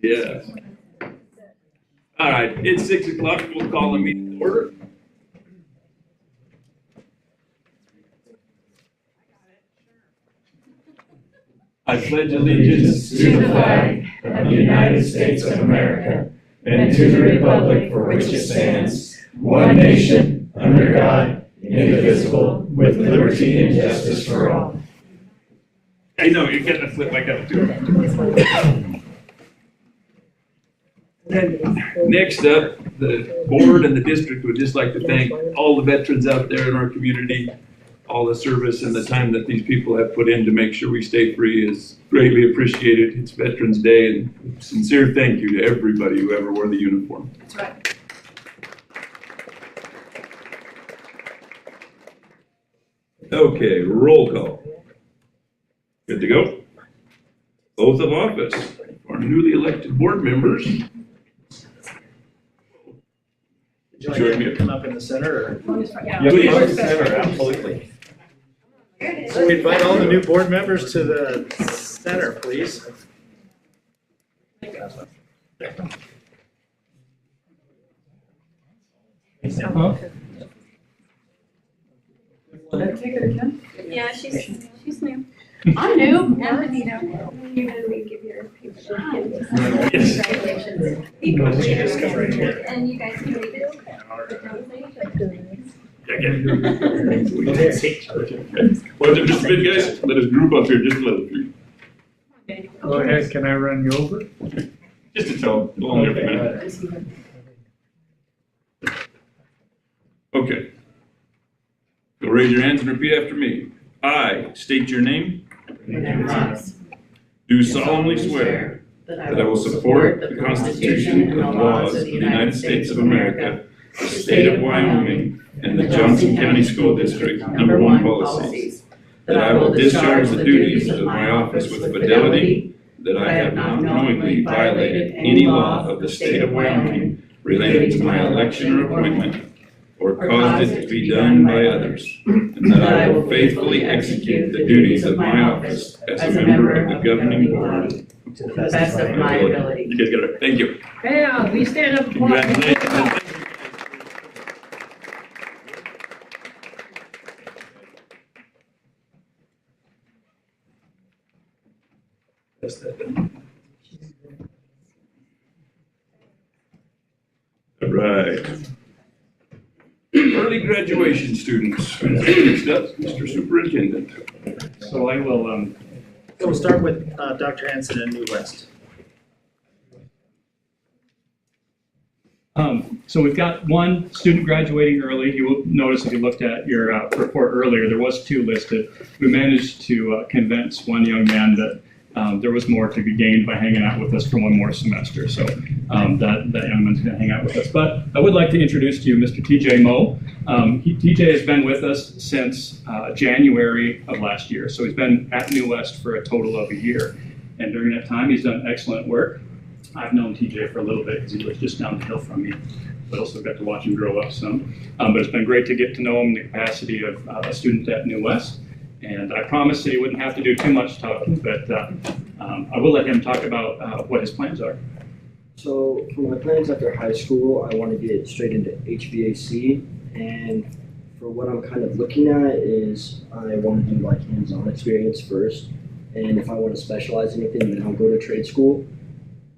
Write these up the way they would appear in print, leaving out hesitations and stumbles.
Yes. All right, it's 6 o'clock. We'll call the meeting to order. I pledge allegiance to the flag of the United States of America and to the republic for which it stands, one nation, under God, indivisible, with liberty and justice for all. I know, you're getting a flip. I got to do it. Next up, the board and the district would just like to thank all the veterans out there in our community. All the service and the time that these people have put in to make sure we stay free is greatly appreciated. It's Veterans Day, and sincere thank you to everybody who ever wore the uniform. That's right. Okay, roll call. Good to go. Oath of office for newly elected board members. Would you like to come up in the center? Or? Yeah, please. In the center, absolutely. So we invite all the new board members to the center, please. Yeah, she's new. I'm new. We give your people Yes. congratulations. Just come right here. And you guys can read it. Well, just a bit, guys. Let us group up here just a little bit. Go ahead, can I run you over? Just a tone. It'll only take a minute. Okay. So raise your hands and repeat after me. I state your name. Do solemnly swear that I will support the Constitution and laws of the United States of America, the state of Wyoming, and the Johnson County School District #1 policies, that I will discharge the duties of my office with fidelity, that I have not knowingly violated any law of the state of Wyoming relating to my election or appointment, or caused it to be done by others, and that I will faithfully execute the duties of my office as a member of the governing board To the best of my ability. You guys got it. Thank you. Yeah, we stand up. Congratulations. All right. Early graduation students. Next up, Mr. Superintendent. So I will, So we'll start with Dr. Hanson in New West. so we've got one student graduating early. You will notice if you looked at your report earlier, there was 2 listed. We managed to convince one young man that there was more to be gained by hanging out with us for one more semester. So that young man's going to hang out with us. But I would like to introduce to you Mr. TJ Moe. TJ has been with us since January of last year. So he's been at New West for a total of a year. And during that time, he's done excellent work. I've known TJ for a little bit because he lives just down the hill from me. But also got to watch him grow up some. But it's been great to get to know him in the capacity of a student at New West. And I promised that he wouldn't have to do too much talking, but I will let him talk about what his plans are. So for my plans after high school, I want to get straight into HVAC, and for what I'm kind of looking at is I want to do like hands-on experience first, and if I want to specialize in anything, then I'll go to trade school.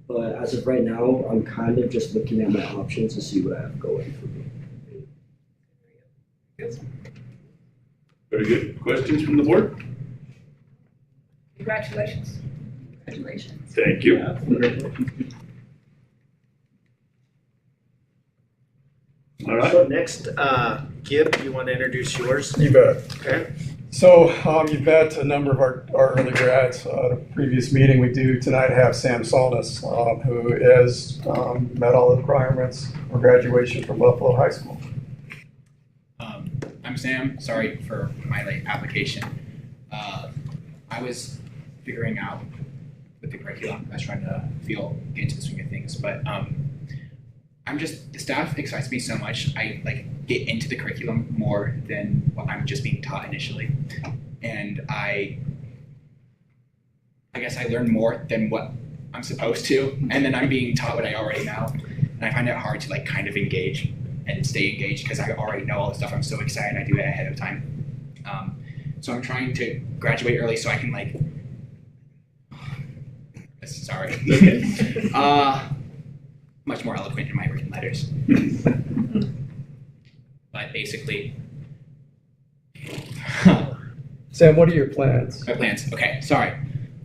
But as of right now, I'm kind of just looking at my options to see what I have going for me. Very good. Questions from the board? Congratulations. Congratulations. Thank you. All right. So next, Gib, you want to introduce yours? You bet. Okay. So you've met a number of our early grads. At a previous meeting, we do tonight have Sam Solness, who has met all the requirements for graduation from Buffalo High School. I'm Sam. Sorry for my late application. I was figuring out with the curriculum. I was trying to get into the swing of things, but the staff excites me so much. I like get into the curriculum more than what I'm just being taught initially. And I guess I learn more than what I'm supposed to, and then I'm being taught what I already know. And I find it hard to like kind of engage and stay engaged because I already know all the stuff. I'm so excited I do it ahead of time. So I'm trying to graduate early so I can like, sorry, much more eloquent in my written letters. But basically, Sam, what are your plans? my plans. Okay, sorry.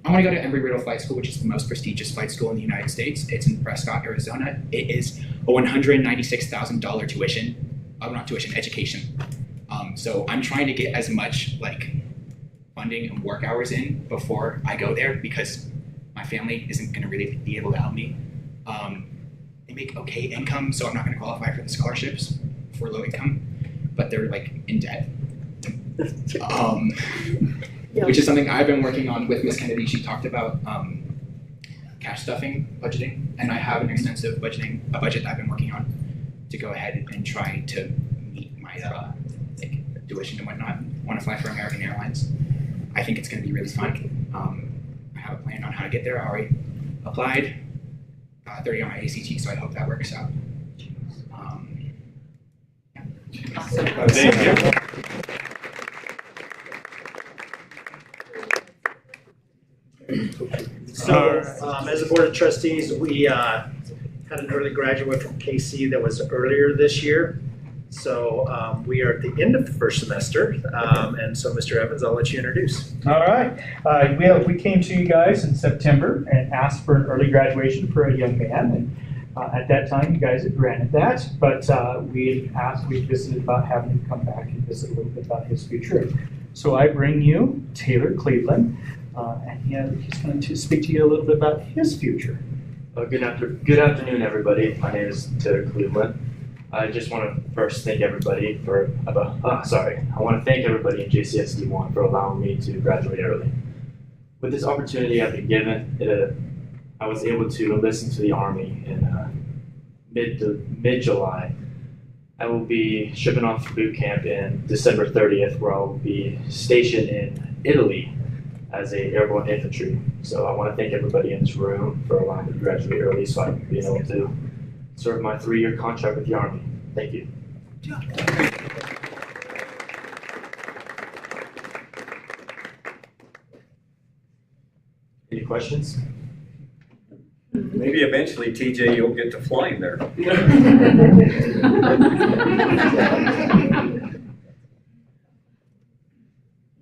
I want to go to Embry-Riddle Flight School, which is the most prestigious flight school in the United States. It's in Prescott, Arizona. It is a $196,000 tuition, not tuition, education. So I'm trying to get as much like funding and work hours in before I go there because my family isn't going to really be able to help me. They make okay income, so I'm not going to qualify for the scholarships for low income, but they're like in debt. Which is something I've been working on with Miss Kennedy. She talked about cash stuffing, budgeting, and I have an extensive budget that I've been working on to go ahead and try to meet my like tuition and whatnot. I want to fly for American Airlines. I think it's going to be really fun. I have a plan on how to get there. I already applied, 30 on my ACT, so I hope that works out. Awesome. Thank you. So, as a board of trustees, we had an early graduate from KC that was earlier this year. So we are at the end of the first semester, and so Mr. Evans, I'll let you introduce. All right. We came to you guys in September and asked for an early graduation for a young man. And at that time, you guys had granted that. But we visited about having him come back and visit a little bit about his future. So I bring you Taylor Cleveland, and he's going to speak to you a little bit about his future. Good afternoon, everybody. My name is Taylor Cleveland. I just want to first thank everybody I want to thank everybody in JCSD 1 for allowing me to graduate early. With this opportunity I've been given, I was able to enlist into the Army in mid-July. I will be shipping off to boot camp in December 30th, where I will be stationed in Italy as an airborne infantry. So I want to thank everybody in this room for allowing me to graduate early so I can be able to serve my 3-year contract with the Army. Thank you. Any questions? Maybe eventually, TJ, you'll get to flying there.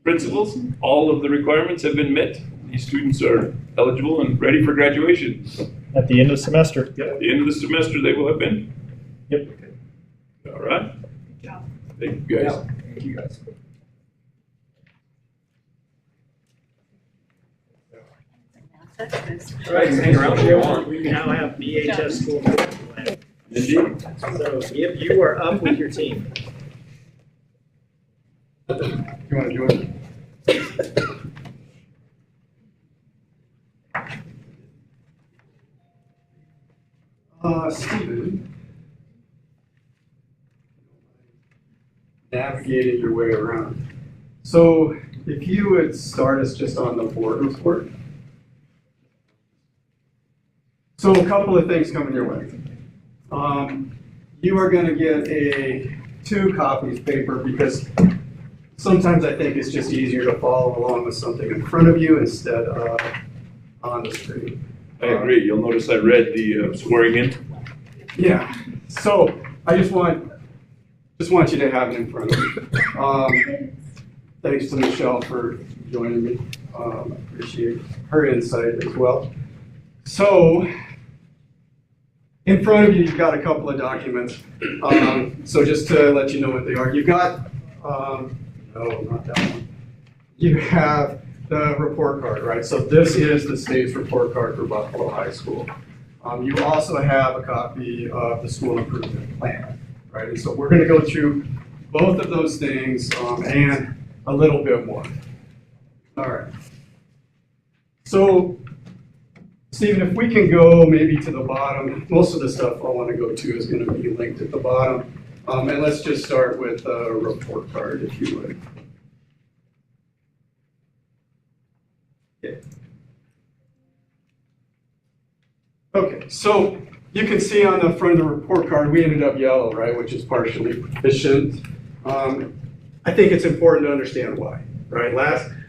Principals, all of the requirements have been met. These students are eligible and ready for graduation. At the end of the semester. Yep. At the end of the semester, they will have been. Yep. All right. Thank you, guys. Yeah. Thank you, guys. All right, hang around if you want. We now have BHS school. Indeed. So you are up with your team. You want to join? Stephen, navigated your way around. So if you would start us just on the board report. So a couple of things coming your way. You are going to get 2 copies paper because sometimes I think it's just easier to follow along with something in front of you instead of on the screen. I agree. You'll notice I read the swearing in. Yeah. So I just want you to have it in front of you. Thanks to Michelle for joining me. I appreciate her insight as well. So in front of you, you've got a couple of documents. So just to let you know what they are, you've got, no, not that one. You have the report card, right? So this is the state's report card for Buffalo High School. You also have a copy of the school improvement plan, right? And so we're going to go through both of those things and a little bit more. All right. So Stephen, if we can go maybe to the bottom, most of the stuff I want to go to is going to be linked at the bottom. And let's just start with a report card, if you would. Okay, so you can see on the front of the report card, we ended up yellow, right, which is partially proficient. I think it's important to understand why, right?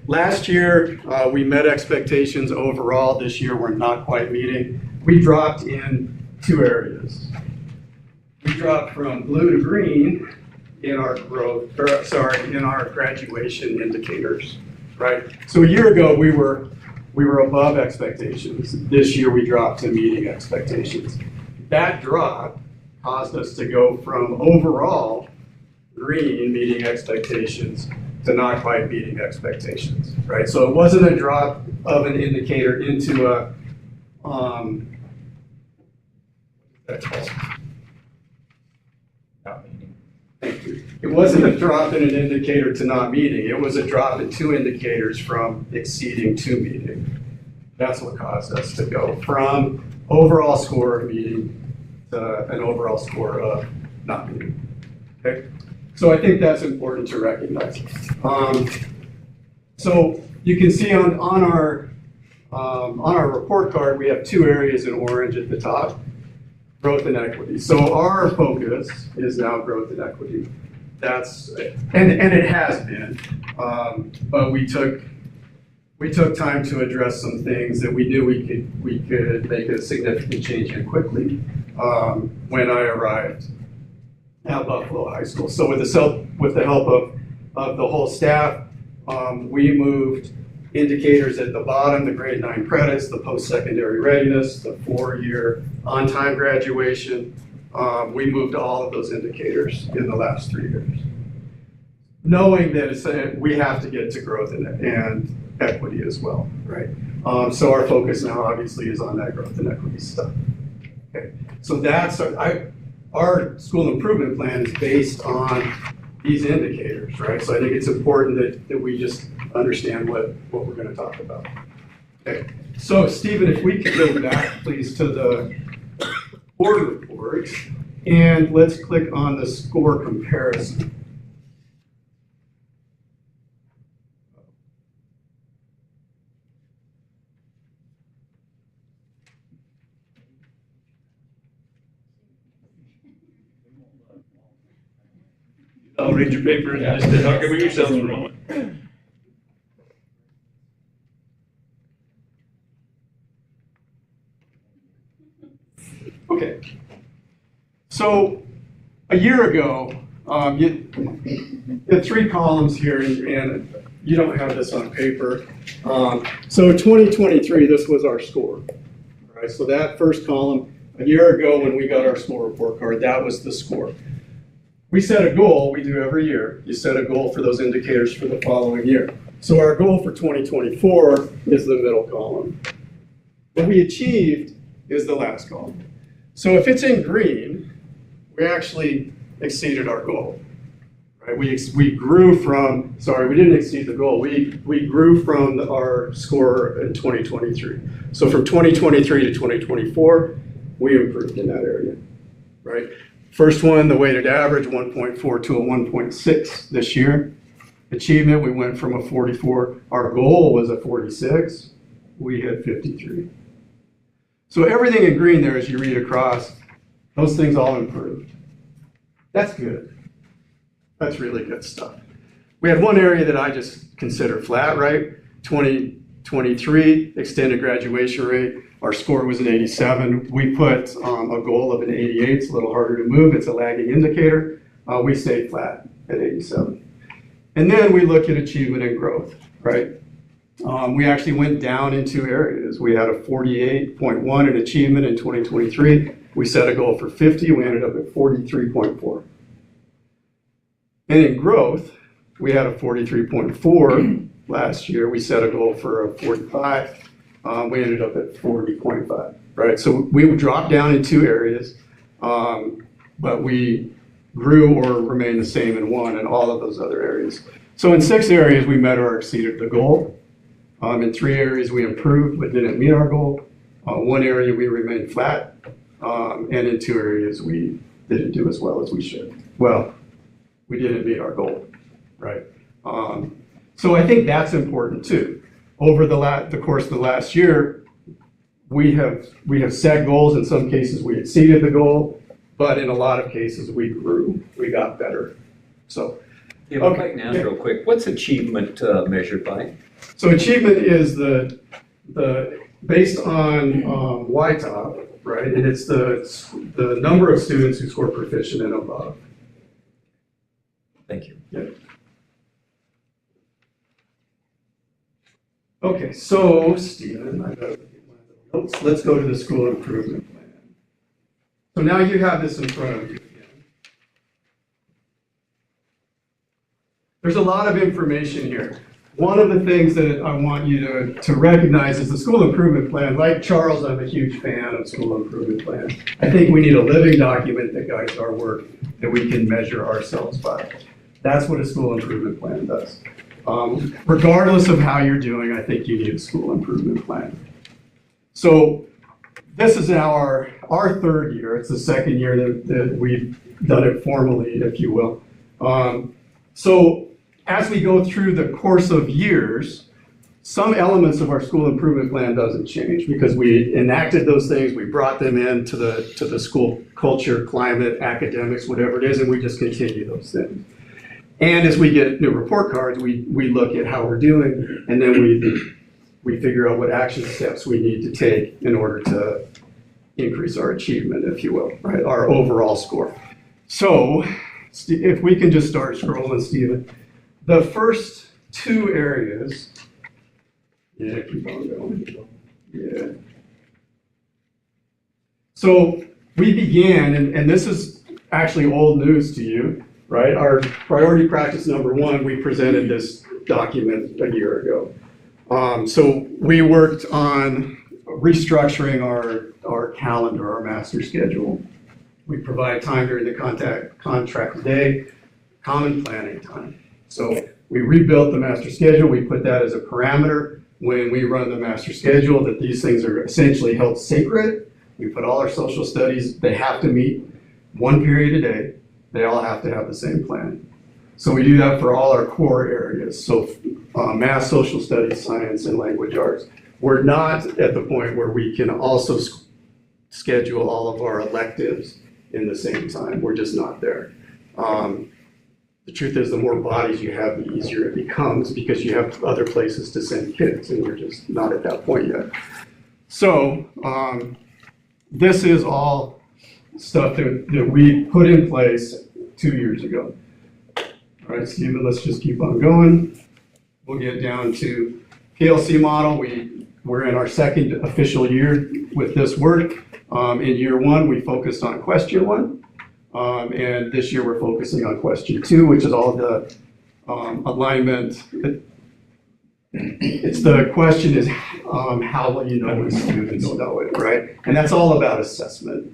Last year, we met expectations overall. This year, we're not quite meeting. We dropped in 2 areas. We dropped from blue to green in our growth, in our graduation indicators, right? So a year ago, we were above expectations. This year, we dropped to meeting expectations. That drop caused us to go from overall green, meeting expectations, to not quite meeting expectations, right? So it wasn't a drop of an indicator into a, Thank you. It wasn't a drop in an indicator to not meeting. It was a drop in 2 indicators from exceeding to meeting. That's what caused us to go from overall score of meeting to an overall score of not meeting. Okay? So I think that's important to recognize. So you can see on our report card, we have 2 areas in orange at the top, growth and equity. So our focus is now growth and equity. That's, and it has been, but we took time to address some things that we knew we could make a significant change in quickly when I arrived at Buffalo High School. So with the help of the whole staff, we moved indicators at the bottom, the grade 9 credits, the post-secondary readiness, the 4-year on-time graduation. We moved all of those indicators in the last 3 years, knowing that we have to get to growth and equity as well, right? So our focus now obviously is on that growth and equity stuff. Okay, so that's our school improvement plan is based on these indicators, right? So I think it's important that we just understand what we're going to talk about. Okay, so Stephen, if we could go back, please, to the board report, and let's click on the score comparison. I'll read your paper and just talk about yourselves for a moment. Okay. So a year ago, you had 3 columns here, and you don't have this on paper. So 2023, this was our score. Right? So that first column, a year ago when we got our score report card, that was the score. We set a goal, we do every year. You set a goal for those indicators for the following year. So our goal for 2024 is the middle column. What we achieved is the last column. So if it's in green, we actually exceeded our goal. Right? We grew from, sorry, we didn't exceed the goal. We grew from our score in 2023. So from 2023 to 2024, we improved in that area, right? First one, the weighted average, 1.4 to a 1.6 this year. Achievement, we went from a 44. Our goal was a 46. We hit 53. So everything in green there, as you read across, those things all improved. That's good. That's really good stuff. We had one area that I just consider flat, right? 2023, extended graduation rate. Our score was an 87. We put a goal of an 88. It's a little harder to move. It's a lagging indicator. We stayed flat at 87. And then we look at achievement and growth, right? We actually went down in 2 areas. We had a 48.1 in achievement in 2023. We set a goal for 50. We ended up at 43.4. And in growth, we had a 43.4 last year. We set a goal for a 45. We ended up at 40.5, right? So we dropped down in 2 areas, but we grew or remained the same in 1 in all of those other areas. So in 6 areas, we met or exceeded the goal. In 3 areas, we improved but didn't meet our goal. One area we remained flat, and in 2 areas we didn't do as well as we should. Well, we didn't meet our goal, right? So I think that's important too. Over the course of the last year, we have set goals. In some cases, we exceeded the goal, but in a lot of cases, we grew. We got better. So, Yeah, but if I can ask real quick, what's achievement measured by? So achievement is the based on YTOP, right? And it's the number of students who score proficient and above. Thank you. Yeah. Okay, so Stephen, I gotta get my notes. Let's go to the school improvement plan. So now you have this in front of you again. There's a lot of information here. One of the things that I want you to recognize is the school improvement plan. Like Charles, I'm a huge fan of school improvement plans. I think we need a living document that guides our work that we can measure ourselves by. That's what a school improvement plan does. Regardless of how you're doing, I think you need a school improvement plan. So this is now our 3rd year. It's the 2nd year that we've done it formally, if you will. So as we go through the course of years, some elements of our school improvement plan doesn't change because we enacted those things, we brought them into the school culture, climate, academics, whatever it is, and we just continue those things. And as we get new report cards, we look at how we're doing, and then we figure out what action steps we need to take in order to increase our achievement, if you will, right? Our overall score. So if we can just start scrolling, Stephen. The first 2 areas, yeah, keep on going. Yeah. So we began, and this is actually old news to you, right? Our priority practice number 1, we presented this document a year ago. So we worked on restructuring our calendar, our master schedule. We provide time during the contract day, common planning time. So we rebuilt the master schedule. We put that as a parameter when we run the master schedule, that these things are essentially held sacred. We put all our social studies, they have to meet 1 period a day. They all have to have the same plan. So we do that for all our core areas. So math, social studies, science, and language arts. We're not at the point where we can also schedule all of our electives in the same time. We're just not there. The truth is, the more bodies you have, the easier it becomes because you have other places to send kids, and we're just not at that point yet. So this is all stuff that we put in place 2 years ago. All right, Stephen, let's just keep on going. We'll get down to PLC model. We're in our 2nd official year with this work. In year 1, we focused on question 1. And this year we're focusing on question 2, which is all the alignment. It's the question is how will you know when students know it, right? And that's all about assessment.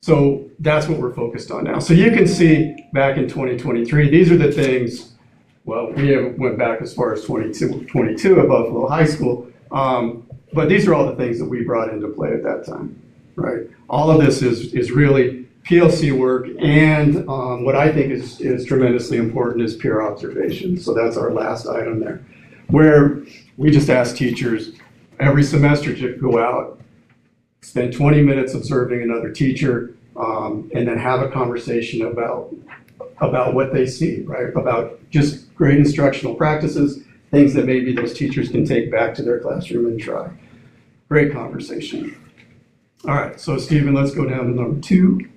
So that's what we're focused on now. So you can see back in 2023, these are the things, well, we went back as far as 22 at Buffalo High School, but these are all the things that we brought into play at that time. Right. All of this is really PLC work, and what I think is tremendously important is peer observation. So that's our last item there, where we just ask teachers every semester to go out, spend 20 minutes observing another teacher, and then have a conversation about what they see, right? About just great instructional practices, things that maybe those teachers can take back to their classroom and try. Great conversation. All right, so Stephen, let's go down to number 2.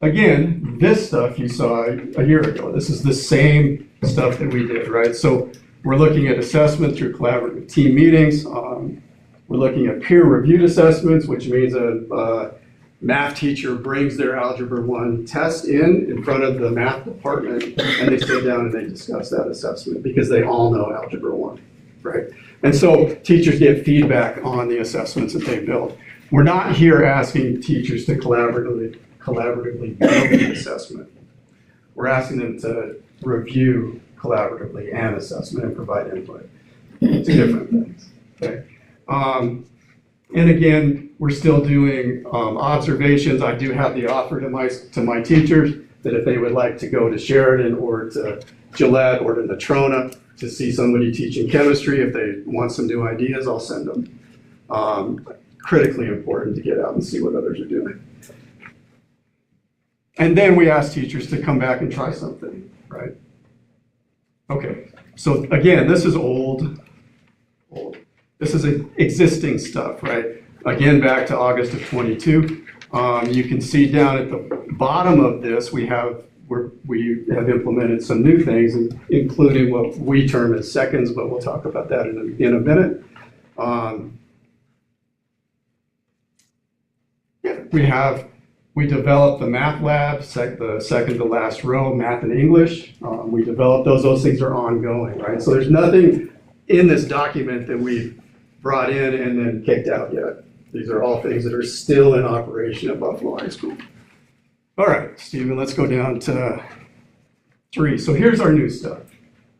Again, this stuff you saw a year ago. This is the same stuff that we did, right? So we're looking at assessment through collaborative team meetings. We're looking at peer-reviewed assessments, which means a math teacher brings their Algebra 1 test in front of the math department, and they sit down and they discuss that assessment because they all know Algebra 1, right? And so teachers get feedback on the assessments that they build. We're not here asking teachers to collaboratively build the assessment. We're asking them to review collaboratively an assessment and provide input. 2 different things. Okay. And again, we're still doing observations. I do have the offer to my teachers that if they would like to go to Sheridan or to Gillette or to Natrona to see somebody teaching chemistry, if they want some new ideas, I'll send them. Critically important to get out and see what others are doing. And then we ask teachers to come back and try something, right? Okay, so again, this is old. This is existing stuff, right? Again, back to August of 22. You can see down at the bottom of this, we have implemented some new things, including what we term as seconds, but we'll talk about that in a minute. We developed the math lab, the second to last row, math and English. We developed those. Those things are ongoing, right? So there's nothing in this document that we've brought in and then kicked out yet. These are all things that are still in operation at Buffalo High School. All right, Stephen, let's go down to 3. So here's our new stuff.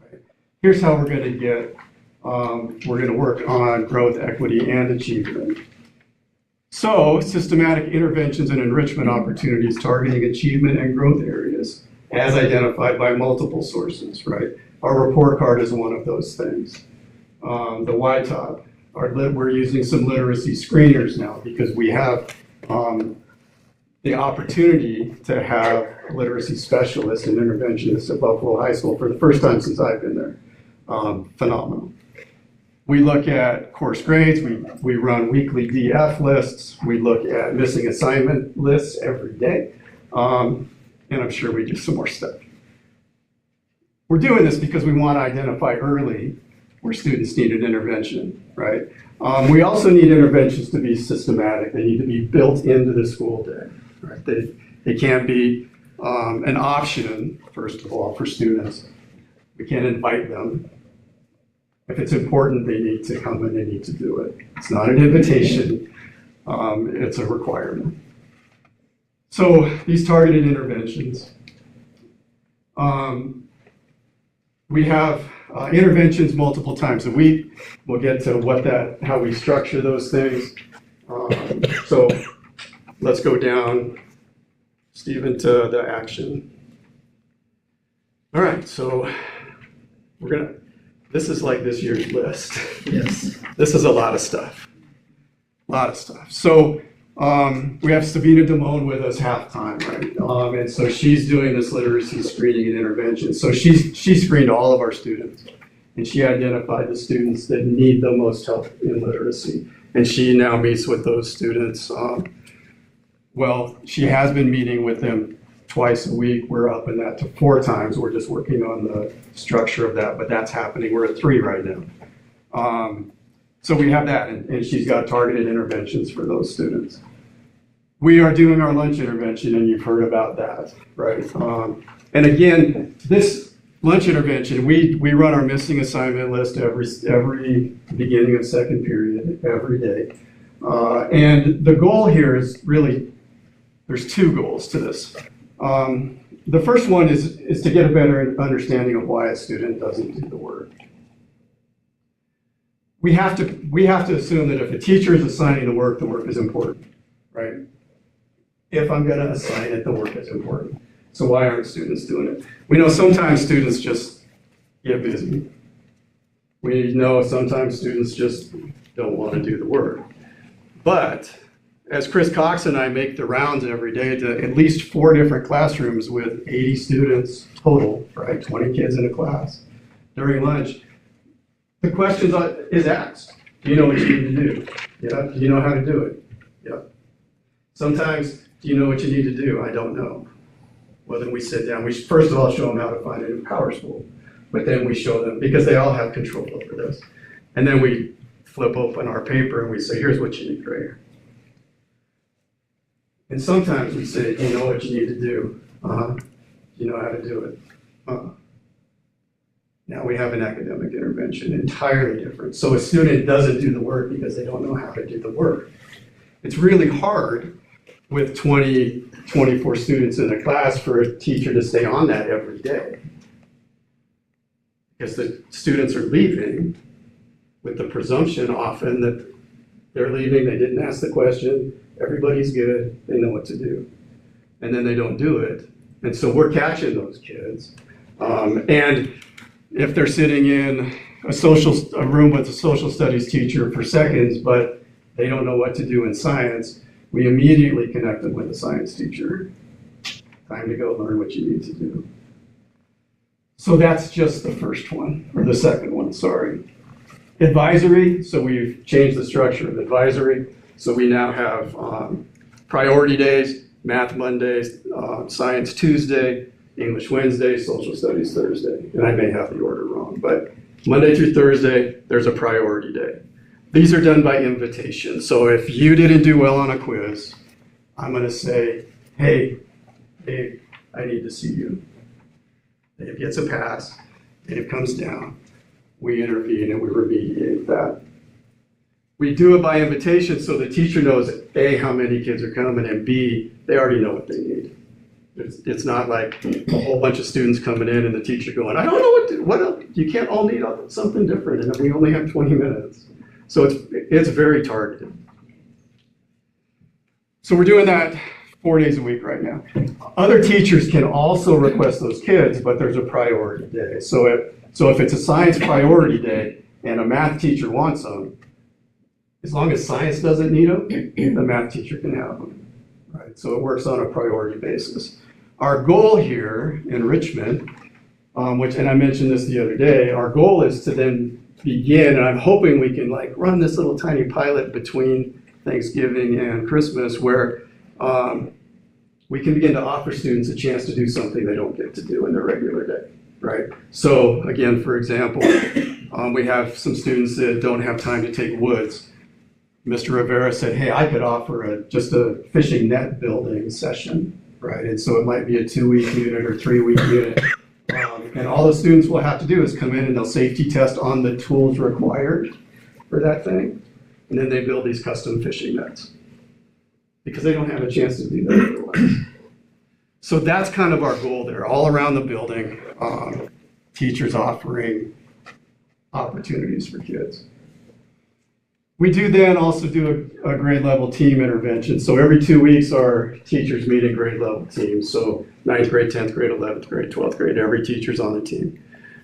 Right? Here's how we're going to work on growth, equity, and achievement. So systematic interventions and enrichment opportunities targeting achievement and growth areas as identified by multiple sources, right? Our report card is one of those things. The YTOP, we're using some literacy screeners now because we have the opportunity to have literacy specialists and interventionists at Buffalo High School for the first time since I've been there. Phenomenal. We look at course grades, we run weekly DF lists, we look at missing assignment lists every day, and I'm sure we do some more stuff. We're doing this because we want to identify early where students need an intervention, right? We also need interventions to be systematic. They need to be built into the school day, right? They can't be an option, first of all, for students. We can't invite them. If it's important, they need to come and they need to do it. It's not an invitation, it's a requirement. So these targeted interventions. We have interventions multiple times a week. We'll get to how we structure those things. So let's go down, Stephen, to the action. All right, so this is like this year's list. Yes. This is a lot of stuff. So we have Sabina Damone with us half-time, right? And so she's doing this literacy screening and intervention. So she screened all of our students, and she identified the students that need the most help in literacy. And she now meets with those students. She has been meeting with them twice a week. We're up in that to 4 times. We're just working on the structure of that, but that's happening. We're at 3 right now. So we have that, and she's got targeted interventions for those students. We are doing our lunch intervention, and you've heard about that, right? And again, this lunch intervention, we run our missing assignment list every beginning of second period, every day. And the goal here is really, there's 2 goals to this. The first one is to get a better understanding of why a student doesn't do the work. We have to assume that if a teacher is assigning the work is important, right? If I'm going to assign it, the work is important. So why aren't students doing it? We know sometimes students just get busy. We know sometimes students just don't want to do the work. But as Chris Cox and I make the rounds every day to at least 4 different classrooms with 80 students total, right? 20 kids in a class during lunch, the question is asked. Do you know what you need to do? Yeah. Do you know how to do it? Yeah. Sometimes, do you know what you need to do? I don't know. Well, then we sit down. We first of all show them how to find a new power spool, but then we show them, because they all have control over this. And then we flip open our paper and we say, here's what you need right here. And sometimes we say, do you know what you need to do? Do you know how to do it? Now we have an academic intervention, entirely different. So a student doesn't do the work because they don't know how to do the work. It's really hard with 24 students in a class for a teacher to stay on that every day, because the students are leaving with the presumption often that They're leaving, they didn't ask the question, everybody's good, they know what to do. And then they don't do it. And so we're catching those kids. And if they're sitting in a room with a social studies teacher for seconds, but they don't know what to do in science, we immediately connect them with a science teacher. Time to go learn what you need to do. So that's just the first one, or the second one, sorry. Advisory, so we've changed the structure of advisory. So we now have priority days, math Mondays, science Tuesday, English Wednesday, social studies Thursday. And I may have the order wrong, but Monday through Thursday, there's a priority day. These are done by invitation. So if you didn't do well on a quiz, I'm gonna say, hey, Dave, I need to see you. Dave gets a pass, Dave comes down, we intervene and we remediate that. We do it by invitation so the teacher knows A, how many kids are coming, and B, they already know what they need. It's not like a whole bunch of students coming in and the teacher going, I don't know what else, you can't all need something different and we only have 20 minutes. So it's very targeted. So we're doing that 4 days a week right now. Other teachers can also request those kids, but there's a priority day. So if it's a science priority day and a math teacher wants them, as long as science doesn't need them, the math teacher can have them. Right? So it works on a priority basis. Our goal here in Richmond, and I mentioned this the other day, our goal is to then begin, and I'm hoping we can like run this little tiny pilot between Thanksgiving and Christmas where we can begin to offer students a chance to do something they don't get to do in their regular day, right? So again, for example, we have some students that don't have time to take woods. Mr. Rivera said, hey, I could offer just a fishing net building session, right? And so it might be a 2-week unit or 3-week unit. And all the students will have to do is come in and they'll safety test on the tools required for that thing. And then they build these custom fishing nets because they don't have a chance to do that otherwise. So that's kind of our goal there, all around the building, teachers offering opportunities for kids. We do then also do a grade level team intervention. So every 2 weeks our teachers meet in grade level teams. So 9th grade, 10th grade, 11th grade, 12th grade, every teacher's on the team.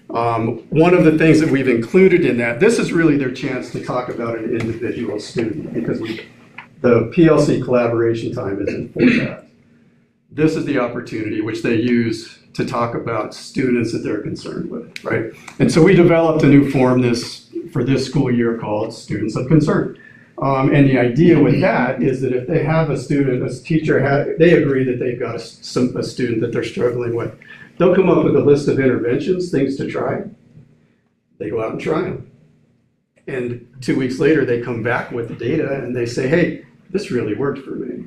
One of the things that we've included in that, this is really their chance to talk about an individual student because the PLC collaboration time isn't for that. This is the opportunity which they use to talk about students that they're concerned with, right? And so we developed a new form for this school year called Students of Concern. And the idea with that is that if they have a student, a teacher, they agree that they've got a student that they're struggling with, they'll come up with a list of interventions, things to try. They go out and try them. And 2 weeks later, they come back with the data and they say, hey, this really worked for me,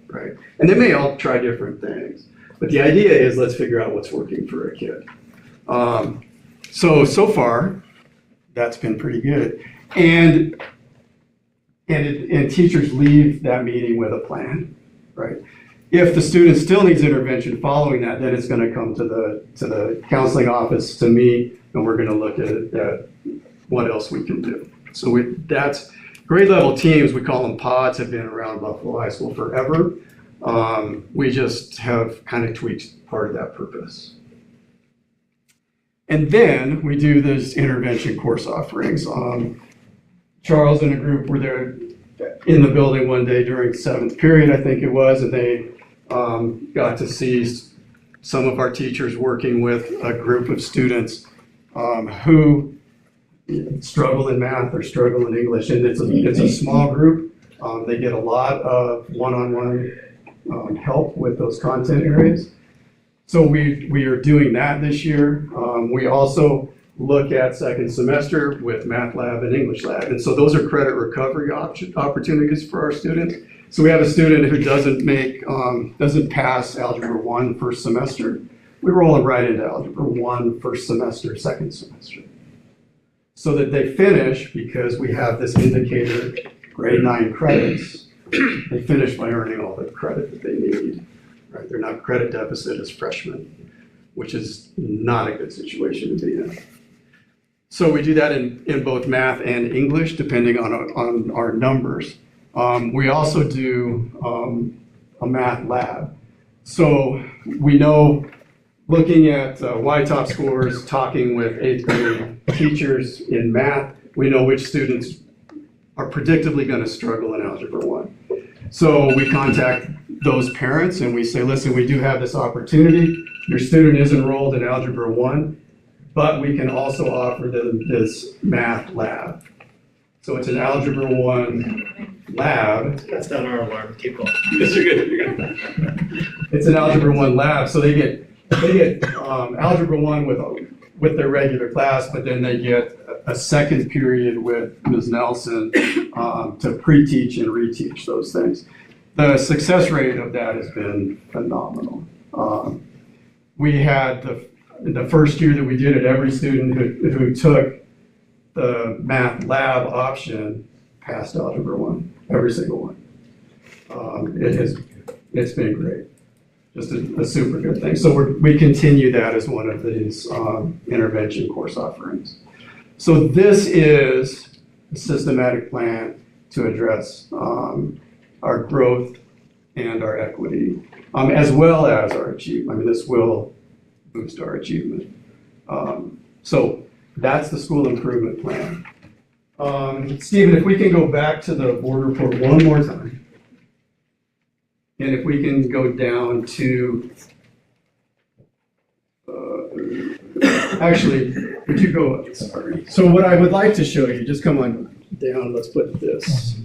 right? And they may all try different things. But the idea is let's figure out what's working for a kid. So far, that's been pretty good. And teachers leave that meeting with a plan, right? If the student still needs intervention following that, then it's going to come to the counseling office, to me, and we're going to look at what else we can do. So that's grade level teams, we call them pods, have been around Buffalo High School forever. We just have kind of tweaked part of that purpose. And then we do this intervention course offerings. Charles and a group were there in the building one day during 7th period, I think it was, and they got to see some of our teachers working with a group of students who struggle in math or struggle in English, and it's a small group. They get a lot of one-on-one help with those content areas. So we are doing that this year. We also look at second semester with math lab and English lab. And so those are credit recovery opportunities for our students. So we have a student who doesn't pass Algebra 1 first semester. We roll them right into Algebra 1 first semester, second semester. So that they finish, because we have this indicator, grade 9 credits, they finish by earning all the credit that they need. Right? They're not credit deficit as freshmen, which is not a good situation to be in. So we do that in both math and English, depending on our numbers. We also do a math lab. So we know, looking at Y-top scores, talking with 8th grade teachers in math, we know which students are predictably going to struggle in Algebra 1. So we contact those parents and we say, listen, we do have this opportunity. Your student is enrolled in Algebra 1, but we can also offer them this math lab. So it's an Algebra 1 lab. That's not our alarm. Keep going. Yes, you're good, you're good. It's an Algebra 1 lab, so they get Algebra 1 with their regular class, but then they get a second period with Ms. Nelson to pre-teach and reteach those things. The success rate of that has been phenomenal. We had the first year that we did it, every student who took the math lab option passed Algebra 1, every single one. It's been great. Just a super good thing. So we continue that as one of these intervention course offerings. So this is a systematic plan to address our growth and our equity, as well as our achievement. I mean, this will boost our achievement. So that's the school improvement plan. Stephen, if we can go back to the board report one more time. And if we can go down to, actually, would you go up? Sorry. So what I would like to show you, just come on down, let's put this.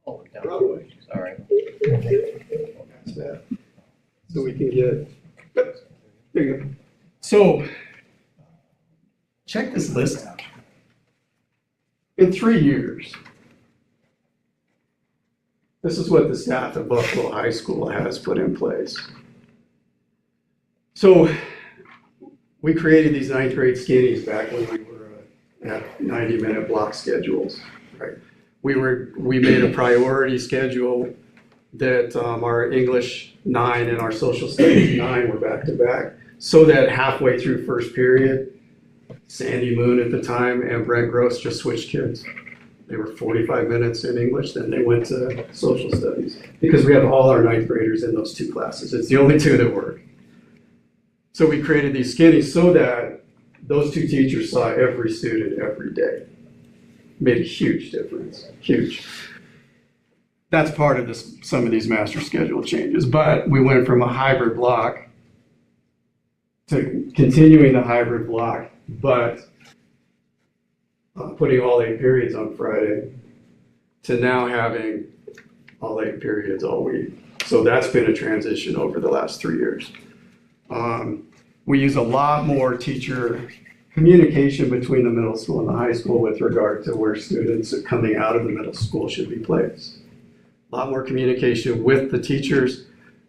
Oh, down. Sorry. So we can get, there you go. So check this list out. In 3 years, this is what the staff at Buffalo High School has put in place. So we created these 9th grade skinnies back when we were at 90-minute block schedules, right? We made a priority schedule that our English 9 and our social studies 9 were back to back, so that halfway through first period, Sandy Moon at the time and Brent Gross just switched kids. They were 45 minutes in English, then they went to social studies, because we have all our 9th graders in those 2 classes. It's the only 2 that work. So we created these skinnies so that those 2 teachers saw every student every day. Made a huge difference, huge. That's part of this, some of these master schedule changes, but we went from a hybrid block to continuing the hybrid block, but putting all 8 periods on Friday, to now having all 8 periods all week. So that's been a transition over the last 3 years. We use a lot more teacher communication between the middle school and the high school with regard to where students coming out of the middle school should be placed. A lot more communication with the teachers,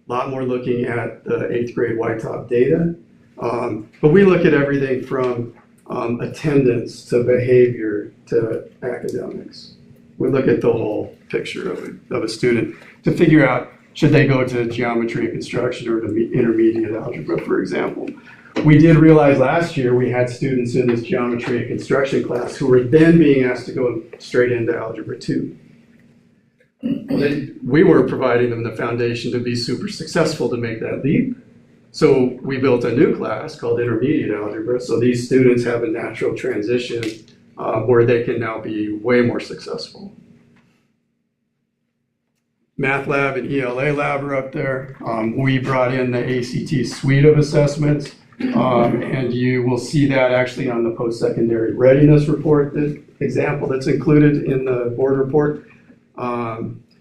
a lot more looking at the 8th grade Y-top data. But we look at everything from attendance to behavior to academics. We look at the whole picture of a student to figure out, should they go to geometry and construction or to intermediate algebra, for example. We did realize last year we had students in this geometry and construction class who were then being asked to go straight into Algebra 2. We were providing them the foundation to be super successful to make that leap. So we built a new class called Intermediate Algebra, so these students have a natural transition where they can now be way more successful. Math Lab and ELA Lab are up there. We brought in the ACT suite of assessments, and you will see that actually on the post-secondary readiness report, the example that's included in the board report.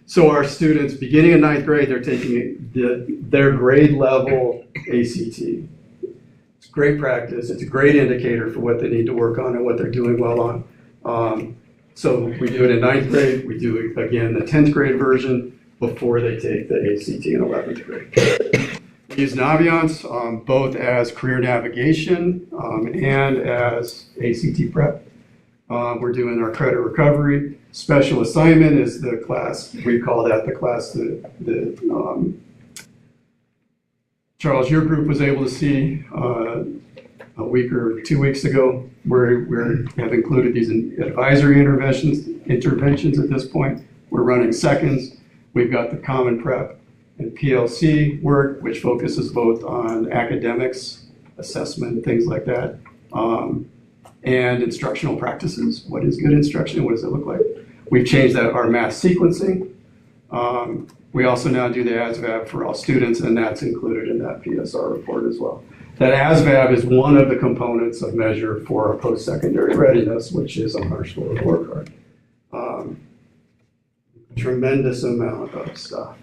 So our students, beginning in 9th grade, they're taking their grade level ACT. It's great practice. It's a great indicator for what they need to work on and what they're doing well on. So we do it in 9th grade. We do, again, the 10th grade version before they take the ACT in 11th grade. We use Naviance both as career navigation and as ACT prep. We're doing our credit recovery. Special assignment is the class, we call that the class that Charles, your group was able to see. a week or 2 weeks ago. We have included these advisory interventions at this point. We're running seconds. We've got the Common Prep and PLC work, which focuses both on academics, assessment, things like that, and instructional practices. What is good instruction? What does it look like? We've changed our math sequencing. We also now do the ASVAB for all students, and that's included in that PSR report as well. That ASVAB is one of the components of measure for our post-secondary readiness, which is on our school report card. Tremendous amount of stuff.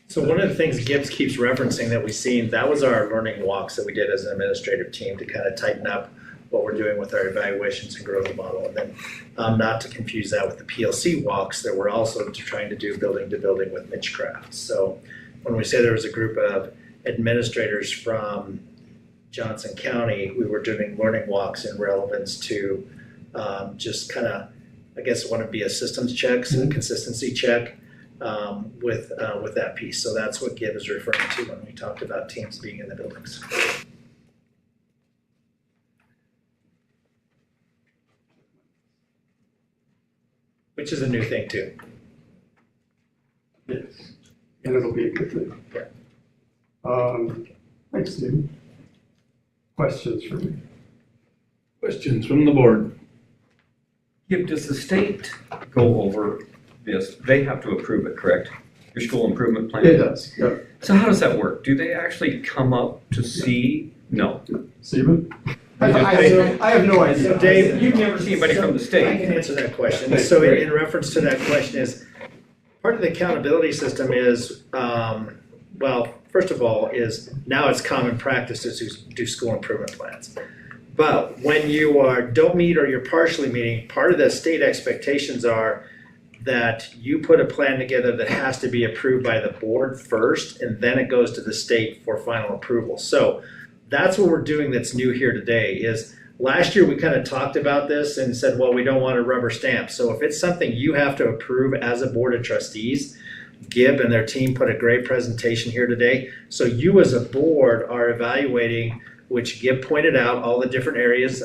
So one of the things Gibbs keeps referencing that we've seen, that was our learning walks that we did as an administrative team to kind of tighten up what we're doing with our evaluations and growth model. And then not to confuse that with the PLC walks that we're also trying to do building to building with Mitchcraft. So when we say there was a group of administrators from Johnson County, we were doing learning walks in relevance to just kind of, I guess, want to be a systems check, a consistency check with that piece. So that's what Gibbs is referring to when we talked about teams being in the buildings. Which is a new thing too. Yes, and it'll be a good thing. Yeah. Thanks, Steve. Questions for me? Questions from the board? Does the state go over this? They have to approve it, correct? Your school improvement plan? It does, yeah. So how does that work? Do they actually come up to see? No. Stephen? I have no idea. So Dave, You've never seen anybody from the I state. can answer that question. So in reference to that question is, part of the accountability system is, well, first of all, is now it's common practice to do school improvement plans. But when you don't meet or you're partially meeting, part of the state expectations are that you put a plan together that has to be approved by the board first, and then it goes to the state for final approval. So that's what we're doing that's new here today is last year we kind of talked about this and said, well, we don't want a rubber stamp. So if it's something you have to approve as a board of trustees, Gibb and their team put a great presentation here today. So you as a board are evaluating, which Gibb pointed out, all the different areas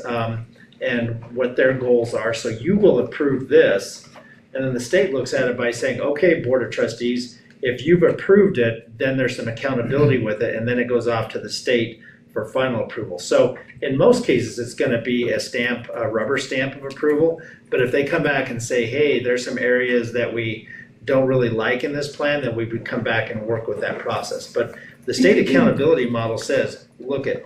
and what their goals are. So you will approve this. And then the state looks at it by saying, okay, board of trustees, if you've approved it, then there's some accountability with it. And then it goes off to the state for final approval. So in most cases, it's going to be a rubber stamp of approval. But if they come back and say, hey, there's some areas that we don't really like in this plan, then we would come back and work with that process. But the state accountability model says, look at,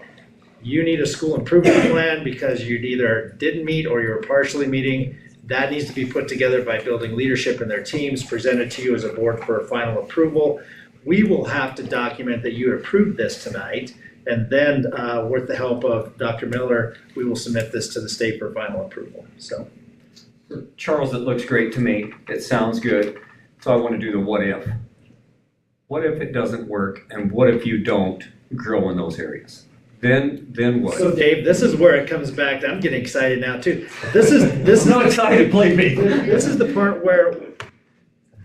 you need a school improvement plan because you either didn't meet or you're partially meeting. That needs to be put together by building leadership in their teams, presented to you as a board for final approval. We will have to document that you approved this tonight. And then with the help of Dr. Miller, we will submit this to the state for final approval. So, Charles, it looks great to me. It sounds good. So I want to do the what if. What if it doesn't work? And what if you don't grow in those areas? Then what? So Dave, this is where it comes back to, I'm getting excited now too. This is not excited, believe me. This is the part where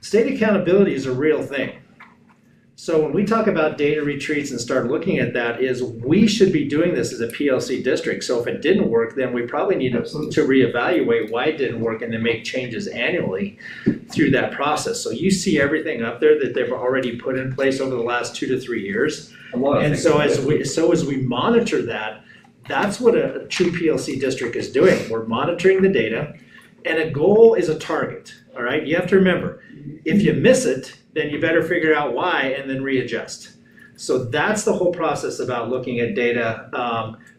state accountability is a real thing. So when we talk about data retreats and start looking at that, is we should be doing this as a PLC district. So if it didn't work, then we probably need to reevaluate why it didn't work and then make changes annually through that process. So you see everything up there that they've already put in place over the last 2 to 3 years. And so as we monitor that, that's what a true PLC district is doing. We're monitoring the data, and a goal is a target. All right, you have to remember, if you miss it, then you better figure out why and then readjust. So that's the whole process about looking at data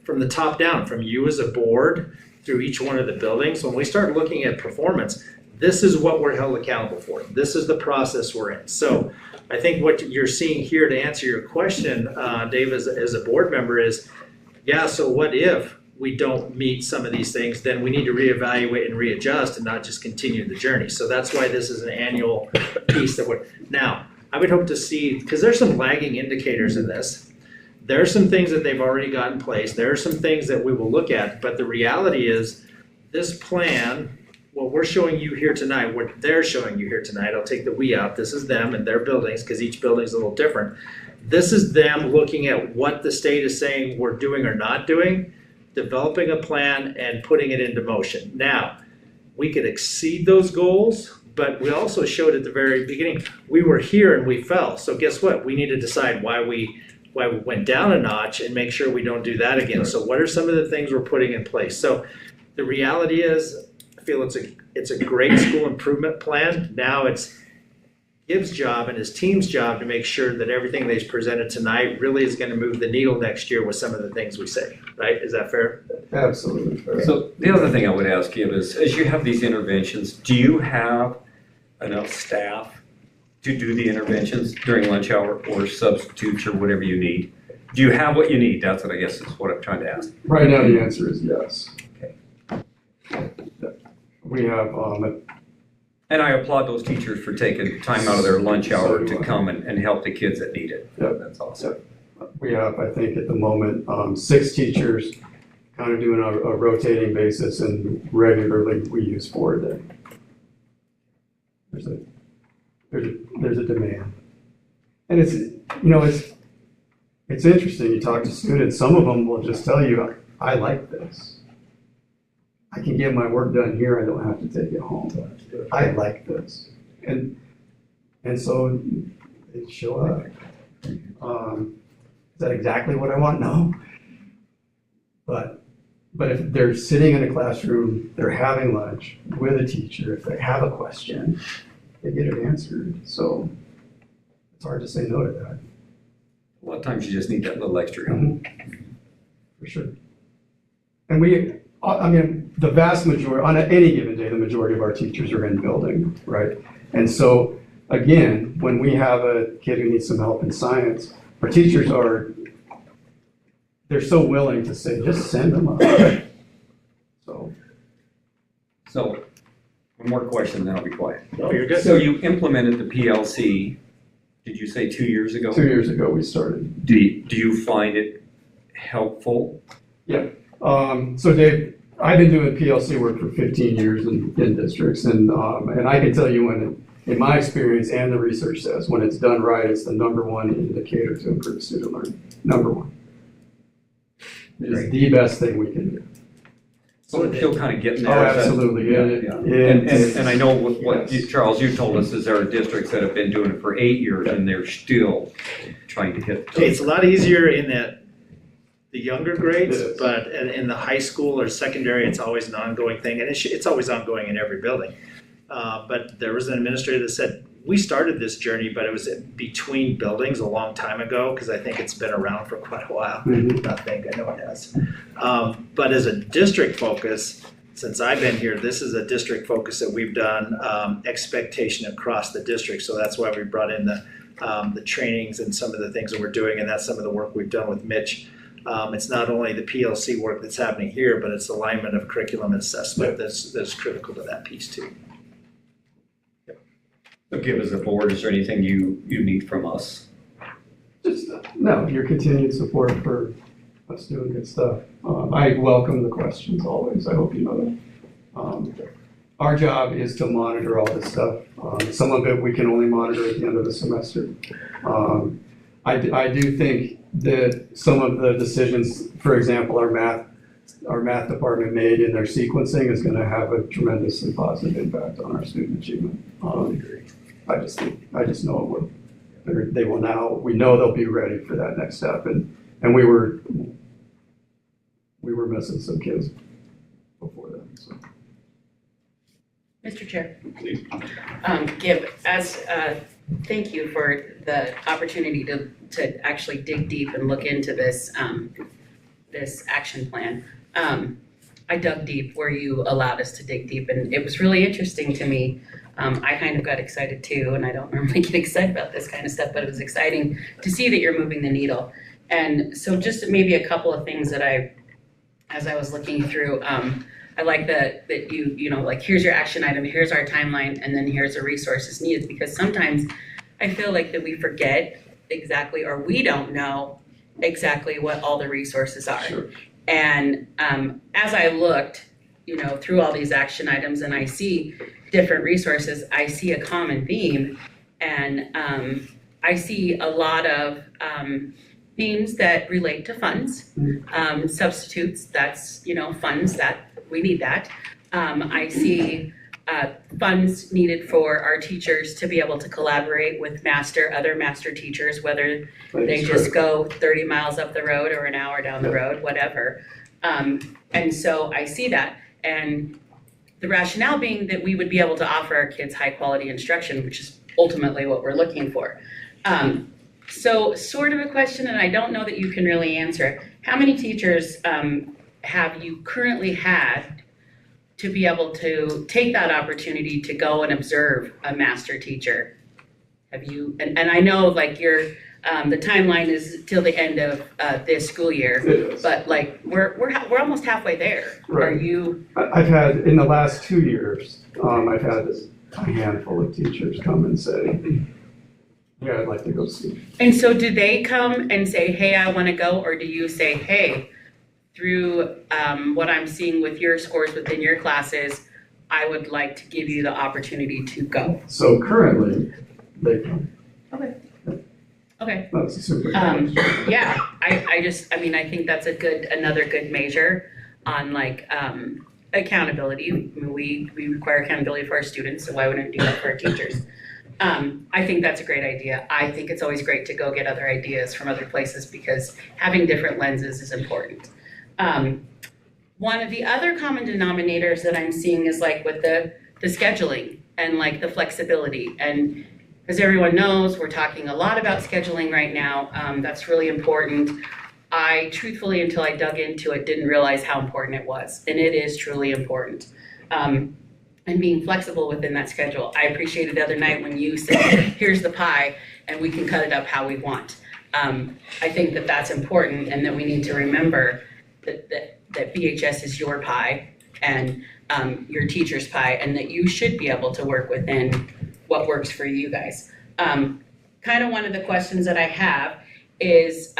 from the top down, from you as a board through each one of the buildings. When we start looking at performance, this is what we're held accountable for. This is the process we're in. So I think what you're seeing here, to answer your question, Dave, as a board member is, yeah, so what if we don't meet some of these things? Then we need to reevaluate and readjust and not just continue the journey. So that's why this is an annual piece that we're, now, I would hope to see, because there's some lagging indicators in this. There are some things that they've already got in place. There are some things that we will look at, but the reality is this plan, what we're showing you here tonight, what they're showing you here tonight, I'll take the we out, this is them and their buildings, because each building is a little different. This is them looking at what the state is saying we're doing or not doing, developing a plan and putting it into motion. Now, we could exceed those goals, but we also showed at the very beginning, we were here and we fell. So guess what? We need to decide why we went down a notch and make sure we don't do that again. So what are some of the things we're putting in place? So the reality is, I feel it's a great school improvement plan. Now it's Gibbs' job and his team's job to make sure that everything they've presented tonight really is going to move the needle next year with some of the things we say, right? Is that fair? Absolutely fair. So the other thing I would ask you is, as you have these interventions, do you have enough staff to do the interventions during lunch hour or substitutes or whatever you need? Do you have what you need? That's what I guess is what I'm trying to ask. Right now, the answer is yes. Okay. We have, And I applaud those teachers for taking time out of their lunch hour to come and help the kids that need it. Yep. That's awesome. we have, I think at the moment, 6 teachers kind of doing a rotating basis, and regularly we use 4 a day. There's a demand. And it's interesting, you talk to students, some of them will just tell you, I like this. I can get my work done here, I don't have to take it home. I like this. And so they show up. Is that exactly what I want? No. But if they're sitting in a classroom, they're having lunch with a teacher, if they have a question, they get it answered. So it's hard to say no to that. A lot of times you just need that little extra help. Mm-hmm. For sure. And the vast majority, on any given day, the majority of our teachers are in the building, right? And so, again, when we have a kid who needs some help in science, our teachers they're so willing to say, just send them up. So, one more question, then I'll be quiet. Oh, you're good. So you implemented the PLC, did you say 2 years ago? 2 years ago we started. Do you find it helpful? Yeah. So Dave, I've been doing PLC work for 15 years in districts, and I can tell you in my experience and the research says, when it's done right, it's the #1 indicator to improve student learning. #1. It is the best thing we can do. So we're still kind of getting Oh, there. absolutely. Yeah. And I know what Yes. Charles, you told us is there are districts that have been doing it for 8 years and they're still trying to hit. It's a lot easier in the younger grades, It is. but in the high school or secondary, it's always an ongoing thing, and it's always ongoing in every building. But there was an administrator that said, we started this journey, but it was between buildings a long time ago, because I think it's been around for quite a while. Mhm. I know it has. But as a district focus, since I've been here, this is a district focus that we've done, expectation across the district. So that's why we brought in the trainings and some of the things that we're doing, and that's some of the work we've done with Mitch. It's not only the PLC work that's happening here, but it's alignment of curriculum and assessment that's critical to that piece too. So give us a board, is there anything you need from us? Just, no, your continued support for us doing good stuff. I welcome the questions always. I hope you know that. Our job is to monitor all this stuff. Some of it we can only monitor at the end of the semester. I do think that some of the decisions, for example, our math department made in their sequencing is going to have a tremendously positive impact on our student achievement. I just know it will. They will now. We know they'll be ready for that next step, and we were missing some kids before that. So. Mr. Chair. Thank you for the opportunity to actually dig deep and look into this this action plan. I dug deep where you allowed us to dig deep, and it was really interesting to me. I kind of got excited too, and I don't normally get excited about this kind of stuff, but it was exciting to see that you're moving the needle. And so just maybe a couple of things that as I was looking through, I like that you know, like, here's your action item, here's our timeline, and then here's the resources needed, because sometimes I feel like that we forget exactly, or we don't know exactly what all the resources are. Sure. And as I looked, you know, through all these action items and I see different resources, I see a common theme, and I see a lot of themes that relate to funds, substitutes, that's, funds that, we need that. I see funds needed for our teachers to be able to collaborate with other master teachers, whether they just go 30 miles up the road or an hour down the road, whatever. And so I see that. And the rationale being that we would be able to offer our kids high quality instruction, which is ultimately what we're looking for. So sort of a question, and I don't know that you can really answer it. How many teachers have you currently had to be able to take that opportunity to go and observe a master teacher? Have you, and I know like the timeline is till the end of this school year, but like we're almost halfway there. Right. Are you? I've had, in the last 2 years, I've had a handful of teachers come and say, yeah, I'd like to go see. And so do they come and say, hey, I want to go, or do you say, hey, through what I'm seeing with your scores within your classes, I would like to give you the opportunity to go? So currently, they come. Okay. That's super. Yeah, I think that's another good measure on like accountability. I mean, we require accountability for our students, so why wouldn't we do that for our teachers? I think that's a great idea. I think it's always great to go get other ideas from other places because having different lenses is important. One of the other common denominators that I'm seeing is like with the scheduling and like the flexibility. And as everyone knows, we're talking a lot about scheduling right now. That's really important. I truthfully, until I dug into it, didn't realize how important it was. And it is truly important. And being flexible within that schedule. I appreciated the other night when you said, here's the pie, and we can cut it up how we want. I think that that's important and that we need to remember that BHS is your pie and your teacher's pie, and that you should be able to work within what works for you guys. Kind of one of the questions that I have is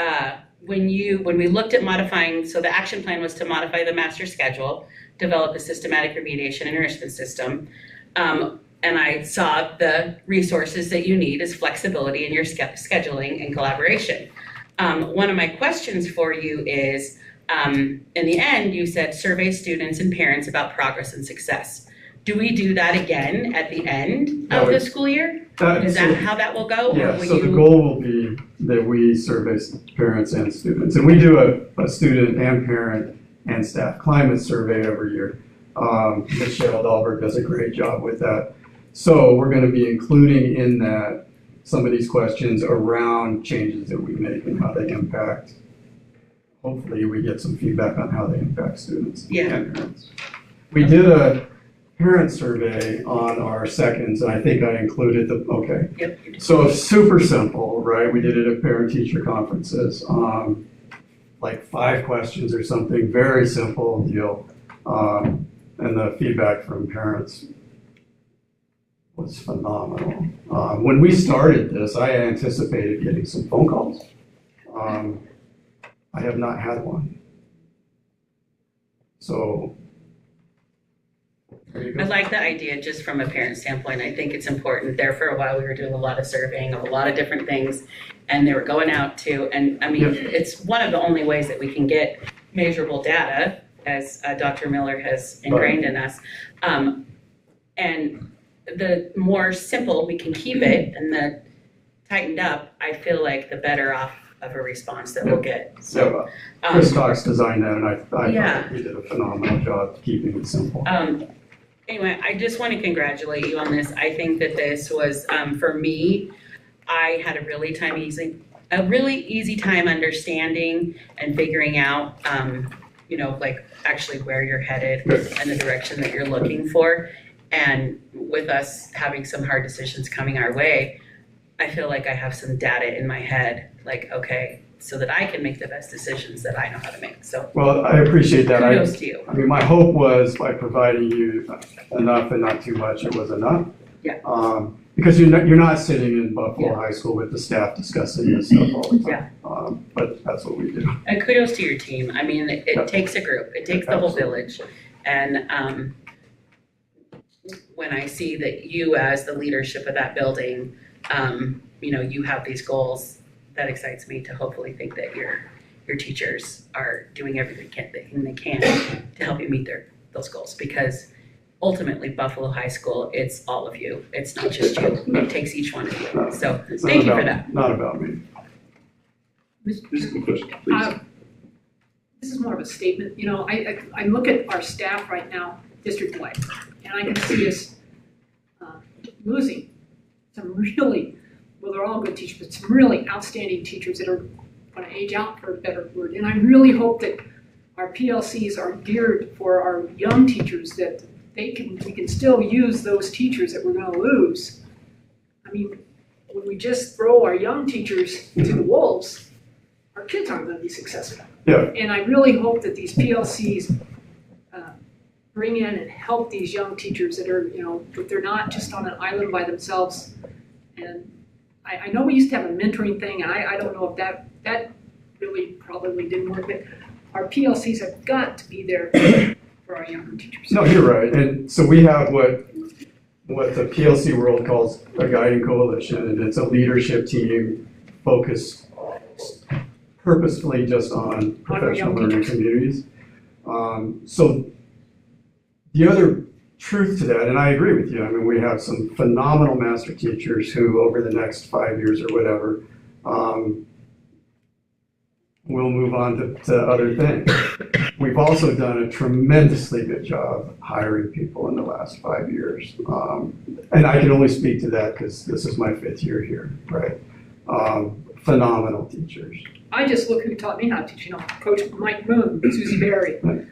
when we looked at modifying, so the action plan was to modify the master schedule, develop a systematic remediation and enrichment system. And I saw the resources that you need is flexibility in your scheduling and collaboration. One of my questions for you is, in the end, you said survey students and parents about progress and success. Do we do that again at the end of the school year? Is that how that will go? Yeah, so the goal will be that we survey parents and students. And we do a student and parent and staff climate survey every year. Michelle Dahlberg does a great job with that. So we're going to be including in that some of these questions around changes that we make and how they impact. Hopefully we get some feedback on how they impact students and parents. We did a parent survey on our seconds, and I think I included Yep. So super simple, right? We did it at parent-teacher conferences. Like 5 questions or something, very simple deal. And the feedback from parents was phenomenal. When we started this, I anticipated getting some phone calls. I have not had one. So there you go. I like the idea just from a parent standpoint. I think it's important. There for a while we were doing a lot of surveying of a lot of different things, and they were going out to, and I mean, it's one of the only ways that we can get measurable data, as Dr. Miller has ingrained in us. And the more simple we can keep it and the tightened up, I feel like the better off of a response that we'll get. So, Chris Cox designed that, and I thought he did a phenomenal job keeping it simple. Anyway, I just want to congratulate you on this. I think that this was, for me, I had a really easy time understanding and figuring out, like actually where you're headed and the direction that you're looking for. And with us having some hard decisions coming our way, I feel like I have some data in my head, like, okay, so that I can make the best decisions that I know how to make. So, well, I appreciate that. Kudos to you. I mean, my hope was by providing you enough and not too much, it was enough. Yeah. Because you're not sitting in Buffalo High School with the staff discussing this stuff all the time. Yeah. But that's what we do. And kudos to your team. I mean, it takes a group. It takes the whole village. And when I see that you as the leadership of that building you have these goals. That excites me to hopefully think that your teachers are doing everything they can to help you meet those goals, because ultimately Buffalo High School, it's all of you. It's not just you. It takes each one of you. So thank you for that. Not about me. This is a question, please. This is more of a statement. I look at our staff right now, district-wide, and I can see us losing some really, well, they're all good teachers, but some really outstanding teachers that are going to age out, for a better word. And I really hope that our PLCs are geared for our young teachers, that we can still use those teachers that we're going to lose. I mean, when we just throw our young teachers to the wolves, our kids aren't going to be successful. Yeah. And I really hope that these PLCs bring in and help these young teachers that are, that they're not just on an island by themselves. And I know we used to have a mentoring thing, and I don't know if that really probably didn't work, but our PLCs have got to be there for our younger teachers. No, you're right. And so we have what the PLC world calls a guiding coalition, and it's a leadership team focused purposefully just on professional learning communities. So the other truth to that, and I agree with you, I mean, we have some phenomenal master teachers who over the next 5 years or whatever will move on to other things. We've also done a tremendously good job hiring people in the last 5 years. And I can only speak to that because this is my 5th year here, right? Phenomenal teachers. I just look who taught me how to teach, Coach Mike Moon, Susie Berry. Right.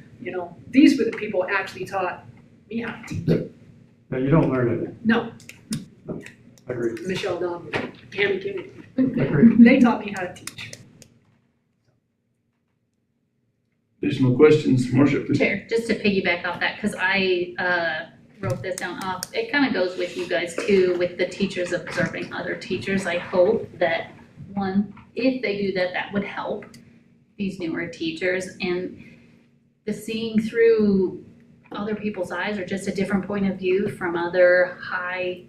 These were the people who actually taught me how to teach. Now, you don't learn it. No. I agree. Michelle Dobbs, Tammy Kennedy. Agree. They taught me how to teach. Additional questions, Marcia, please. Chair, just to piggyback off that, because I wrote this down off, it kind of goes with you guys too, with the teachers observing other teachers. I hope that, one, if they do that, that would help these newer teachers, and the seeing through other people's eyes, or just a different point of view from other high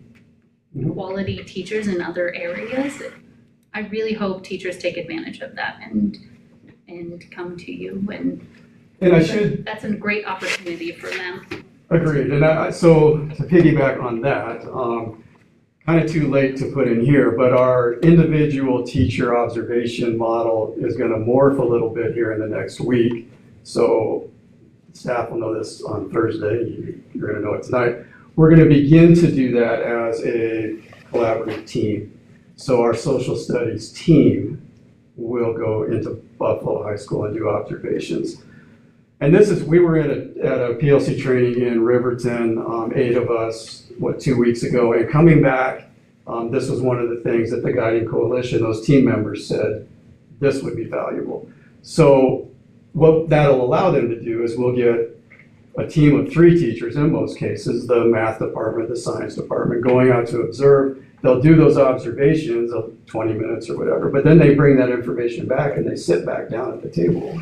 quality teachers in other areas. I really hope teachers take advantage of that and come to you, and that's a great opportunity for them. Agreed. And so to piggyback on that, kind of too late to put in here, but our individual teacher observation model is going to morph a little bit here in the next week. So staff will know this on Thursday. You're going to know it tonight. We're going to begin to do that as a collaborative team. So our social studies team will go into Buffalo High School and do observations. And we were at a PLC training in Riverton, 8 of us, 2 weeks ago, and coming back, this was one of the things that the Guiding Coalition, those team members said, this would be valuable. So what that'll allow them to do is we'll get a team of 3 teachers in most cases, the math department, the science department, going out to observe. They'll do those observations of 20 minutes or whatever, but then they bring that information back and they sit back down at the table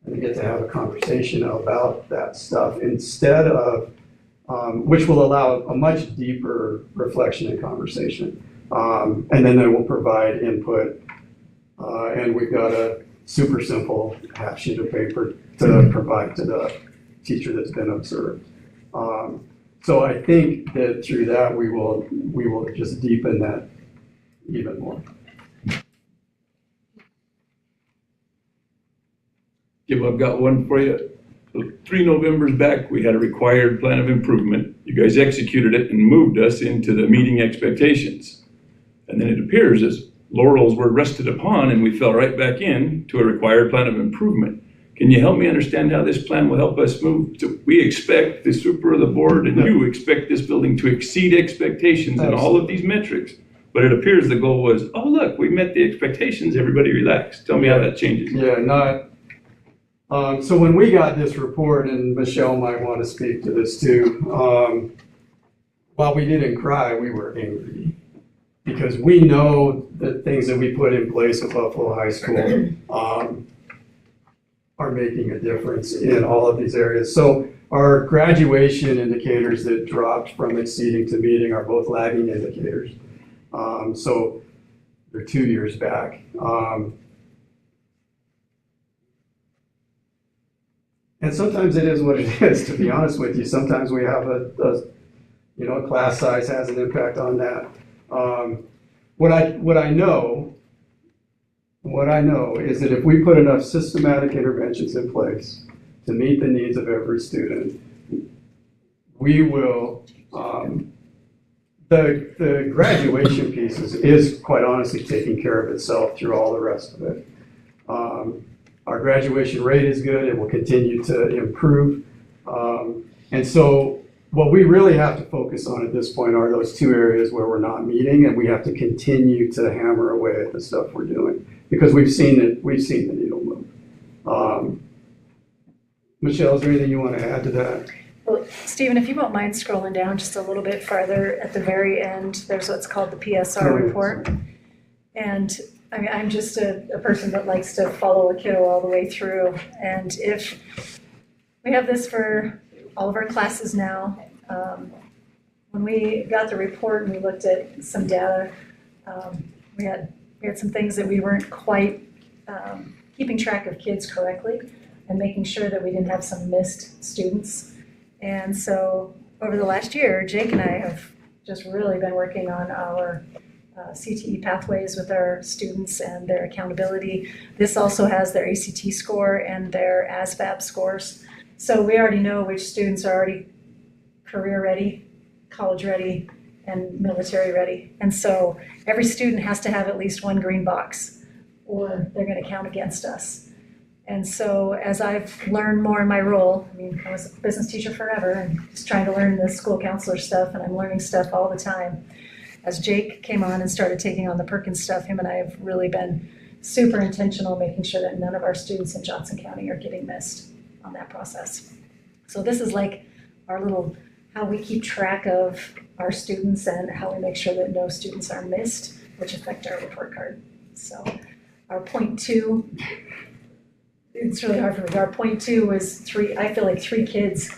and they get to have a conversation about that stuff instead of, which will allow a much deeper reflection and conversation. And then they will provide input. And we've got a super simple half sheet of paper to provide to the teacher that's been observed. So I think that through that, we will just deepen that even more. Jim, I've got one for you. So 3 Novembers back, we had a required plan of improvement. You guys executed it and moved us into the meeting expectations. And then it appears as laurels were rested upon and we fell right back in to a required plan of improvement. Can you help me understand how this plan will help us move to, we expect the super of the board and you expect this building to exceed expectations in all of these metrics. But it appears the goal was, oh, look, we met the expectations, everybody relax. Tell me how that changes. Yeah, so when we got this report, and Michelle might want to speak to this too, while we didn't cry, we were angry. Because we know the things that we put in place at Buffalo High School are making a difference in all of these areas. So our graduation indicators that dropped from exceeding to meeting are both lagging indicators. So they're 2 years back. And sometimes it is what it is, to be honest with you. Sometimes we have a class size has an impact on that. What I know is that if we put enough systematic interventions in place to meet the needs of every student, we will, the graduation piece is quite honestly taking care of itself through all the rest of it. Our graduation rate is good. It will continue to improve. And so what we really have to focus on at this point are those two areas where we're not meeting, and we have to continue to hammer away at the stuff we're doing because we've seen the needle move. Michelle, is there anything you want to add to that? Well, Stephen, if you won't mind scrolling down just a little bit farther, at the very end, there's what's called the PSR report. And I mean, I'm just a person that likes to follow a kiddo all the way through. And if we have this for all of our classes now, when we got the report and we looked at some data, we had some things that we weren't quite keeping track of kids correctly and making sure that we didn't have some missed students. And so over the last year, Jake and I have just really been working on our CTE pathways with our students and their accountability. This also has their ACT score and their ASVAB scores. So we already know which students are already career ready, college ready, and military ready. And so every student has to have at least one green box or they're going to count against us. And so as I've learned more in my role, I mean, I was a business teacher forever and just trying to learn the school counselor stuff, and I'm learning stuff all the time. As Jake came on and started taking on the Perkins stuff, him and I have really been super intentional making sure that none of our students in Johnson County are getting missed on that process. So this is like our little, how we keep track of our students and how we make sure that no students are missed, which affect our report card. So our point 2, it's really hard for me. Our point 2 was I feel like 3 kids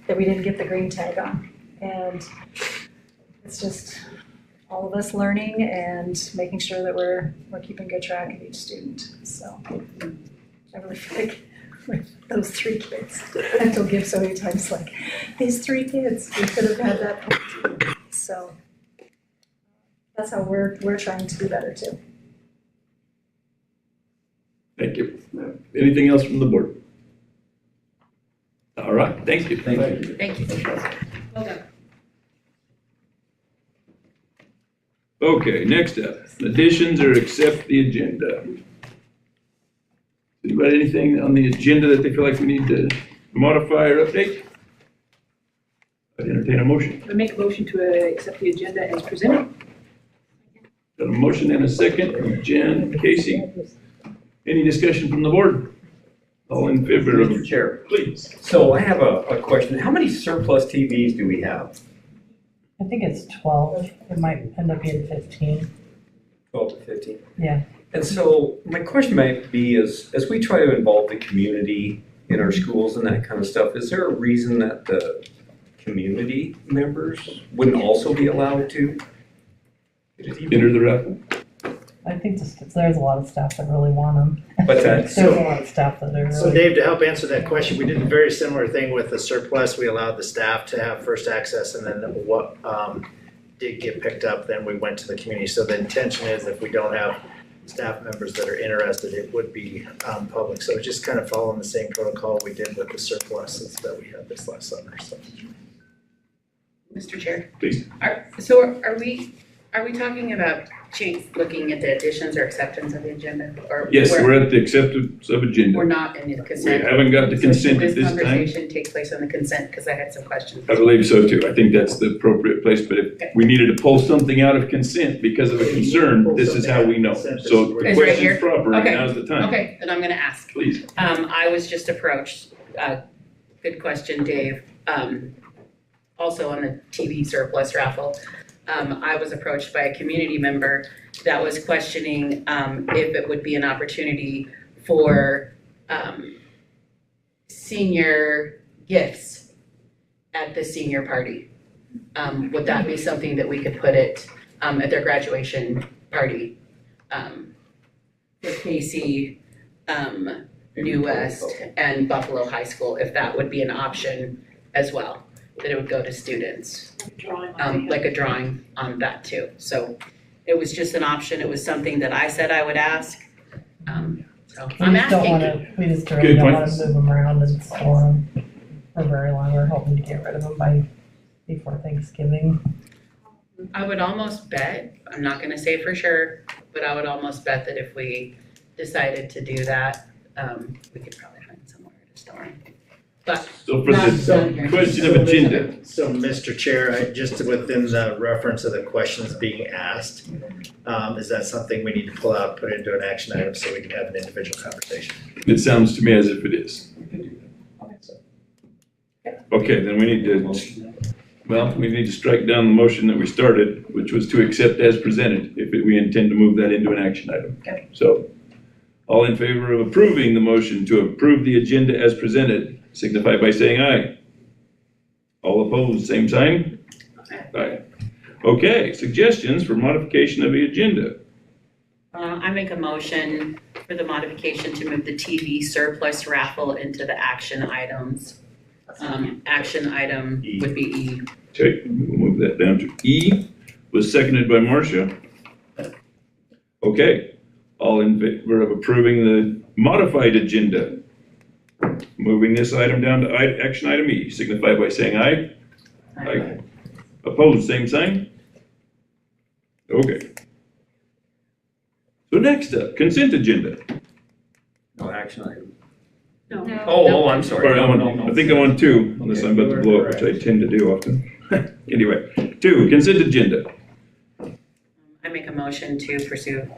that we didn't get the green tag on. And it's just all of us learning and making sure that we're keeping good track of each student. So I really feel like with those 3 kids, I have to give so many times like, these 3 kids, we could have had that point 2. So that's how we're trying to do better too. Thank you. Anything else from the board? All right, thank you. Thank you. Well done. Okay, next up, additions or accept the agenda. Anybody anything on the agenda that they feel like we need to modify or update? I'd entertain a motion. I make a motion to accept the agenda as presented. Got a motion and a second from Jen Casey. Any discussion from the board? All in favor of? Mr. Chair. Please. So I have a question. How many surplus TVs do we have? I think it's 12. It might end up being 15. 12 to 15? Yeah. And so my question might be is, as we try to involve the community in our schools and that kind of stuff, is there a reason that the community members wouldn't also be allowed to enter the raffle? I think there's a lot of staff that really want them. What's that? There's a lot of staff that are really... So Dave, to help answer that question, we did a very similar thing with the surplus. We allowed the staff to have first access, and then what did get picked up, then we went to the community. So the intention is if we don't have staff members that are interested, it would be public. So just kind of following the same protocol we did with the surpluses that we had this last summer. So. Mr. Chair. Please. Are we talking about looking at the additions or acceptance of the agenda? Or Yes, we're at the acceptance of agenda. We're not in the consent. We haven't got the consent at this This time. conversation take place on the consent because I had some questions. I believe so too. I think that's the appropriate place, but if we needed to pull something out of consent because of a concern, this is how we know. So the It's right question's here? proper, and Okay. now's the time. Okay, then I'm gonna ask. Please. I was just approached, good question, Dave. Also on the TV surplus raffle. I was approached by a community member that was questioning if it would be an opportunity for senior gifts at the senior party. Would that be something that we could put it at their graduation party. For Casey, New West, and Buffalo High School, if that would be an option as well, that it would go to students. Like a drawing on that too. So it was just an option. It was something that I said I would ask. So I'm asking. We just really don't wanna move them around and store them for very long. We're hoping to get rid of them before Thanksgiving. I would almost bet, I'm not gonna say for sure, but I would almost bet that if we decided to do that, we could probably find somewhere to store them. But So for the question of agenda, So, Mr. Chair, just within the reference of the questions being asked, is that something we need to pull out, put into an action item so we can have an individual conversation? it sounds to me as if it is. Okay, then we need to strike down the motion that we started, which was to accept as presented, if we intend to move that into an action item. Okay. So, all in favor of approving the motion to approve the agenda as presented, signify by saying aye. All opposed, same sign? Aye. Okay, suggestions for modification of the agenda. I make a motion for the modification to move the TV surplus raffle into the action items. Action item would be E. Okay, we'll move that down to E, was seconded by Marcia. Okay, all in favor of approving the modified agenda, moving this item down to action item E, signify by saying aye. Aye. Opposed, same sign? Okay. So next up, consent agenda. No action item. No. Oh, I'm sorry. Sorry, I think I'm on 2, unless I'm about to blow up, which I tend to do often. Anyway, 2, consent agenda. I make a motion to pursue,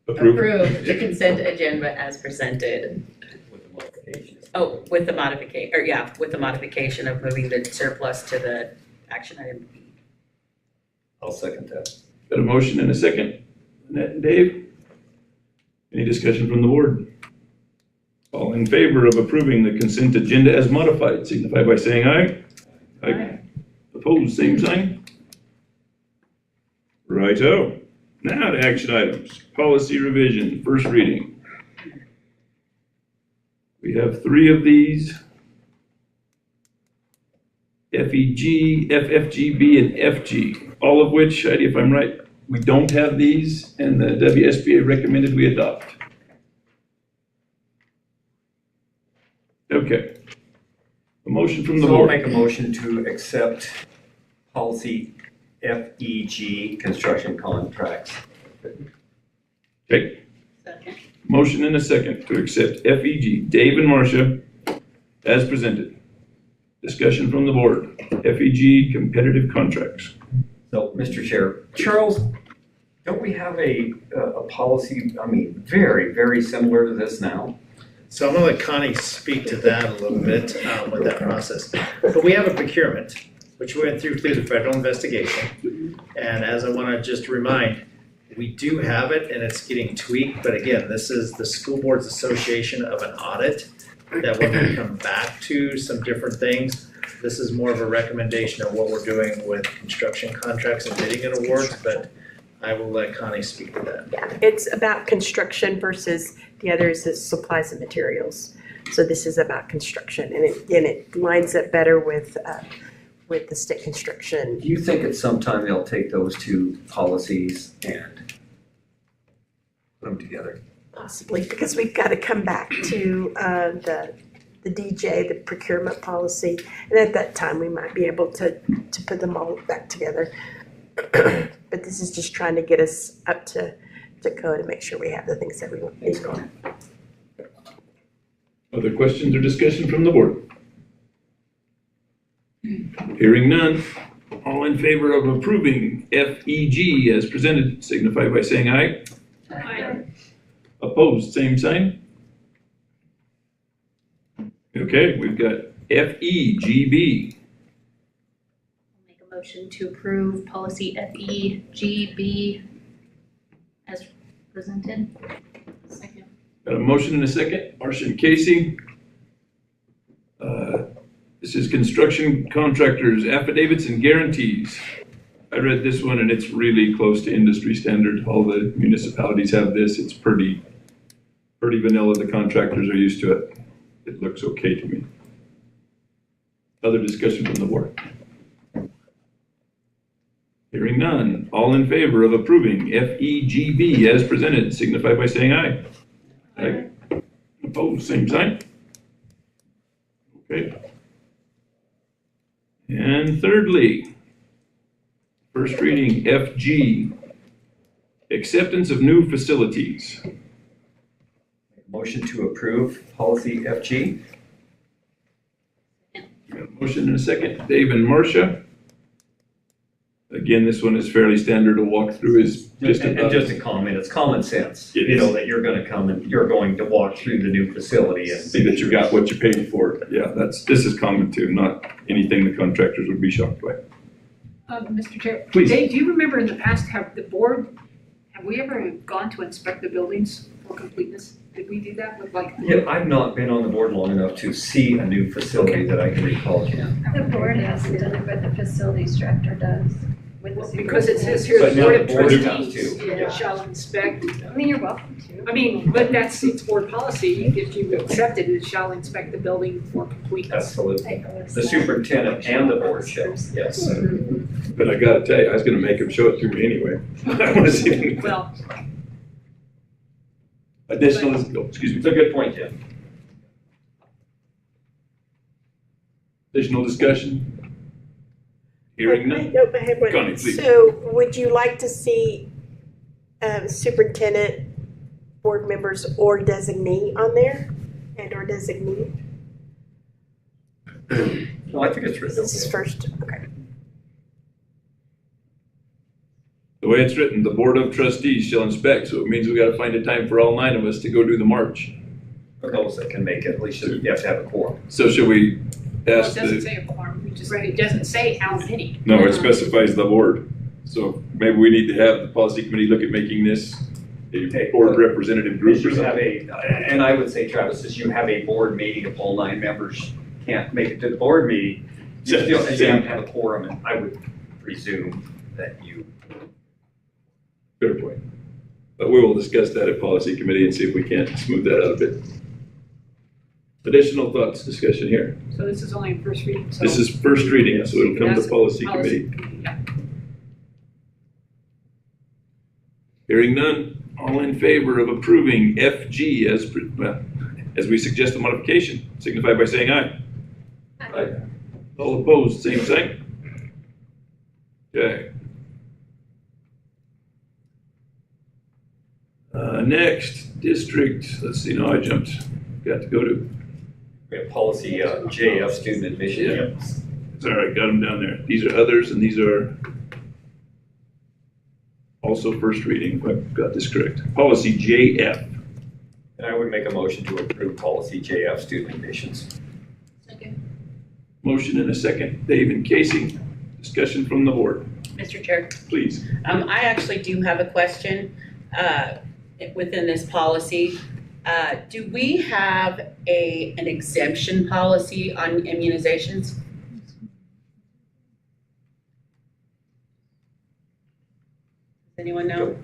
Approve. approve the consent agenda as presented. With the modifications. Oh, with the modification of moving the surplus to the action item E. I'll second that. Got a motion and a second. Annette and Dave? Any discussion from the board? All in favor of approving the consent agenda as modified, signify by saying aye. Aye. Opposed, same sign? Righto. Now to action items. Policy revision, first reading. We have 3 of these. FEG, FFGB, and FG, all of which, Heidi, if I'm right, we don't have these, and the WSBA recommended we adopt. Okay. A motion from the So I'll board. make a motion to accept policy FEG, construction contracts. Okay, Second. motion and a second to accept FEG, Dave and Marcia, as presented. Discussion from the board. FEG competitive contracts. So, Mr. Chair, Charles, don't we have a policy, I mean, very, very similar to this now? So I'm gonna let Connie speak to that a little bit with that process. But we have a procurement, which we went through the federal investigation. And as I wanna just remind, we do have it and it's getting tweaked, but again, this is the School Boards Association of an audit that when we come back to some different things, this is more of a recommendation of what we're doing with construction contracts and bidding and awards, but I will let Connie speak to that. Yeah, it's about construction versus the others is supplies and materials. So this is about construction and it lines up better with the state construction. Do you think at some time they'll take those two policies and put them together? Possibly, because we've got to come back to the DJ, the procurement policy, and at that time, we might be able to put them all back together. But this is just trying to get us up to code and make sure we have the things that we need on. Other questions or discussion from the board? Hearing none. All in favor of approving FEG as presented, signify by saying aye. Aye. Opposed, same sign? Okay, we've got FEGB. Make a motion to approve policy FEGB as presented. Second. Got a motion and a second. Marcia and Casey. This is construction contractors, affidavits and guarantees. I read this one and it's really close to industry standard. All the municipalities have this. It's pretty vanilla. The contractors are used to it. It looks okay to me. Other discussion from the board? Hearing none. All in favor of approving FEGB as presented, signify by saying aye. Aye. Opposed, same sign. Okay. And thirdly, first reading FG, acceptance of new facilities. Motion to approve policy FG. Got a motion and a second. Dave and Marcia. Again, this one is fairly standard to walk through. Is just And just a comment, it's common sense, you know, that you're gonna come and you're going to walk through the new facility and see that you got what you paid for. Yeah, this is common too, not anything the contractors would be shocked by. Mr. Chair. Please. Dave, do you remember in the past, have we ever gone to inspect the buildings for completeness? Did we do that with like? Yeah, I've not been on the board long enough to see a new facility that I can recall. The board hasn't done it, but the facilities director does. Because it says here, But the now board of the board has trustees to, yeah. shall inspect. I mean, you're welcome to. I mean, but it's board policy, if you accept it, it shall inspect the building for completeness. Absolutely. The superintendent and the board shall, yes. But I gotta tell you, I was gonna make him show it to me anyway. I wanna see it. Well. Additional, excuse me. It's a good point, Jim. Additional discussion? Hearing none? Nope, I have one. Connie, please. So would you like to see superintendent, board members, or designee on there, and or designee? No, I think it's written. This is first, okay. The way it's written, the board of trustees shall inspect, so it means we gotta find a time for all 9 of us to go do the march. For those that can make it, at least you have to have a quorum. So should we Well, ask it doesn't the, say a quorum, it doesn't say how many. no, it specifies the board. So maybe we need to have the policy committee look at making this a board representative group or You have something. and I would say, Travis, is you have a board meeting if all 9 members can't make it to the board meeting, you still you have to have a quorum, and I would presume that you. Fair point. But we will discuss that at policy committee and see if we can't smooth that out a bit. Additional thoughts, discussion here. So this is only in first reading, so. This is first reading, so it'll come to policy committee. Yeah. Hearing none, all in favor of approving FG as we suggest the modification, signify by saying aye. Aye. All opposed, same sign. Okay. Next, district, let's see, no, I jumped, got to go to. We have policy JF, student admission. Yeah. It's all right, got them down there. These are others, and these are also first reading, if I've got this correct. Policy JF. And I would make a motion to approve policy JF, student admissions. Second. Motion and a second. Dave and Casey, discussion from the board, Mr. Chair, please. I actually do have a question within this policy. Do we have an exemption policy on immunizations? Does anyone know?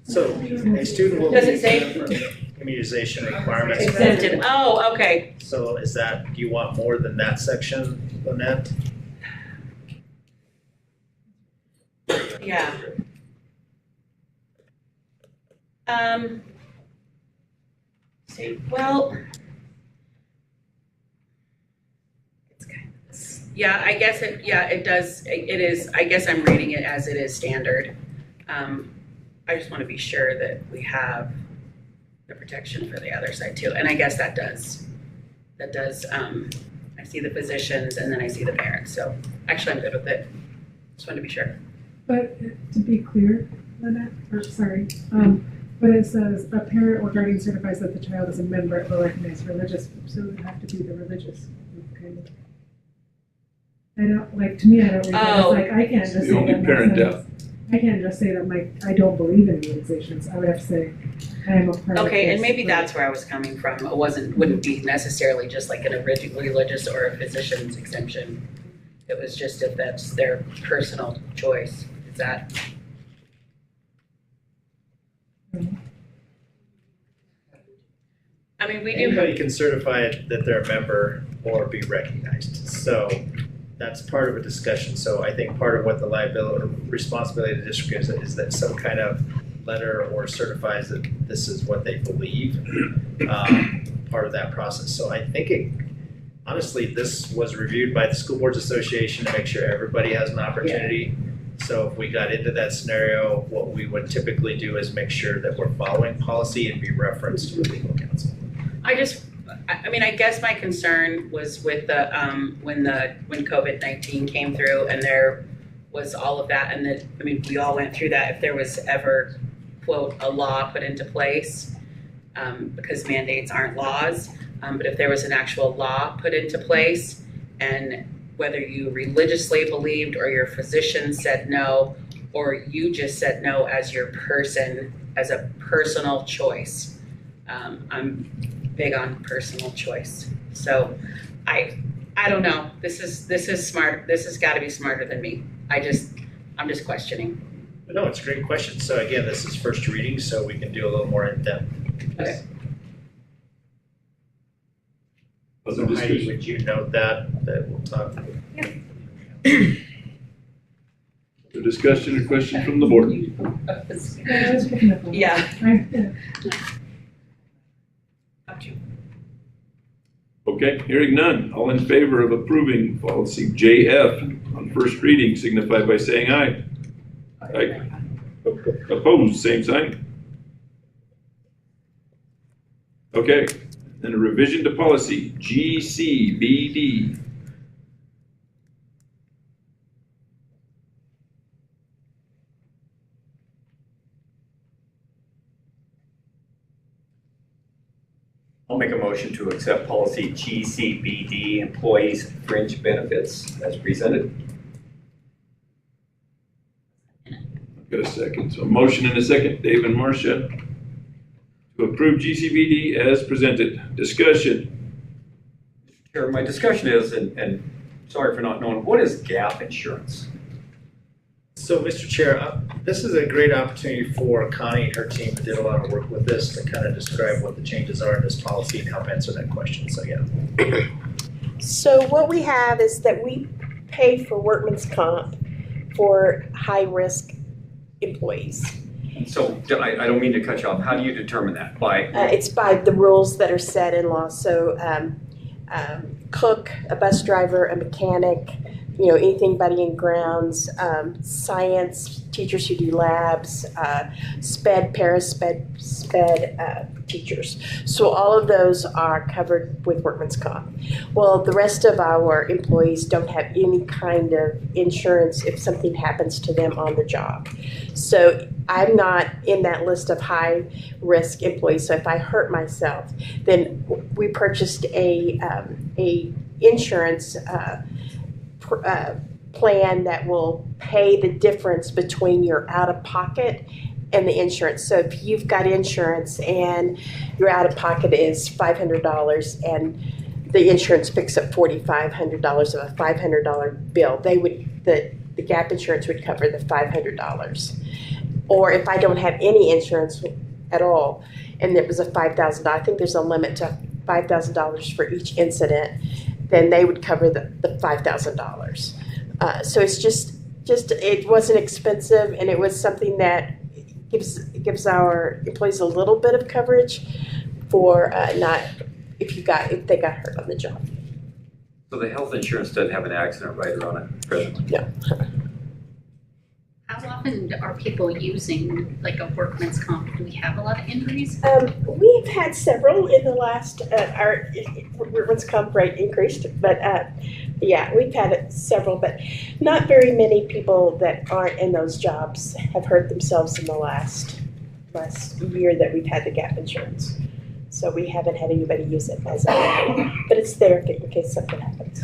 So a student will Does it meet say? different immunization requirements. Exempted, oh, okay. So is that, do you want more than that section, Lynette? Yeah. See, well, it's kind of, yeah, I guess it does, it is, I guess I'm reading it as it is standard. I just want to be sure that we have the protection for the other side too, and I guess that does, I see the physicians and then I see the parents, so actually I'm good with it. Just wanted to be sure. But to be clear, Lynette, but it says a parent or guardian certifies that the child is a member of a recognized religious group, so it would have to be the religious group kind of. I don't, like, to me, I don't read that. It's like, I can't just The say only that parent my out. son is- I can't just say that I don't believe in immunizations. I would have to say, I am a part of Okay, and this maybe group. that's where I was coming from. It wouldn't be necessarily just like an religious or a physician's exemption. It was just if that's their personal choice. It's that. I mean, we do. Anybody can certify that they're a member or be recognized. So that's part of a discussion. So I think part of what the liability or responsibility of the district is that some kind of letter or certifies that this is what they believe, part of that process. So I think honestly, this was reviewed by the School Boards Association to make sure everybody has an opportunity. So if we got into that scenario, what we would typically do is make sure that we're following policy and be referenced to legal counsel. I guess my concern was with the, when COVID-19 came through and there was all of that, and that, we all went through that, if there was ever, quote, a law put into place, because mandates aren't laws, but if there was an actual law put into place, and whether you religiously believed or your physician said no, or you just said no as your person, as a personal choice. I'm big on personal choice. So I don't know. This is smart. This has got to be smarter than me. I'm just questioning. No, it's a great question. So again, this is first reading, so we can do a little more in depth. Okay. So Heidi, would you note that we'll talk? The discussion or question from the board? Yeah. Okay, hearing none. All in favor of approving policy JF on first reading signify by saying aye. Aye. Opposed, same sign. Okay, then a revision to policy JCSD. I'll make a motion to accept policy JCSD, employees fringe benefits, as presented. Got a second. So a motion and a second. Dave and Marcia to approve JCSD as presented. Discussion. Chair, my discussion is, and sorry for not knowing, what is gap insurance? So, Mr. Chair, this is a great opportunity for Connie and her team who did a lot of work with this to kind of describe what the changes are in this policy and help answer that question. So, yeah. So what we have is that we pay for workman's comp for high-risk employees. So I don't mean to cut you off. How do you determine that? By? It's by the rules that are set in law. So cook, a bus driver, a mechanic, anything buddy in grounds, science, teachers who do labs, sped teachers. So all of those are covered with workman's comp. Well, the rest of our employees don't have any kind of insurance if something happens to them on the job. So I'm not in that list of high risk employees. So if I hurt myself, then we purchased a insurance plan that will pay the difference between your out-of-pocket and the insurance. So if you've got insurance and your out-of-pocket is $500 and the insurance picks up $4,500 of a $500 bill, the gap insurance would cover the $500. Or if I don't have any insurance at all and it was a $5,000, I think there's a limit to $5,000 for each incident, then they would cover the $5,000. So it's just it wasn't expensive, and it was something that gives our employees a little bit of coverage for not if they got hurt on the job. So the health insurance doesn't have an accident rider on it presently? No. How often are people using like a workman's comp? Do we have a lot of injuries? We've had several in the last, our workman's comp rate increased, but yeah, we've had several, but not very many people that aren't in those jobs have hurt themselves in the last year that we've had the gap insurance. So we haven't had anybody use it as a, but it's there in case something happens.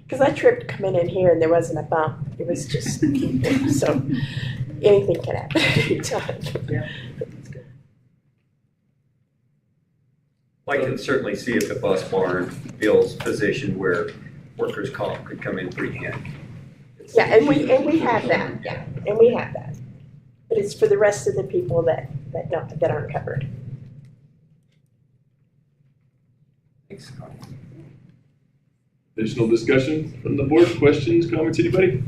Because I tripped coming in here and there wasn't a bump. It was just, so anything can happen at any time. Yeah. I can certainly see at the bus barn Bill's position where workers' comp could come in pretty handy. Yeah, and we have that, yeah, and we have that. But it's for the rest of the people that aren't covered. Thanks. Additional discussion from the board, questions, comments, anybody?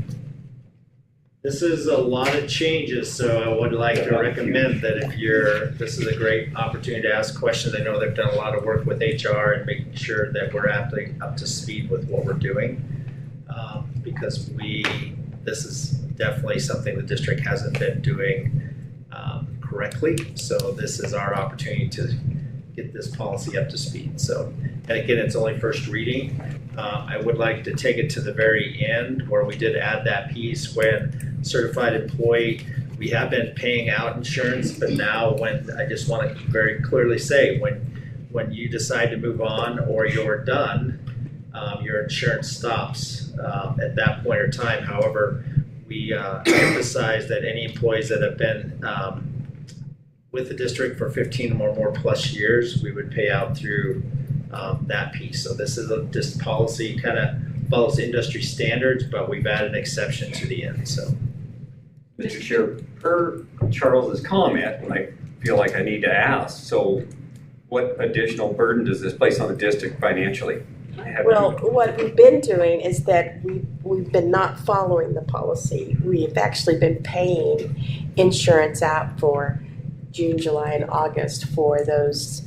This is a lot of changes, so I would like to recommend that this is a great opportunity to ask questions. I know they've done a lot of work with HR and making sure that we're aptly up to speed with what we're doing. Because this is definitely something the district hasn't been doing correctly. So this is our opportunity to get this policy up to speed. So, and again, it's only first reading. I would like to take it to the very end where we did add that piece when certified employee, we have been paying out insurance, but now I just want to very clearly say when you decide to move on or you're done, your insurance stops at that point or time. However, we emphasize that any employees that have been with the district for 15 or more plus years, we would pay out through that piece. So this policy kind of follows industry standards, but we've added an exception to the end. So, Mr. Chair, per Charles's comment, I feel like I need to ask. So, what additional burden does this place on the district financially? Well, what we've been doing is that we've been not following the policy. We've actually been paying insurance out for June, July, and August for those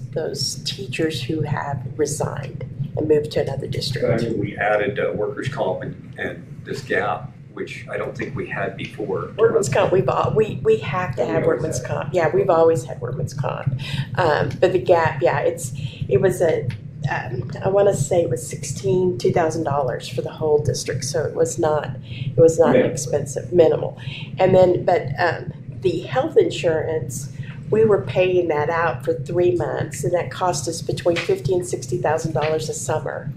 teachers who have resigned and moved to another district. I mean, we added workers' comp and this gap, which I don't think we had before. Workman's comp, we have to have workman's comp. Yeah, we've always had workman's comp. But the gap, yeah, it was I want to say it was $2,000 for the whole district, so it was not expensive, minimal. And then, but the health insurance, we were paying that out for 3 months, and that cost us between $50,000 and $60,000 a summer.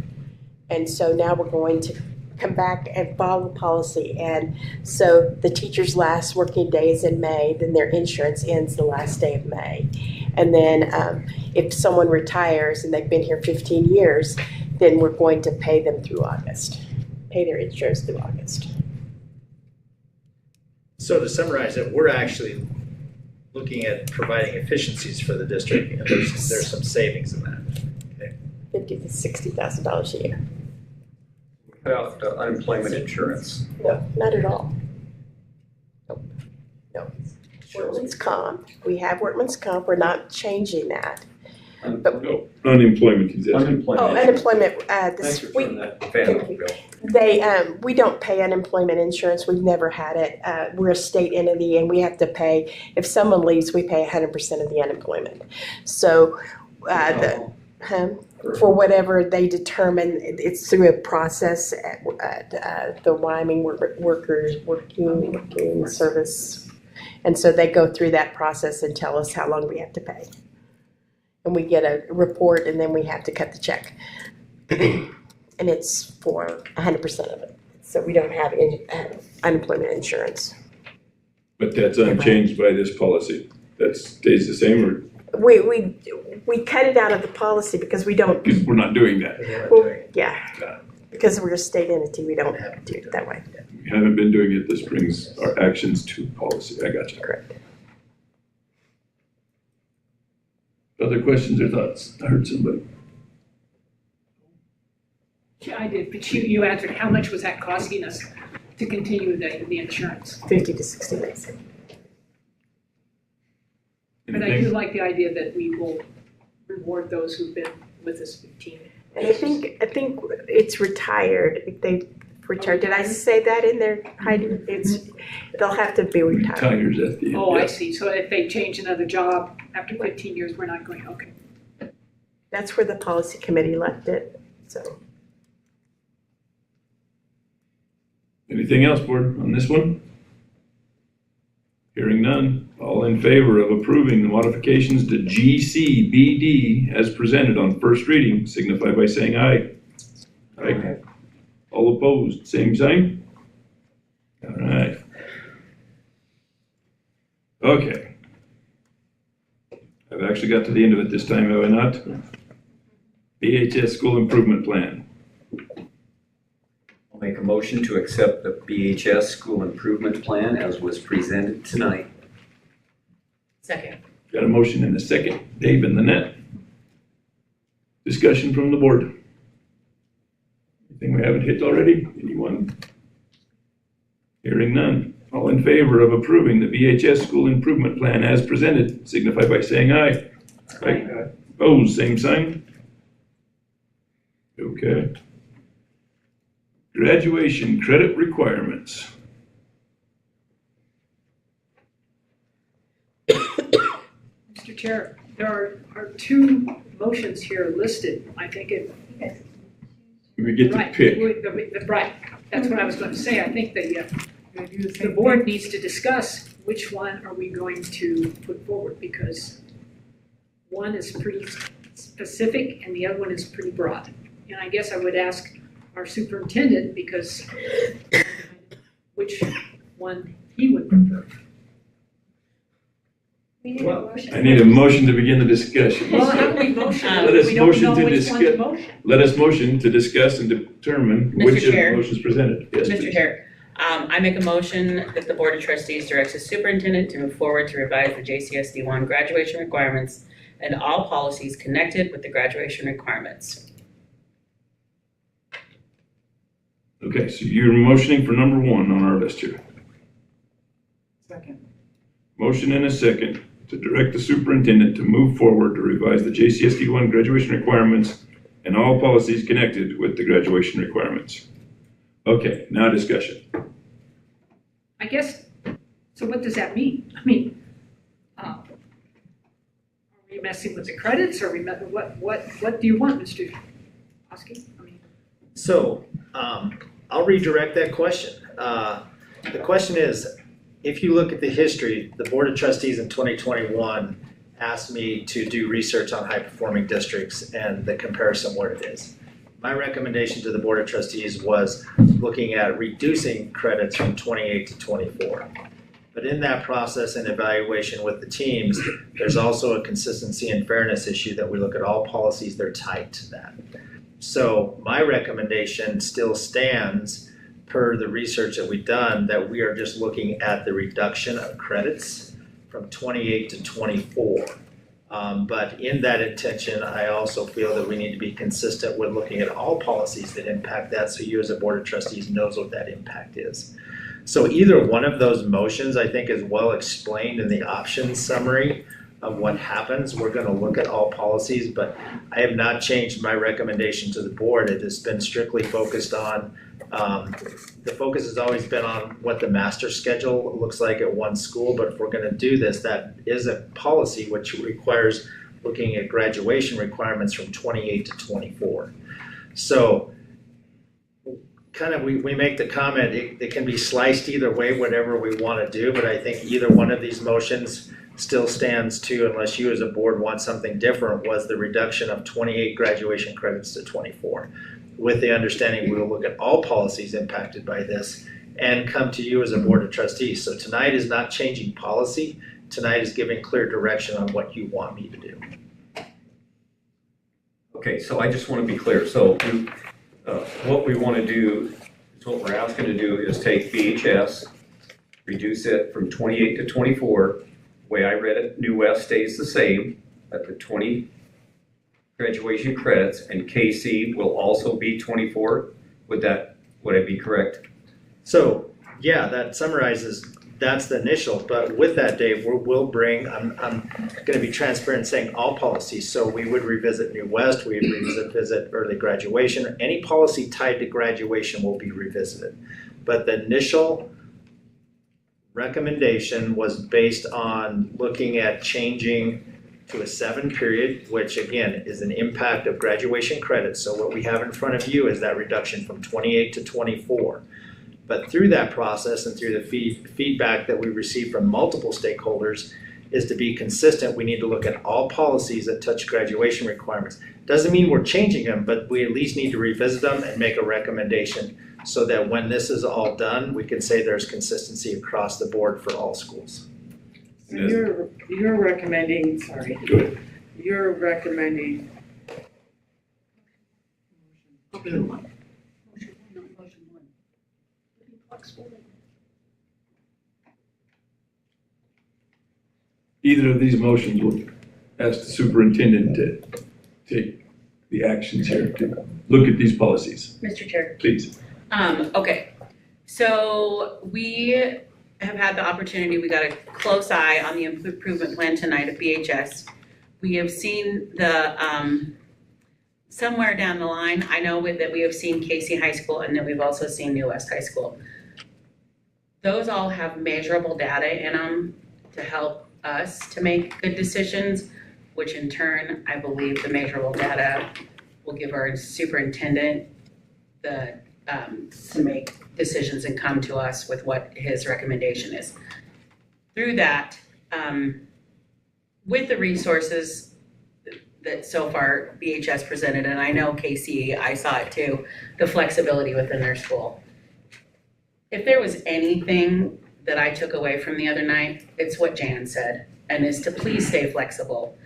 And so now we're going to come back and follow the policy. And so the teacher's last working day is in May, then their insurance ends the last day of May. And then if someone retires and they've been here 15 years, then we're going to pay them through August, pay their insurance through August. So to summarize it, we're actually looking at providing efficiencies for the district, and there's some savings in that. Okay. $50,000 to $60,000 a year. Without unemployment insurance. No, not at all. Nope. No. Workman's comp. We have workman's comp. We're not changing that. But no, unemployment exemption. Unemployment. Thanks for throwing that fan, Bill. We don't pay unemployment insurance. We've never had it. We're a state entity, and we have to pay. If someone leaves, we pay 100% of the unemployment. So, for whatever they determine, it's through a process at the Wyoming Working Service. And so they go through that process and tell us how long we have to pay. And we get a report, and then we have to cut the check. And it's for 100% of it. So we don't have unemployment insurance. But that's unchanged by this policy. That stays the same, or? We cut it out of the policy because we don't. Because we're not doing that. Well, yeah. Because we're a state entity, we don't have to do it that way. We haven't been doing it. This brings our actions to policy. I got you. Correct. Other questions or thoughts? I heard somebody. Yeah, I did, but you answered, how much was that costing us to continue the insurance? 50 to 60 days. But I do like the idea that we will reward those who've been with us 15. And I think it's retired. If they retired, did I say that in there, Heidi? They'll have to be retired. Retires at the end. Oh, I see. So if they change another job after 15 years, we're not going, okay. That's where the policy committee left it, so. Anything else, board, on this one? Hearing none, all in favor of approving the modifications to GCBD as presented on first reading, signify by saying aye. Aye. All opposed, same sign? All right. Okay. I've actually got to the end of it this time, have I not? BHS School Improvement Plan. I'll make a motion to accept the BHS school improvement plan as was presented tonight. Second. Got a motion and a second. Dave and Lynette. Discussion from the board. Anything we haven't hit already? Anyone? Hearing none. All in favor of approving the BHS school improvement plan as presented, signify by saying aye. Aye. Opposed, same sign. Okay. Graduation credit requirements. Mr. Chair, there are two motions here listed. I think it. We get to Right, pick. right, that's what I was going to say. I think the board needs to discuss which one are we going to put forward, because one is pretty specific and the other one is pretty broad. And I guess I would ask our superintendent, because which one he would prefer. I need a motion to begin the discussion. Well, how do we motion? Let us We don't motion know to which one to discuss. motion. Let us motion to discuss and determine which of the Chair. motions presented. Yes, Mr. please. Chair, I make a motion that the Board of Trustees directs the superintendent to move forward to revise the JCSD 1 graduation requirements and all policies connected with the graduation requirements. Okay, so you're motioning for number 1 on our list here. Second. Motion and a second to direct the superintendent to move forward to revise the JCSD 1 graduation requirements and all policies connected with the graduation requirements. Okay, now discussion. I guess, so what does that mean? I mean, are we messing with the credits, or what do you want, Mr. Oskey? So, I'll redirect that question. The question is, if you look at the history, the Board of Trustees in 2021 asked me to do research on high-performing districts and the comparison where it is. My recommendation to the Board of Trustees was looking at reducing credits from 28 to 24. But in that process and evaluation with the teams, there's also a consistency and fairness issue that we look at all policies, they're tied to that. So my recommendation still stands per the research that we've done, that we are just looking at the reduction of credits from 28 to 24. But in that intention, I also feel that we need to be consistent with looking at all policies that impact that, so you as a Board of Trustees knows what that impact is. So either one of those motions, I think, is well explained in the options summary of what happens. We're going to look at all policies, but I have not changed my recommendation to the board. It has been strictly focused on, the focus has always been on what the master schedule looks like at one school, but if we're going to do this, that is a policy which requires looking at graduation requirements from 28 to 24. So kind of we make the comment, it can be sliced either way, whatever we want to do, but I think either one of these motions still stands too, unless you as a board want something different, was the reduction of 28 graduation credits to 24. With the understanding we will look at all policies impacted by this and come to you as a Board of Trustees. So tonight is not changing policy, tonight is giving clear direction on what you want me to do. Okay, so I just want to be clear. So what we want to do, is what we're asking to do is take BHS, reduce it from 28 to 24. The way I read it, New West stays the same at the 20 graduation credits, and KC will also be 24. Would I be correct? So yeah, that summarizes, that's the initial, but with that, Dave, we'll bring, I'm going to be transparent saying all policies. So we would revisit New West, we would revisit early graduation, any policy tied to graduation will be revisited. But the initial recommendation was based on looking at changing to a 7 period, which again is an impact of graduation credits. So what we have in front of you is that reduction from 28 to 24. But through that process and through the feedback that we received from multiple stakeholders is to be consistent, we need to look at all policies that touch graduation requirements. Doesn't mean we're changing them, but we at least need to revisit them and make a recommendation so that when this is all done, we can say there's consistency across the board for all schools. So you're recommending, sorry, you're recommending Either of these motions will ask the superintendent to take the actions here, to look at these policies, Mr. Chair. please. Okay, so we have had the opportunity, we got a close eye on the improvement plan tonight at BHS. We have seen the, somewhere down the line, I know that we have seen Casey High School and that we've also seen New West High School. Those all have measurable data in them to help us to make good decisions, which in turn, I believe the measurable data will give our superintendent the, to make decisions and come to us with what his recommendation is. Through that, with the resources that so far BHS presented, and I know KC, I saw it too, the flexibility within their school. If there was anything that I took away from the other night, it's what Jan said, and is to please stay flexible.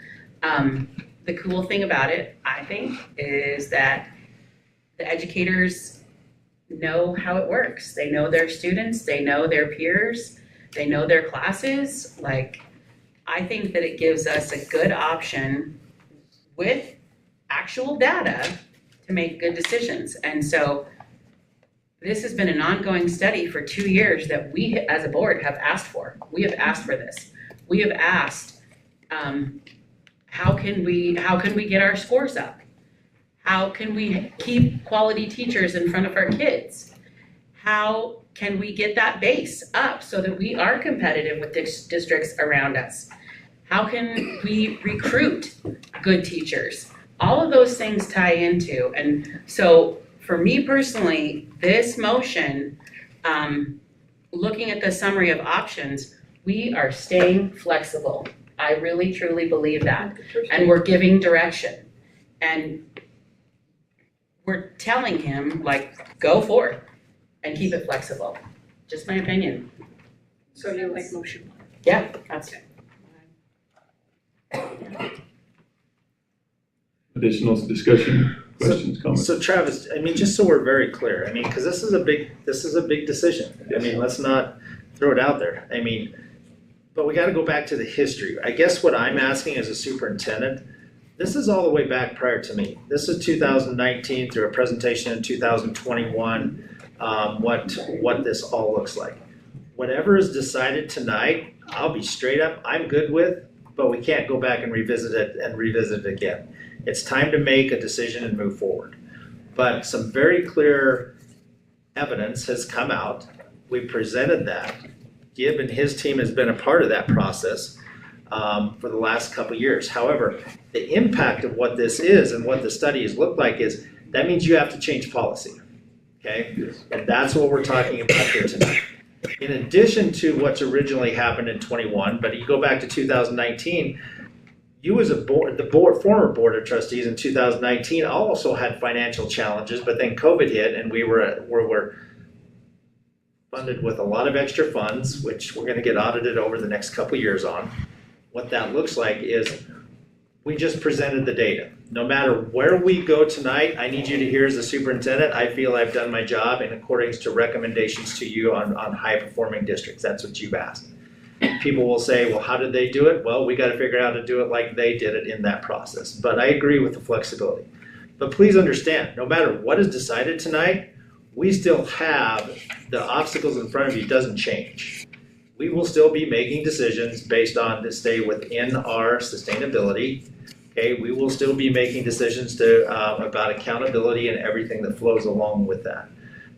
The cool thing about it, I think, is that the educators know how it works. They know their students, they know their peers, they know their classes. Like, I think that it gives us a good option with actual data to make good decisions. And so this has been an ongoing study for 2 years that we as a board have asked for. We have asked for this. We have asked, how can we get our scores up? How can we keep quality teachers in front of our kids? How can we get that base up so that we are competitive with districts around us? How can we recruit good teachers? All of those things tie into, and so for me personally, this motion, looking at the summary of options, we are staying flexible. I really truly believe that. And we're giving direction. And we're telling him, like, go forth and keep it flexible. Just my opinion. So you like motion one? Yeah, that's it. Additional discussion, questions, comments? So Travis, I mean, just so we're very clear, I mean, because this is a big decision. I mean, let's not throw it out there. I mean, but we got to go back to the history. I guess what I'm asking as a superintendent, this is all the way back prior to me. This is 2019 through a presentation in 2021, what this all looks like. Whatever is decided tonight, I'll be straight up, I'm good with, but we can't go back and revisit it again. It's time to make a decision and move forward. But some very clear evidence has come out. We presented that. Gibb and his team has been a part of that process for the last couple of years. However, the impact of what this is and what the study has looked like is that means you have to change policy, okay? Yes. And that's what we're talking about here tonight. In addition to what's originally happened in 21, but you go back to 2019, you as a board, former board of trustees in 2019 also had financial challenges, but then COVID hit and we were funded with a lot of extra funds, which we're gonna get audited over the next couple of years on. What that looks like is we just presented the data. No matter where we go tonight, I need you to hear as the superintendent, I feel I've done my job in accordance to recommendations to you on high performing districts. That's what you've asked. People will say, well, how did they do it? Well, we got to figure out how to do it like they did it in that process. But I agree with the flexibility. But please understand, no matter what is decided tonight, we still have the obstacles in front of you doesn't change. We will still be making decisions based on to stay within our sustainability. Okay, we will still be making decisions about accountability and everything that flows along with that.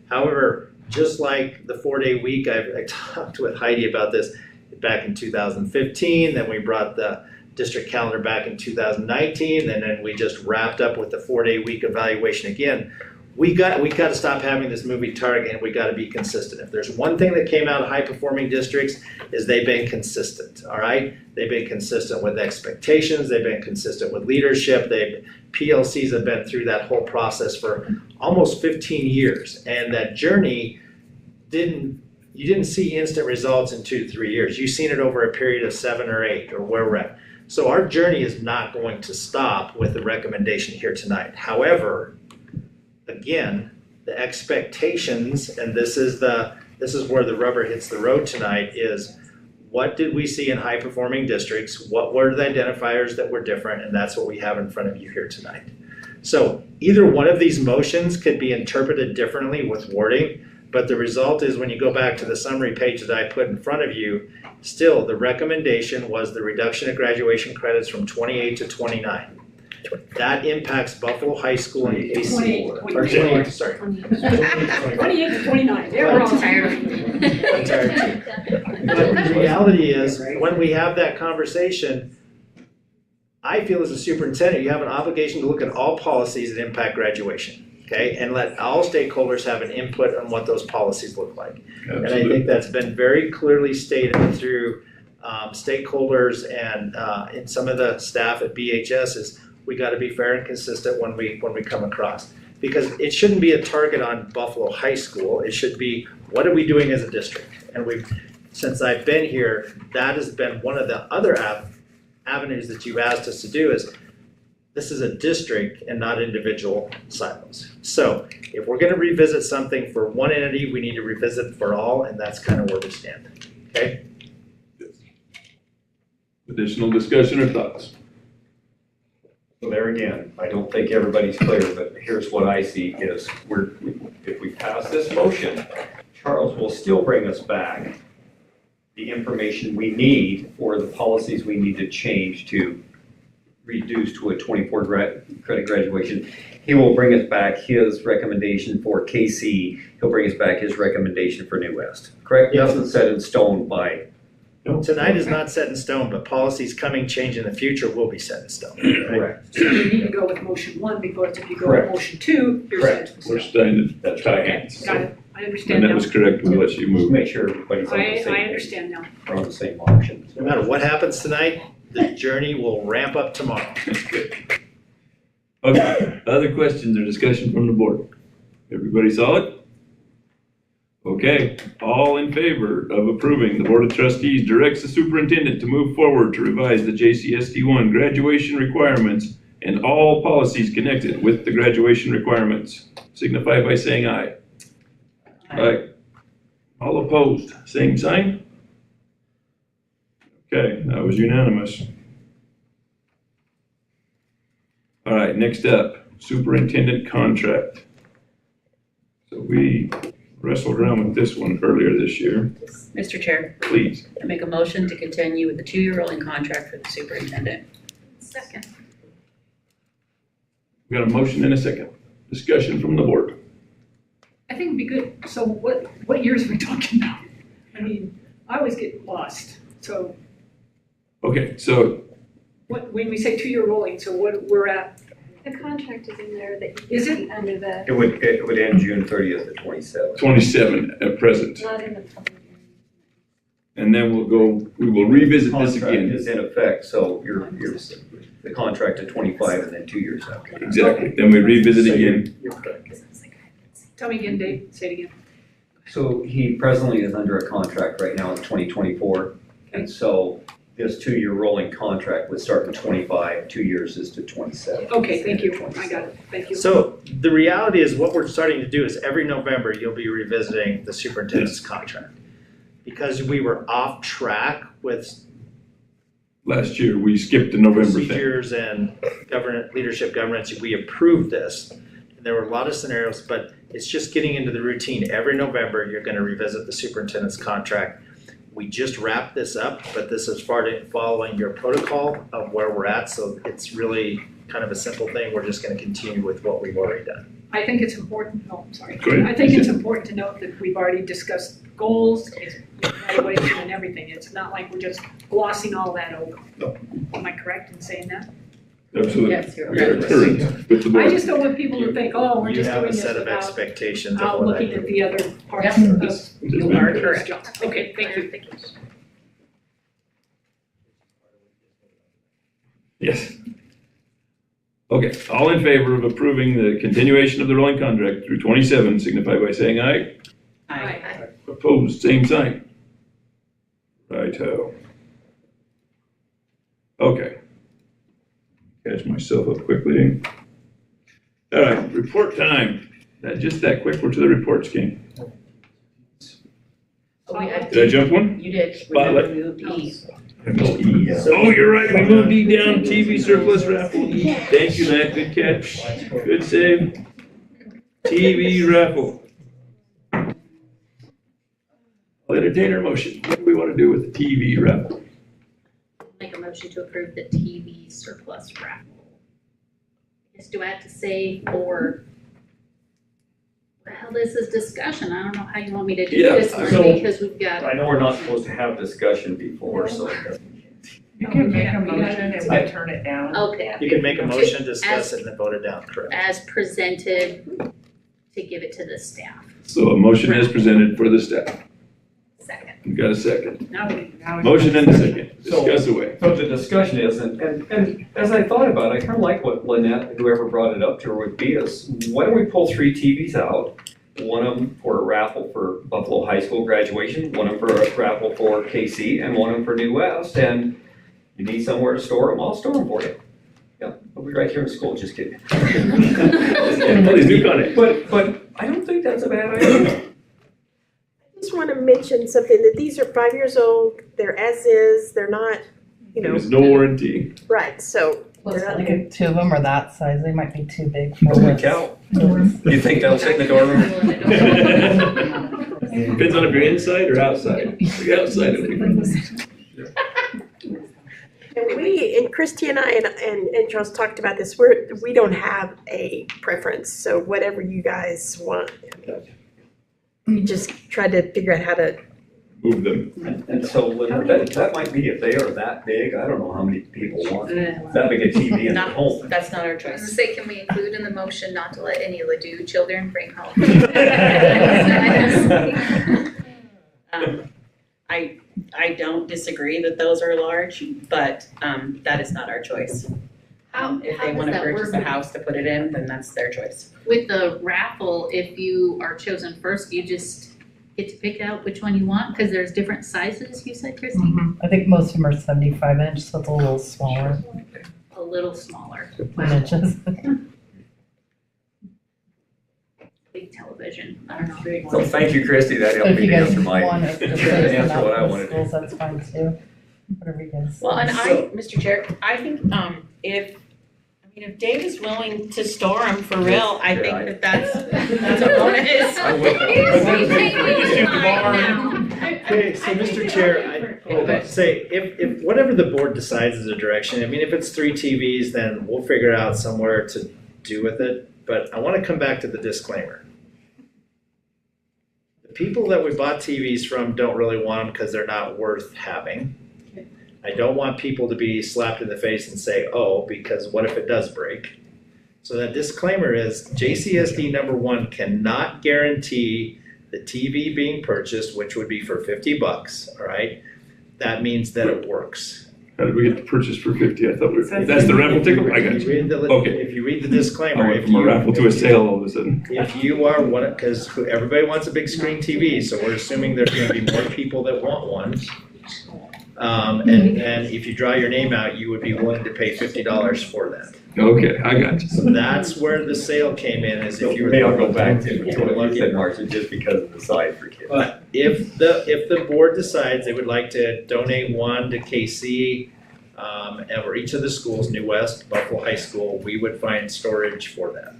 However, just like the 4-day week, I talked with Heidi about this back in 2015, then we brought the district calendar back in 2019, and then we just wrapped up with the 4-day week evaluation again. We got to stop having this moving target, and we got to be consistent. If there's one thing that came out of high performing districts is they've been consistent, all right? They've been consistent with expectations, they've been consistent with leadership, PLCs have been through that whole process for almost 15 years, and that journey you didn't see instant results in 2 to 3 years. You've seen it over a period of 7 or 8 or where we're at. So our journey is not going to stop with the recommendation here tonight. However, again, the expectations, and this is the this is where the rubber hits the road tonight, is what did we see in high-performing districts? What were the identifiers that were different? And that's what we have in front of you here tonight. So either one of these motions could be interpreted differently with wording, but the result is when you go back to the summary page that I put in front of you, still the recommendation was the reduction of graduation credits from 28 to 29. That impacts Buffalo High School and KC. 28, sorry. 28 to 29, they were all tired. I'm tired too. But the reality is, when we have that conversation, I feel as a superintendent, you have an obligation to look at all policies that impact graduation, okay? And let all stakeholders have an input on what those policies look like. Absolutely. And I think that's been very clearly stated through stakeholders and some of the staff at BHS is we got to be fair and consistent when we come across. Because it shouldn't be a target on Buffalo High School. It should be, what are we doing as a district? And since I've been here, that has been one of the other avenues that you've asked us to do is, this is a district and not individual silos. So if we're gonna revisit something for one entity, we need to revisit for all, and that's kind of where we stand, okay? Additional discussion or thoughts? So there again, I don't think everybody's clear, but here's what I see is if we pass this motion, Charles will still bring us back the information we need or the policies we need to change to reduce to a 24 credit graduation. He will bring us back his recommendation for KC. He'll bring us back his recommendation for New West. Correct? Yep. Nothing set in stone by. Tonight is not set in stone, but policies coming, change in the future will be set in stone. Correct. So you need to go with motion 1 because if you go with Correct. motion 2, you're Correct. set. We're starting to tie hands. Got it, I And understand that now. was correct, we'll let you Just move. make sure everybody's on the I same page. understand now. We're on the same motion. No matter what happens tonight, the journey will ramp up tomorrow. That's good. Okay, other questions or discussion from the board? Everybody solid? Okay, all in favor of approving, the Board of Trustees directs the superintendent to move forward to revise the JCSD 1 graduation requirements and all policies connected with the graduation requirements. Signify by saying aye. Aye. All opposed, same sign? Okay, that was unanimous. All right, next up, superintendent contract. So we wrestled around with this one earlier this year. Mr. Chair, Please. I make a motion to continue with the 2-year rolling contract for the superintendent. Second. We got a motion and a second. Discussion from the board. I think it'd be good, so what years are we talking about? I mean, I always get lost, so Okay, so when we say 2-year rolling, so what we're at, The contract is in there that Is you it? can see under the, It would end June 30th at 27. 27 at present. not in the public hearing. And then we will revisit this Contract again. is in effect, so you're the contract at 25 and then 2 years after. Exactly, then we revisit again. You're correct. Tell me again, Dave, say it again. So he presently is under a contract right now in 2024. And so this 2-year rolling contract would start in 25, 2 years is to 27. Okay, thank you, I got it, thank you. So the reality is what we're starting to do is every November, you'll be revisiting the superintendent's contract. Because we were off track with Last year, we skipped the November thing. procedures and leadership governance, we approved this. And there were a lot of scenarios, but it's just getting into the routine. Every November, you're gonna revisit the superintendent's contract. We just wrapped this up, but this is following your protocol of where we're at, so it's really kind of a simple thing. We're just gonna continue with what we've already done. I think it's important, I'm sorry. Go ahead. I think it's important to note that we've already discussed goals, evaluation and everything. It's not like we're just glossing all that over. No. Am I correct in saying that? Absolutely. Yes, you're We are right. current with the I board. just don't want people to think, oh, we're You just have doing a this set of without expectations of what I looking do. at the other parts Yep. of This You is are good. correct. Okay, thank you. Yes. Okay, all in favor of approving the continuation of the rolling contract through 27, signify by saying aye. Aye. Opposed, same sign. Righto. Okay. Catch myself up quickly. All right, report time. Just that quick, we're to the reports, King. Did I jump one? You did. Spotlight. We moved E. Oh, you're right, we moved E down, TV surplus raffle. Thank you, Matt, good catch, good save. TV raffle. I'll entertain our motion. What do we want to do with the TV raffle? Make a motion to approve the TV surplus raffle. I guess, do I have to say for, well, this is discussion. I don't know how you want me to do Yeah, this, so- Marty, because we've got. I know we're not supposed to have discussion before, so. You can make a motion and we turn it down. Okay. You can make a motion, discuss it, and then vote it down, correct? As presented, to give it to the staff. So a motion is presented for the staff. Second. You got a second? Now we Motion and a second. Discuss away. So the discussion is, and as I thought about it, I kind of like what Lynette, whoever brought it up to her, would be is, why don't we pull 3 TVs out? One of them for a raffle for Buffalo High School graduation, one of them for a raffle for KC, and one of them for New West, and you need somewhere to store them, I'll store them for you. Yeah, I'll be right here in school, just kidding. Please do on it. But I don't think that's a bad idea. I just want to mention something, that these are 5 years old, they're as is, they're not, you know. There's no warranty. Right, so. Looks like if 2 of them are that size, they might be too big for Holy this. cow. You think they'll sit in the dorm room? Depends on if you're inside or outside. If you're outside, it'll be. And Christy and I and Charles talked about this, we don't have a preference, so whatever you guys want. We just tried to figure out how to. Move them. And so that might be, if they are that big, I don't know how many people want that big a TV in their home. That's not our I was gonna choice. say, can we include in the motion not to let any Ladue children bring home? I don't disagree that those are large, but that is not our choice. If How they does want to that purchase work? a house to put it in, then that's their choice. With the raffle, if you are chosen first, you just get to pick out which one you want, because there's different sizes, you said, Christy? I think most of them are 75 inch, so it's a little smaller, A little smaller. 9 inches. Big television, I don't know. So thank you, Christy, that So helped if me you to guys answer my, want to answer what I wanted to. schools, that's fine too. Whatever you guys. Well, and Mr. Chair, I think if Dave is willing to store them for real, I think that's a bonus. I will. Okay, so Mr. Chair, I'd say if whatever the board decides is a direction, I mean, if it's 3 TVs, then we'll figure out somewhere to do with it. But I want to come back to the disclaimer. The people that we bought TVs from don't really want them because they're not worth having. I don't want people to be slapped in the face and say, oh, because what if it does break? So that disclaimer is JCSD #1 cannot guarantee the TV being purchased, which would be for $50, all right? That means that it works. How did we get the purchase for 50? I thought that's the raffle ticket? I got you. Okay. If you read the disclaimer. I went from a raffle to a sale all of a sudden. If you are one, because everybody wants a big screen TV, so we're assuming there's gonna be more people that want one. And if you draw your name out, you would be willing to pay $50 for that. Okay, I got you. So that's where the sale came in, is if you were. Maybe I'll go back to what you said, Marcia, just because of the size for kids. But if the board decides they would like to donate one to KC, or each of the schools, New West, Buffalo High School, we would find storage for that.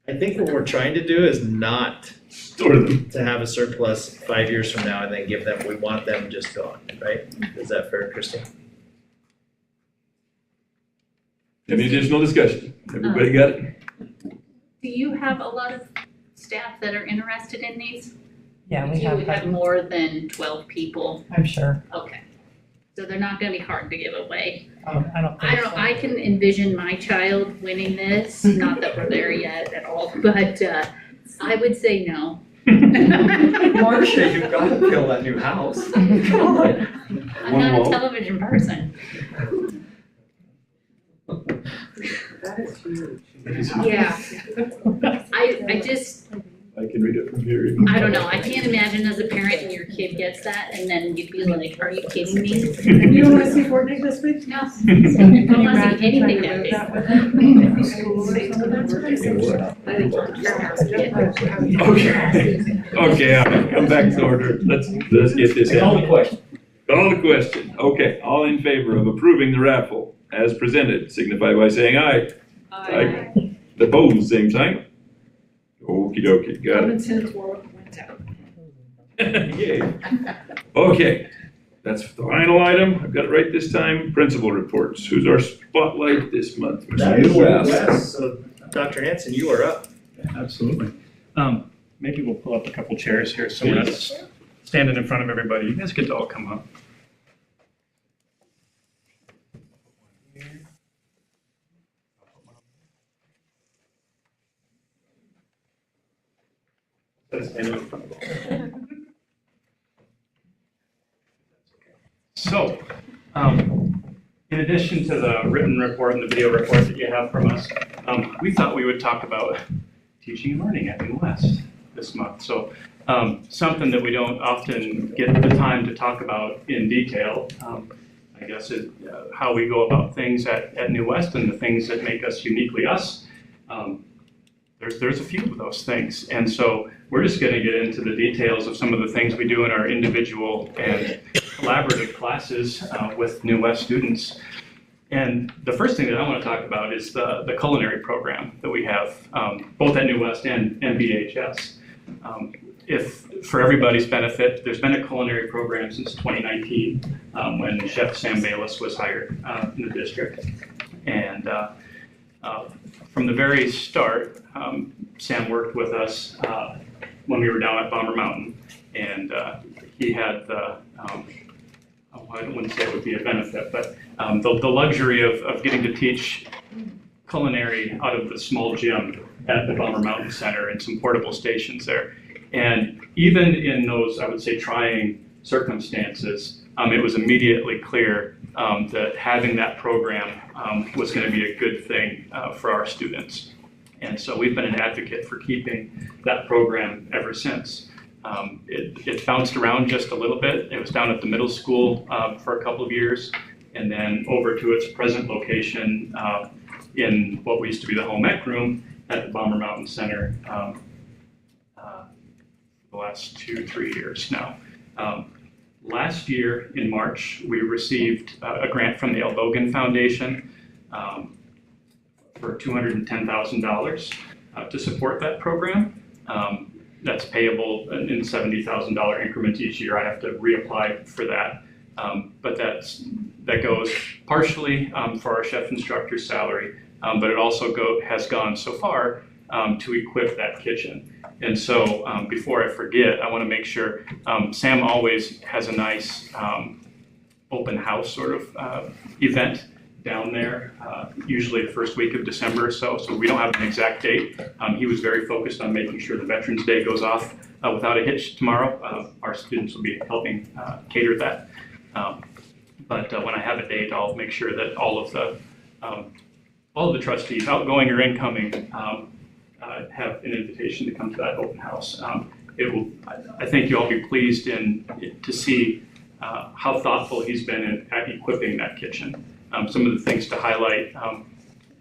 I think what we're trying to do is not store them, to have a surplus 5 years from now and then give them, we want them just gone, right? Is that fair, Christine? Any additional discussion? Everybody got it? Do you have a lot of staff that are interested in these? Yeah, we Do you have have that. more than 12 people? I'm sure. Okay. So they're not gonna be hard to give away. I don't think I don't know, I can envision my child winning this, not that we're there yet at all, but I would say no. Marcia, you've got to fill that new house. Come on. I'm not a television person. That is huge. Yeah. I just, I can read it from here. I don't know, I can't imagine as a parent and your kid gets that and then you'd be like, are you kidding me? You don't want to see Fortnite this week? No. I don't want to see anything that big. That with them? School or something? Okay, I'll come back to order. Let's get this. Call the question. Call the question. Okay, all in favor of approving the raffle as presented, signify by saying aye. Aye. The opposed, same sign. Okey dokey, got Common sense went out. it. Yay. Okay, that's the final item. I've got it right this time. Principal reports. Who's our spotlight this month? That is Wes. So Dr. Hanson, you are up. Absolutely. Maybe we'll pull up a couple chairs here so we're not standing in front of everybody. You guys get to all come up. So, in addition to the written report and the video report that you have from us, we thought we would talk about teaching and learning at New West this month. So, something that we don't often get the time to talk about in detail, I guess, is how we go about things at New West and the things that make us uniquely us. There's a few of those things. And so we're just going to get into the details of some of the things we do in our individual and collaborative classes with New West students. And the first thing that I want to talk about is the culinary program that we have, both at New West and BHS. If, for everybody's benefit, there's been a culinary program since 2019 when Chef Sam Bayless was hired in the district. And from the very start, Sam worked with us when we were down at Bomber Mountain, and he had the, I wouldn't say it would be a benefit, but the luxury of getting to teach culinary out of the small gym at the Bomber Mountain Center and some portable stations there. And even in those, I would say, trying circumstances, it was immediately clear that having that program was going to be a good thing for our students. And so we've been an advocate for keeping that program ever since. It bounced around just a little bit. It was down at the middle school for a couple of years, and then over to its present location in what we used to be the home ec room at the Bomber Mountain Center the last 2-3 years now. Last year in March, we received a grant from the L. Bogan Foundation for $210,000 to support that program. That's payable in $70,000 increments each year. I have to reapply for that. But that goes partially for our chef instructor's salary, but it also has gone so far to equip that kitchen. And so before I forget, I want to make sure Sam always has a nice open house sort of event down there, usually the first week of December or so. So we don't have an exact date. He was very focused on making sure the Veterans Day goes off without a hitch tomorrow. Our students will be helping cater that. But when I have a date, I'll make sure that all of the trustees, outgoing or incoming, have an invitation to come to that open house. I think you'll all be pleased to see how thoughtful he's been at equipping that kitchen. Some of the things to highlight,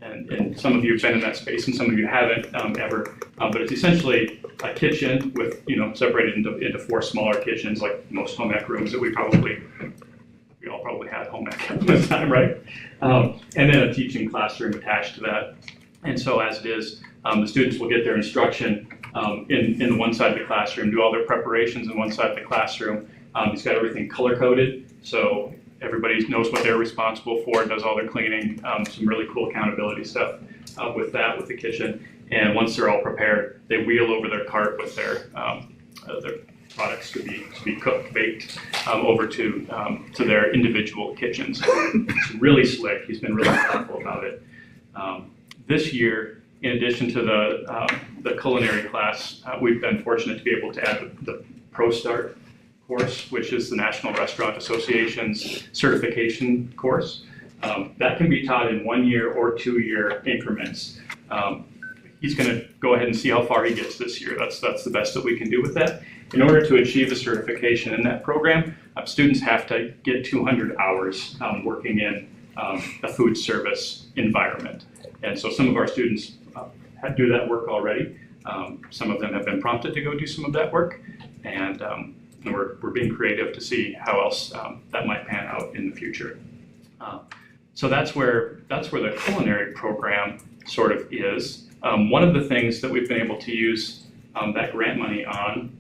and some of you have been in that space and some of you haven't ever, but it's essentially a kitchen with, separated into 4 smaller kitchens, like most home ec rooms that we all probably had home ec at one time, right? And then a teaching classroom attached to that. And so as it is, the students will get their instruction in the one side of the classroom, do all their preparations in one side of the classroom. He's got everything color-coded, so everybody knows what they're responsible for, does all their cleaning, some really cool accountability stuff with the kitchen. And once they're all prepared, they wheel over their cart with their products to be cooked, baked, over to their individual kitchens. It's really slick. He's been really thoughtful about it. This year, in addition to the culinary class, we've been fortunate to be able to add the Pro Start course, which is the National Restaurant Association's certification course. That can be taught in 1-year or 2-year increments. He's going to go ahead and see how far he gets this year. That's the best that we can do with that. In order to achieve the certification in that program, students have to get 200 hours working in a food service environment. And so some of our students do that work already. Some of them have been prompted to go do some of that work, and we're being creative to see how else that might pan out in the future. So that's where the culinary program sort of is. One of the things that we've been able to use that grant money on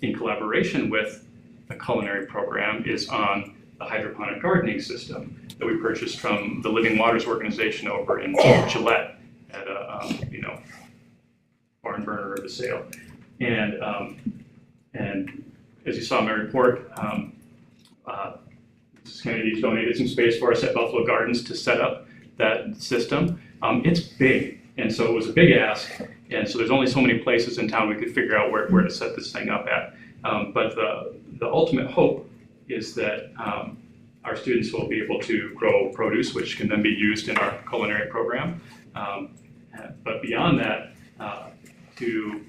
in collaboration with the culinary program is on the hydroponic gardening system that we purchased from the Living Waters organization over in Gillette at a barn burner of a sale. And as you saw in my report, this community's donated some space for us at Buffalo Gardens to set up that system. It's big, and so it was a big ask, and so there's only so many places in town we could figure out where to set this thing up at. But the ultimate hope is that our students will be able to grow produce, which can then be used in our culinary program. But beyond that, to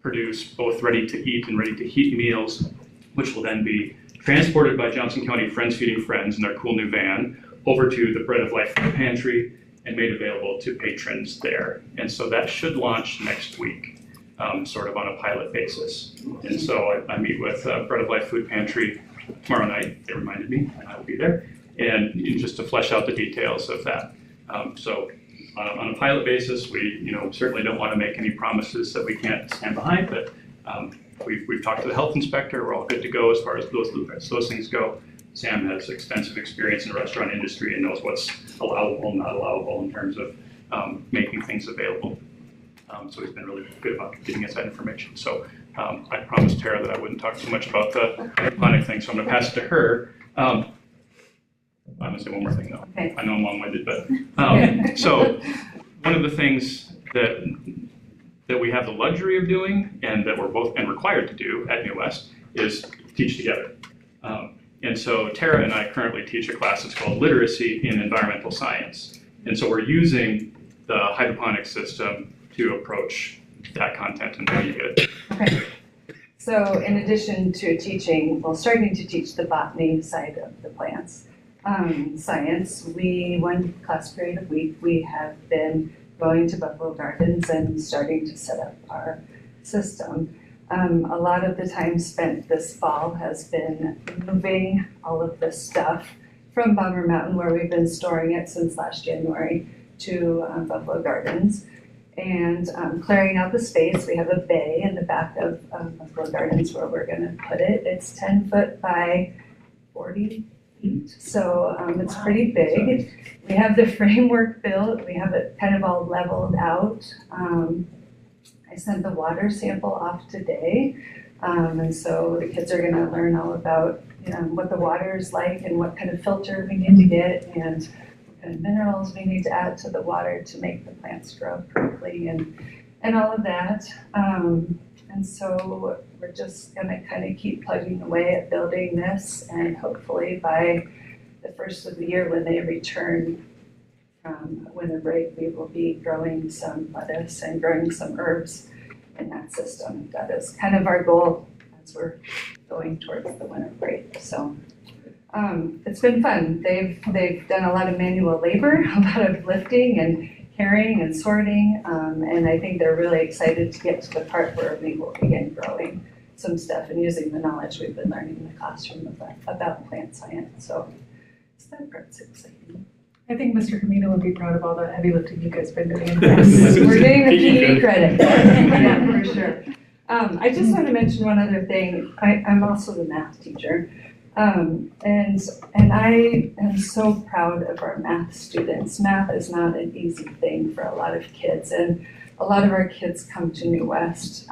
produce both ready-to-eat and ready-to-heat meals, which will then be transported by Johnson County Friends Feeding Friends in their cool new van over to the Bread of Life food pantry and made available to patrons there. And so that should launch next week, sort of on a pilot basis. And so I meet with Bread of Life food pantry tomorrow night. They reminded me, and I will be there, and just to flesh out the details of that. So on a pilot basis, we certainly don't want to make any promises that we can't stand behind, but we've talked to the health inspector. We're all good to go as far as those things go. Sam has extensive experience in the restaurant industry and knows what's allowable and not allowable in terms of making things available. So he's been really good about giving us that information. So I promised Tara that I wouldn't talk too much about the hydroponic thing, so I'm going to pass it to her. I'm going to say one more thing though. Okay. I know I'm long-winded, but so one of the things that we have the luxury of doing and that we're both required to do at New West is teach together. And so Tara and I currently teach a class that's called Literacy in Environmental Science. And so we're using the hydroponic system to approach that content and really good. Okay. So in addition to starting to teach the botany side of the plants, science, one class period a week, we have been going to Buffalo Gardens and starting to set up our system. A lot of the time spent this fall has been moving all of this stuff from Bomber Mountain, where we've been storing it since last January, to Buffalo Gardens, and clearing out the space. We have a bay in the back of Buffalo Gardens where we're going to put it. It's 10 foot by 40 feet, so it's pretty big. We have the framework built. We have it kind of all leveled out. I sent the water sample off today, and so the kids are going to learn all about what the water is like and what kind of filter we need to get and what kind of minerals we need to add to the water to make the plants grow correctly and all of that. And so we're just going to kind of keep plugging away at building this, and hopefully by the first of the year when they return from winter break, we will be growing some lettuce and growing some herbs in that system. That is kind of our goal as we're going towards the winter break. So it's been fun. They've done a lot of manual labor, a lot of lifting and carrying and sorting, and I think they're really excited to get to the part where we will begin growing some stuff and using the knowledge we've been learning in the classroom about plant science. So that part's exciting. I think Mr. Camino would be proud of all the heavy lifting you guys have been doing in the past. We're getting the PE credit. Yeah, for sure. I just want to mention one other thing. I'm also the math teacher. And I am so proud of our math students. Math is not an easy thing for a lot of kids, and a lot of our kids come to New West,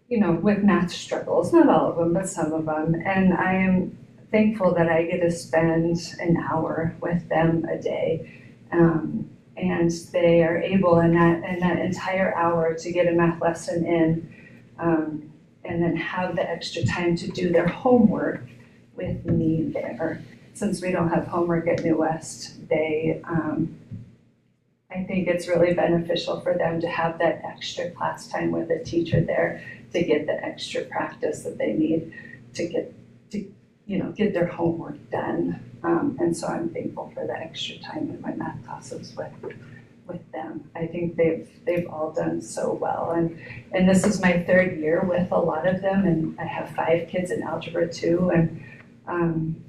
with math struggles. Not all of them, but some of them. And I am thankful that I get to spend an hour with them a day, and they are able in that entire hour to get a math lesson in, and then have the extra time to do their homework with me there. Since we don't have homework at New West, I think it's really beneficial for them to have that extra class time with a teacher there to get the extra practice that they need to get their homework done. And so I'm thankful for the extra time in my math classes with them. I think they've all done so well, and this is my 3rd year with a lot of them, and I have 5 kids in Algebra 2, and I'm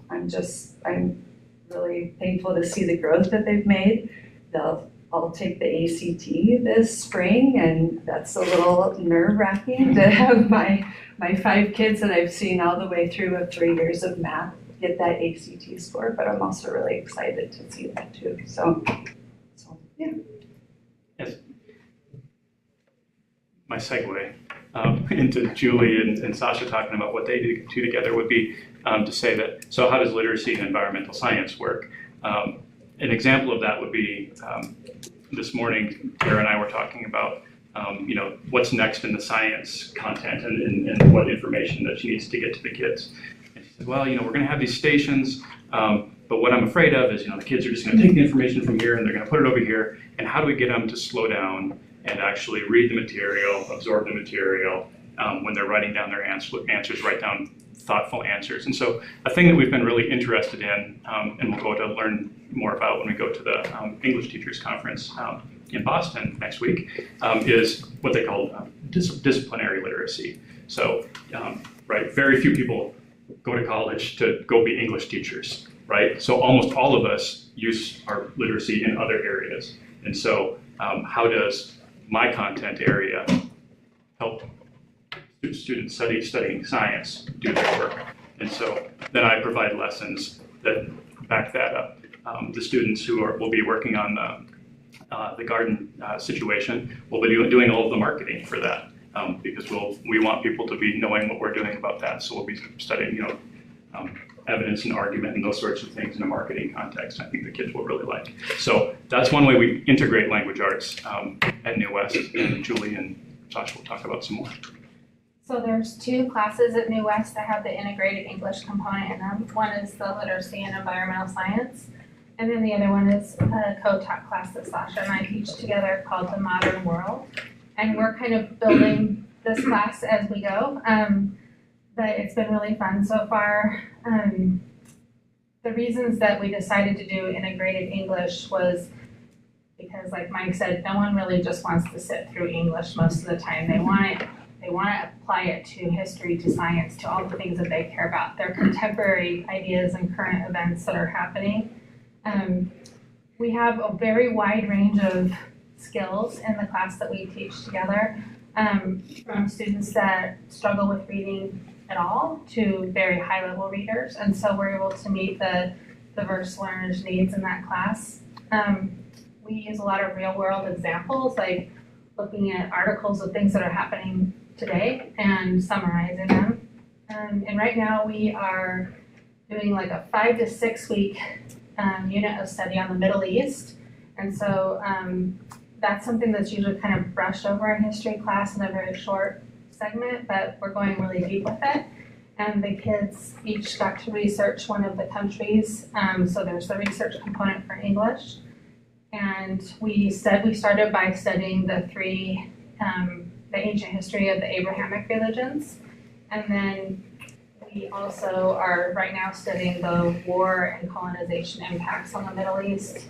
really thankful to see the growth that they've made. They'll all take the ACT this spring, and that's a little nerve-wracking to have my 5 kids that I've seen all the way through of 3 years of math get that ACT score, but I'm also really excited to see that too. So yeah. Yes. My segue into Julie and Sasha talking about what they do together would be to say that, so how does literacy and environmental science work? An example of that would be this morning, Tara and I were talking about what's next in the science content and what information that she needs to get to the kids. And she said, well, we're going to have these stations, but what I'm afraid of is, the kids are just going to take the information from here and they're going to put it over here. And how do we get them to slow down and actually read the material, absorb the material when they're writing down their answers, write down thoughtful answers. And so a thing that we've been really interested in, and we'll go to learn more about when we go to the English Teachers Conference in Boston next week, is what they call disciplinary literacy. So, right, very few people go to college to go be English teachers, right? So almost all of us use our literacy in other areas. And so how does my content area help students studying science do their work? And so then I provide lessons that back that up. The students who will be working on the garden situation will be doing all of the marketing for that, because we want people to be knowing what we're doing about that. So we'll be studying, evidence and argument and those sorts of things in a marketing context. I think the kids will really like. So that's one way we integrate language arts at New West, and Julie and Josh will talk about some more. So there's 2 classes at New West that have the integrated English component in them. One is the literacy and environmental science, and then the other one is a co-taught class that Sasha and I teach together called The Modern World. And we're kind of building this class as we go, but it's been really fun so far. The reasons that we decided to do integrated English was because, like Mike said, no one really just wants to sit through English most of the time. They want to apply it to history, to science, to all the things that they care about. They're contemporary ideas and current events that are happening. We have a very wide range of skills in the class that we teach together, from students that struggle with reading at all to very high-level readers. And so we're able to meet the diverse learners' needs in that class. We use a lot of real-world examples, like looking at articles of things that are happening today and summarizing them. And right now we are doing like a 5 to 6 week unit of study on the Middle East. And so that's something that's usually kind of brushed over in history class in a very short segment, but we're going really deep with it. And the kids each got to research one of the countries. So there's the research component for English. And we started by studying the ancient history of the Abrahamic religions. And then we also are right now studying the war and colonization impacts on the Middle East.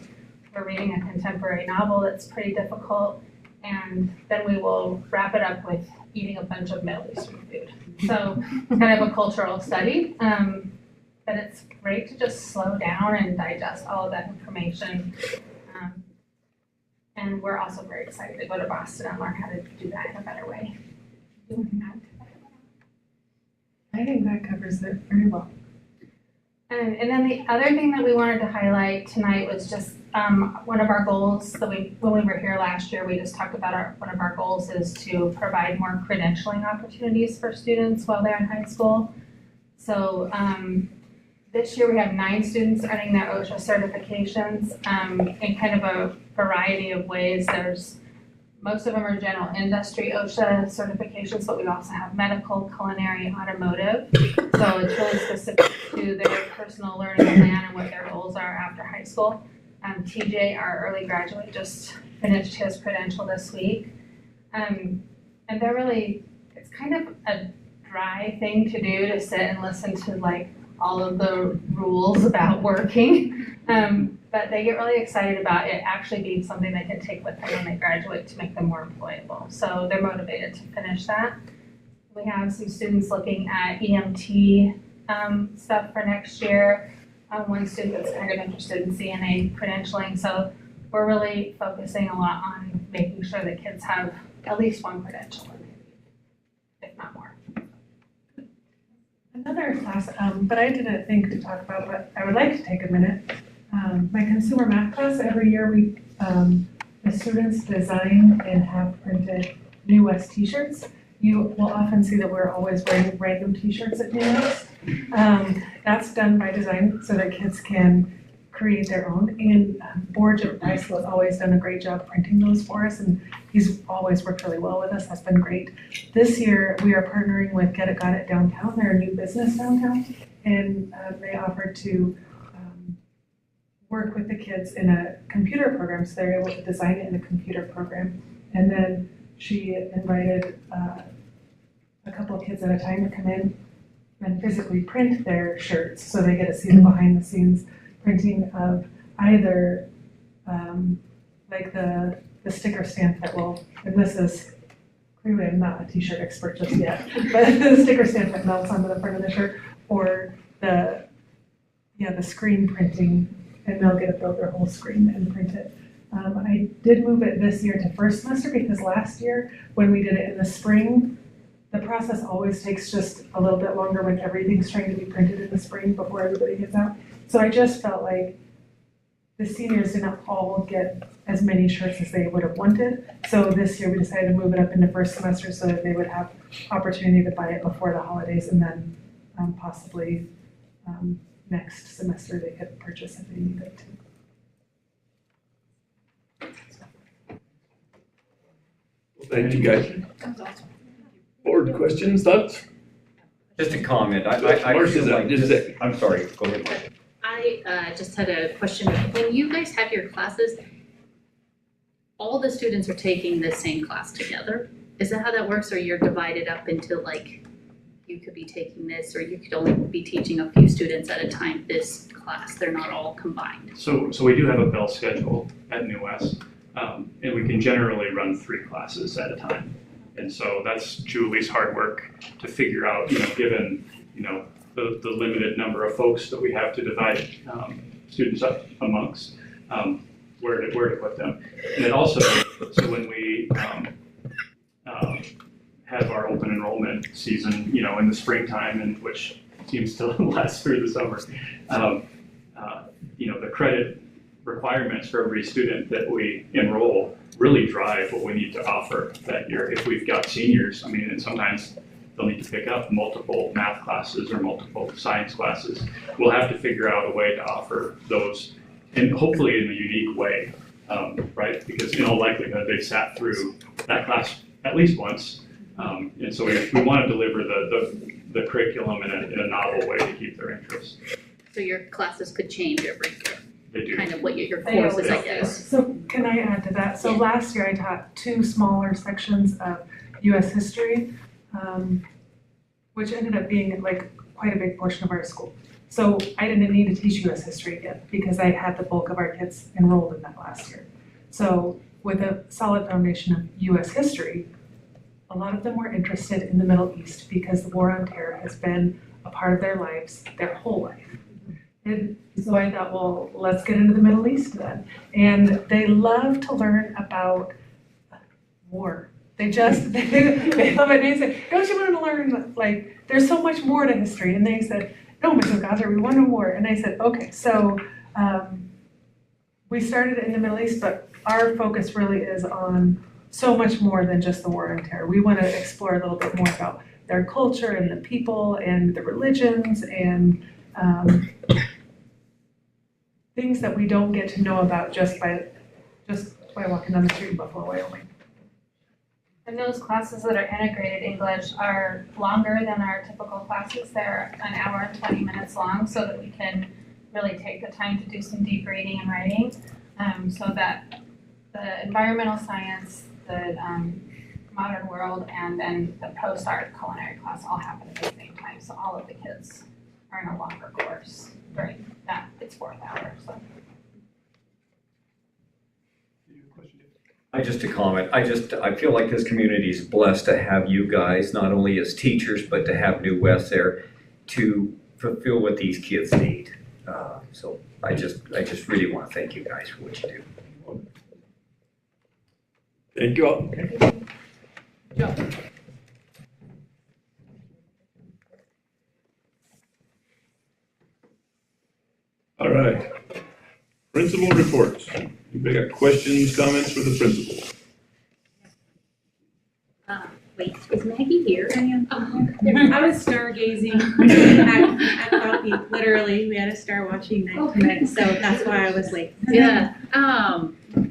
We're reading a contemporary novel that's pretty difficult. And then we will wrap it up with eating a bunch of Middle Eastern food. So it's kind of a cultural study, but it's great to just slow down and digest all of that information. And we're also very excited to go to Boston and learn how to do that in a better way. I think that covers it very well. And then the other thing that we wanted to highlight tonight was just one of our goals that when we were here last year, we just talked about one of our goals is to provide more credentialing opportunities for students while they're in high school. So this year we have 9 students earning their OSHA certifications in kind of a variety of ways. Most of them are general industry OSHA certifications, but we also have medical, culinary, automotive. So it's really specific to their personal learning plan and what their goals are after high school. TJ, our early graduate, just finished his credential this week. And they're really, it's kind of a dry thing to do to sit and listen to like all of the rules about working. but they get really excited about it actually being something they can take with them when they graduate to make them more employable. So they're motivated to finish that. We have some students looking at EMT stuff for next year. One student that's kind of interested in CNA credentialing. So we're really focusing a lot on making sure that kids have at least one credential, if not more. Another class, but I didn't think to talk about, but I would like to take a minute. My consumer math class, every year the students design and have printed New West t-shirts. You will often see that we're always wearing random t-shirts at New West. That's done by design so that kids can create their own. And Borge at Weisel has always done a great job printing those for us, and he's always worked really well with us. That's been great. This year, we are partnering with Get It Got It Downtown. They're a new business downtown, and they offered to work with the kids in a computer program, so they're able to design it in a computer program. And then she invited a couple of kids at a time to come in and physically print their shirts, so they get to see the behind the scenes printing of either like the sticker stamp that will, and this is clearly I'm not a t-shirt expert just yet, but the sticker stamp that melts onto the front of the shirt, or the screen printing, and they'll get to build their whole screen and print it. I did move it this year to first semester because last year when we did it in the spring, the process always takes just a little bit longer when everything's trying to be printed in the spring before everybody gets out. So I just felt like the seniors did not all get as many shirts as they would have wanted. So this year we decided to move it up into first semester so that they would have opportunity to buy it before the holidays, and then possibly next semester they could purchase if they needed to. Thank you, guys. That's awesome. Board questions, thoughts? Just a comment. Marcia's up, just a second. I'm sorry, go ahead, Marcia. I just had a question. When you guys have your classes, all the students are taking the same class together? Is that how that works, or you're divided up into like, you could be taking this, or you could only be teaching a few students at a time this class? They're not all combined. So we do have a bell schedule at New West, and we can generally run 3 classes at a time. And so that's Julie's hard work to figure out, given, the limited number of folks that we have to divide students up amongst, where to put them. And it also, so when we have our open enrollment season, in the springtime, and which seems to last through the summer, the credit requirements for every student that we enroll really drive what we need to offer that year. If we've got seniors, and sometimes they'll need to pick up multiple math classes or multiple science classes. We'll have to figure out a way to offer those, and hopefully in a unique way, right? Because in all likelihood, they've sat through that class at least once. And so we want to deliver the curriculum in a novel way to keep their interest. So your classes could change every year? They do. Kind of what your courses, I guess. So can I add to that? So last year I taught 2 smaller sections of US history, which ended up being like quite a big portion of our school. So I didn't need to teach US history again because I had the bulk of our kids enrolled in that last year. So with a solid foundation of US history, a lot of them were interested in the Middle East because the War on Terror has been a part of their lives their whole life. And so I thought, well, let's get into the Middle East then. And they love to learn about war. They love it. They say, don't you want to learn, like, there's so much more to history. And they said, no, Mrs. Goddard, we want to know more. And I said, okay, so we started in the Middle East, but our focus really is on so much more than just the War on Terror. We want to explore a little bit more about their culture and the people and the religions and things that we don't get to know about just by walking down the street in Buffalo, Wyoming. And those classes that are integrated English are longer than our typical classes. They're an hour and 20 minutes long, so that we can really take the time to do some deep reading and writing, so that the environmental science, the modern world, and then the post-art culinary class all happen at the same time. So all of the kids are in a longer course during that. It's 4 hours. So. Just a comment. I feel like this community is blessed to have you guys, not only as teachers, but to have New West there to fulfill what these kids need. So I just really want to thank you guys for what you do. Thank you all. All right. Principal reports. Anybody got questions, comments for the principal? Wait, is Maggie here? I was stargazing at coffee, literally. We had a star watching night tonight, so that's why I was late. Yeah.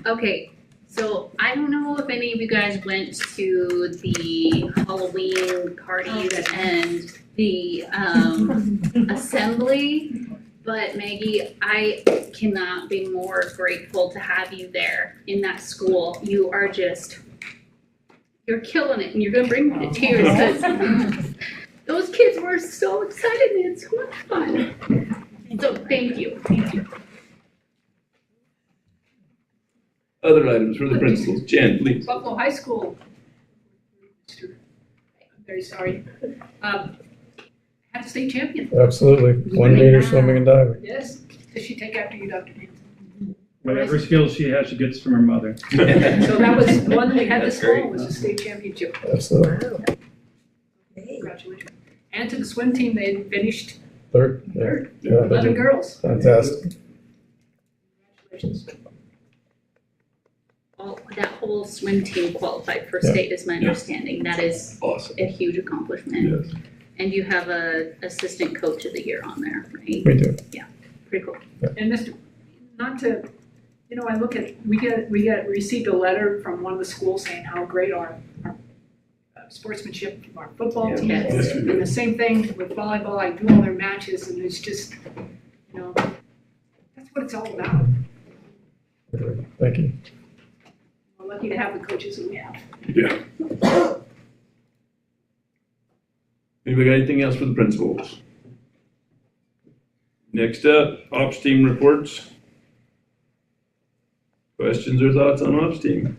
Okay. So I don't know if any of you guys went to the Halloween parties and the assembly, but Maggie, I cannot be more grateful to have you there in that school. You are just, you're killing it, and you're gonna bring me to tears because those kids were so excited and it's so much fun. So thank you. Other items for the principals. Jen, please. Buffalo High School. I'm very sorry. Had a state champion. Absolutely. 1 meter swimming and diving. Yes. Does she take after you, Dr. Hanson? Whatever skills she has, she gets from her mother. So that was one we had this fall, was a state championship. Absolutely. Congratulations. And to the swim team, they finished Third. third. Yeah, they 11 did. girls. Fantastic. Congratulations. That whole swim team qualified for Yeah. state is my understanding. That is awesome. A huge accomplishment. Yes. And you have a assistant coach of the year on there, right? We do. Yeah, pretty cool. And Mr., not to, I look at, received a letter from one of the schools saying how great our sportsmanship from our football team is. And the same thing with volleyball, I do all their matches and it's just, that's what it's all about. Thank you. We're lucky to have the coaches that we have. Yeah. Anybody got anything else for the principals? Next up, ops team reports. Questions or thoughts on ops team?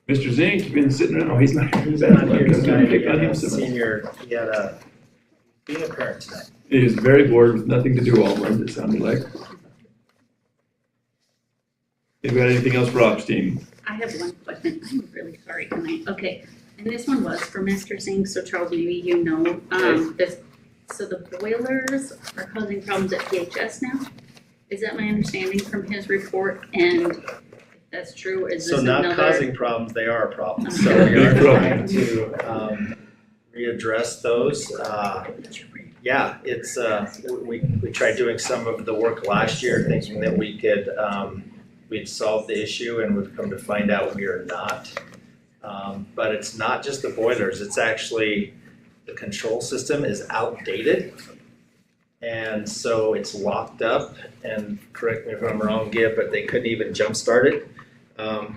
Mr. Zink, you've been sitting around. Oh, he's not here. He's not here I'm gonna pick on tonight. him so much. Senior, he had being a parent tonight. He is very bored with nothing to do all month, it sounded like. Anybody got anything else for ops team? I have one question. I'm really sorry tonight. Okay, and this one was for Mr. Singh, so Charles, maybe you know, so the boilers are causing problems at PHS now? Is that my understanding from his report? And if that's true, is this So not another? causing problems, they are a problem. So we are trying to readdress those. Yeah, it's, we tried doing some of the work last year thinking that we could, we'd solve the issue and we've come to find out we are not. But it's not just the boilers, it's actually the control system is outdated. And so it's locked up, and correct me if I'm wrong, Gib, but they couldn't even jumpstart it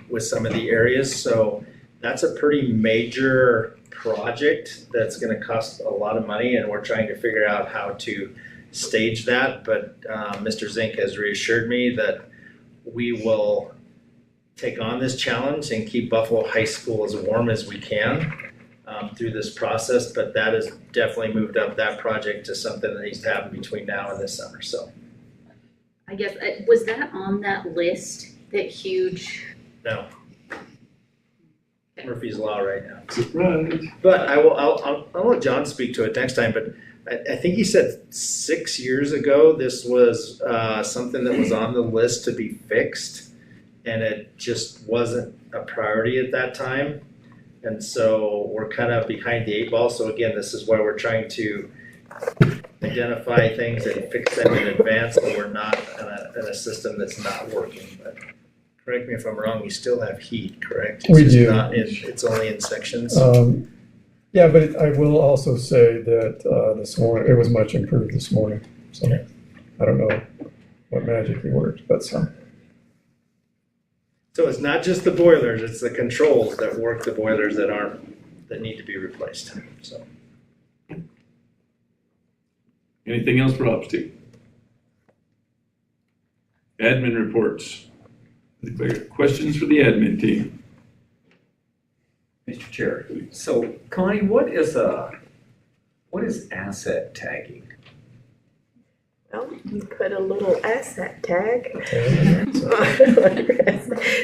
with some of the areas. So that's a pretty major project that's gonna cost a lot of money, and we're trying to figure out how to stage that. But Mr. Zink has reassured me that we will take on this challenge and keep Buffalo High School as warm as we can through this process, but that has definitely moved up that project to something that needs to happen between now and this summer, so. I guess, was that on that list, that huge? No. Murphy's Law right now. Surprise. But I'll let John speak to it next time, but I think he said 6 years ago, this was something that was on the list to be fixed, and it just wasn't a priority at that time. And so we're kind of behind the 8 ball. So again, this is why we're trying to identify things and fix them in advance, so we're not in a system that's not working. But correct me if I'm wrong, you still have heat, correct? We It's just do. not it's only in sections. Yeah, but I will also say that this morning, it was much improved this morning. So I don't know what magically worked, but some. So it's not just the boilers, it's the controls that work the boilers that need to be replaced, so. Anything else for ops team? Admin reports. Questions for the admin team? Mr. Chair, so Connie, what is asset tagging? Well, you put a little asset tag.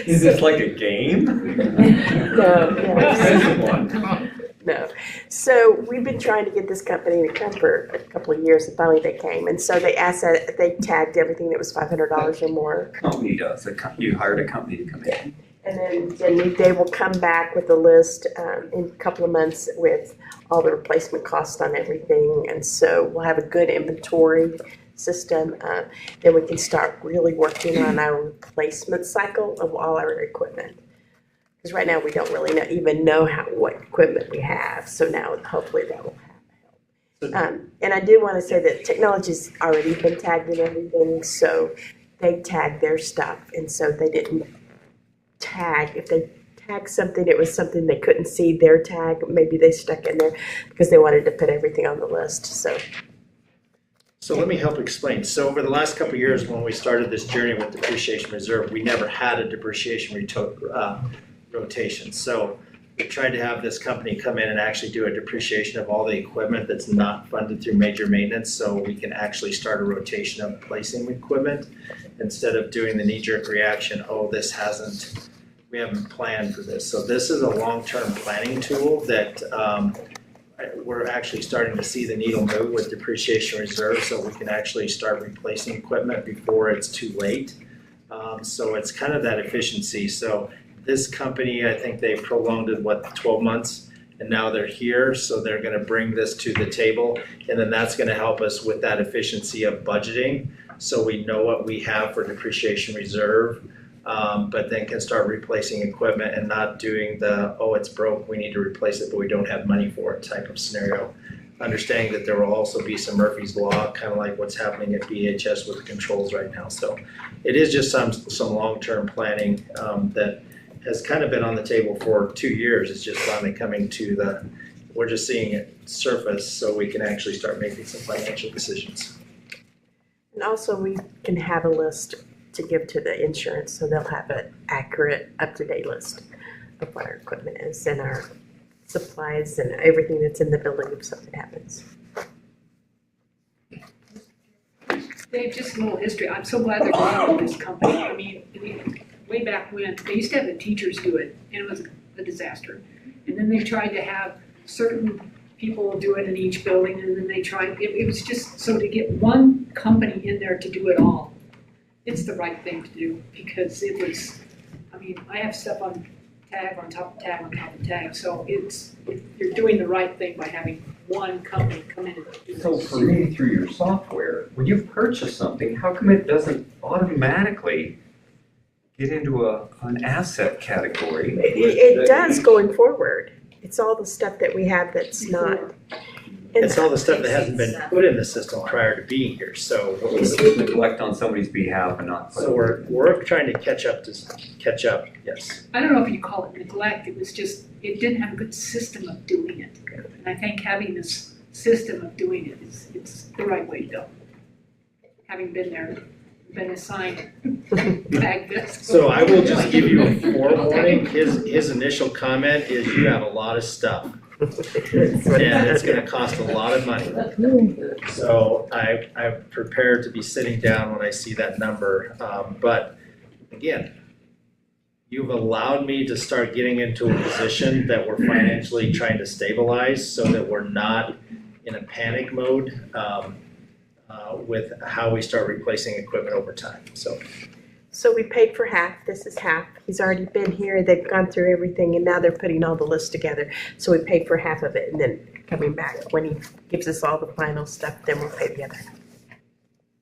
Is this like a game? No. So we've been trying to get this company to come for a couple of years, and finally they came. And so they tagged everything that was $500 or more. Company does. You hired a company to come in. And then they will come back with a list in a couple of months with all the replacement costs on everything. And so we'll have a good inventory system. Then we can start really working on our replacement cycle of all our equipment. Because right now we don't really even know what equipment we have. So now hopefully that will help. And I do want to say that technology's already been tagged and everything. So they tagged their stuff. And so they didn't tag. If they tagged something, it was something they couldn't see their tag. Maybe they stuck in there because they wanted to put everything on the list. So let me help explain. So over the last couple of years, when we started this journey with depreciation reserve, we never had a depreciation rotation. So we tried to have this company come in and actually do a depreciation of all the equipment that's not funded through major maintenance, so we can actually start a rotation of placing equipment instead of doing the knee-jerk reaction, we haven't planned for this. So this is a long-term planning tool that we're actually starting to see the needle move with depreciation reserve, so we can actually start replacing equipment before it's too late. So it's kind of that efficiency. So this company, I think they prolonged it, 12 months, and now they're here, so they're gonna bring this to the table, and then that's gonna help us with that efficiency of budgeting, so we know what we have for depreciation reserve, but then can start replacing equipment and not doing it's broke, we need to replace it, but we don't have money for it type of scenario. Understanding that there will also be some Murphy's Law, kind of like what's happening at BHS with the controls right now. So it is just some long-term planning that has kind of been on the table for 2 years. It's just finally coming to we're just seeing it surface so we can actually start making some financial decisions. And also we can have a list to give to the insurance, so they'll have an accurate, up-to-date list of what our equipment is and our supplies and everything that's in the building if something happens. Dave, just a little history. I'm so glad they're going with this company. I mean, way back when, they used to have the teachers do it, and it was a disaster. And then they tried to have certain people do it in each building, and then they tried, it was just, so to get one company in there to do it all, it's the right thing to do, because it was, I mean, I have stuff on tag on top of tag on top of tag, so you're doing the right thing by having one company come in and do this. So for me, through your software, when you purchase something, how come it doesn't automatically get into an asset category? It does going forward. It's all the stuff that we have that's not. It's all the stuff that hasn't been put in the system prior to being here, so. Neglect on somebody's behalf and not. So we're trying to catch up, yes. I don't know if you call it neglect, it was just, it didn't have a good system of doing it. And I think having this system of doing it it's the right way to go. Having been there, been assigned tag this. So I will just give you a forewarning, his initial comment is you have a lot of stuff. And it's gonna cost a lot of money. So I'm prepared to be sitting down when I see that number. But again, you've allowed me to start getting into a position that we're financially trying to stabilize so that we're not in a panic mode with how we start replacing equipment over time, So we paid for half, this is half. He's already been here, they've gone through everything, and now they're putting all the lists together. So we paid for half of it, and then coming back, when he gives us all the final stuff, then we'll pay the other.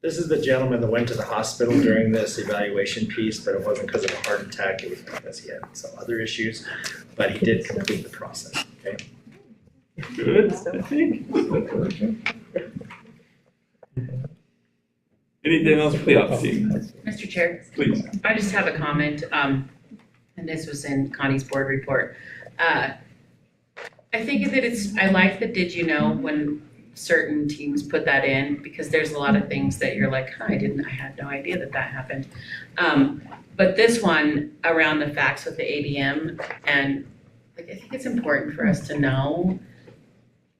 This is the gentleman that went to the hospital during this evaluation piece, but it wasn't because of a heart attack, it was because he had some other issues, but he did complete the process, okay? Good, I think. Anything else for the ops team? Mr. Chair? Please. I just have a comment, and this was in Connie's board report. I think that I like the did you know when certain teams put that in because there's a lot of things that you're like, I had no idea that happened. But this one around the facts with the ADM, and I think it's important for us to know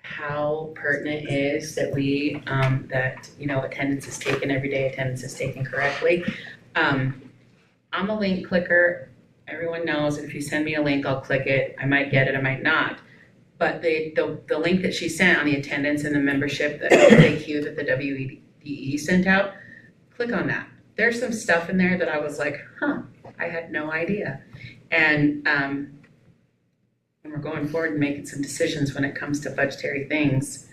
how pertinent it is that we, attendance is taken every day, attendance is taken correctly. I'm a link clicker. Everyone knows if you send me a link, I'll click it. I might get it, I might not. But the link that she sent on the attendance and the membership, the FAQ that the WEDE sent out, click on that. There's some stuff in there that I was like, I had no idea. And we're going forward and making some decisions when it comes to budgetary things.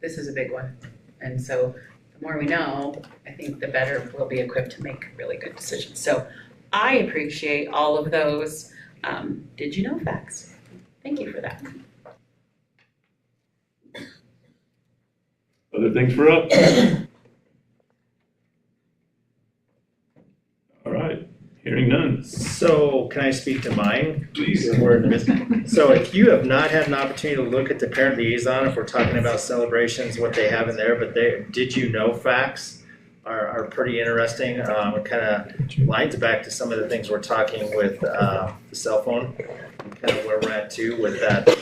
This is a big one. And so the more we know, I think the better we'll be equipped to make really good decisions. So I appreciate all of those did you know facts. Thank you for that. Other things for up? All right, hearing none. So can I speak to mine? Please. So if you have not had an opportunity to look at the parent liaison, if we're talking about celebrations, what they have in there, but did you know facts are pretty interesting. It kind of lines back to some of the things we're talking with the cell phone, kind of where we're at too with that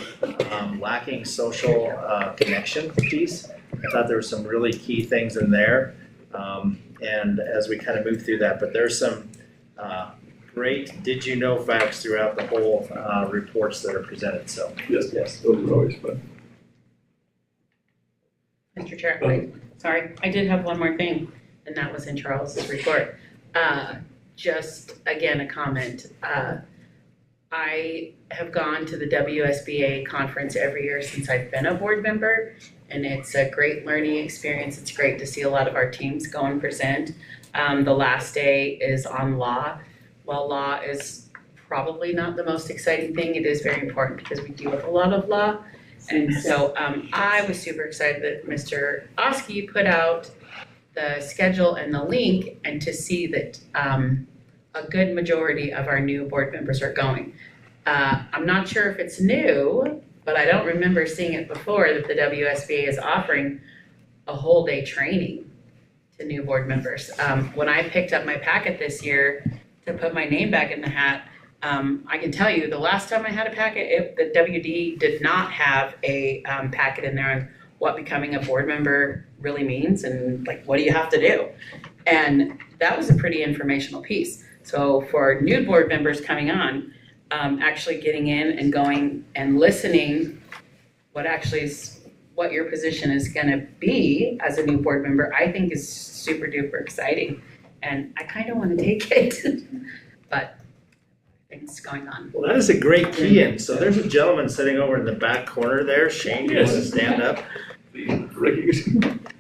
lacking social connection piece. I thought there were some really key things in there, and as we kind of move through that, but there's some great did you know facts throughout the whole reports that are presented. So yes, those are always fun. Mr. Chair, sorry, I did have one more thing, and that was in Charles's report. Just again, a comment. I have gone to the WSBA conference every year since I've been a board member, and it's a great learning experience. It's great to see a lot of our teams go and present. The last day is on law. While law is probably not the most exciting thing, it is very important because we deal with a lot of law. And so I was super excited that Mr. Oski put out the schedule and the link, and to see that a good majority of our new board members are going. I'm not sure if it's new, but I don't remember seeing it before that the WSBA is offering a whole day training to new board members. When I picked up my packet this year to put my name back in the hat, I can tell you the last time I had a packet, the WD did not have a packet in there on what becoming a board member really means and like what do you have to do. And that was a pretty informational piece. So for new board members coming on, actually getting in and going and listening what your position is going to be as a new board member, I think is super duper exciting. And I kind of want to take it, but things going on. Well, that is a great key in. So there's a gentleman sitting over in the back corner there. Shane, you want to stand up?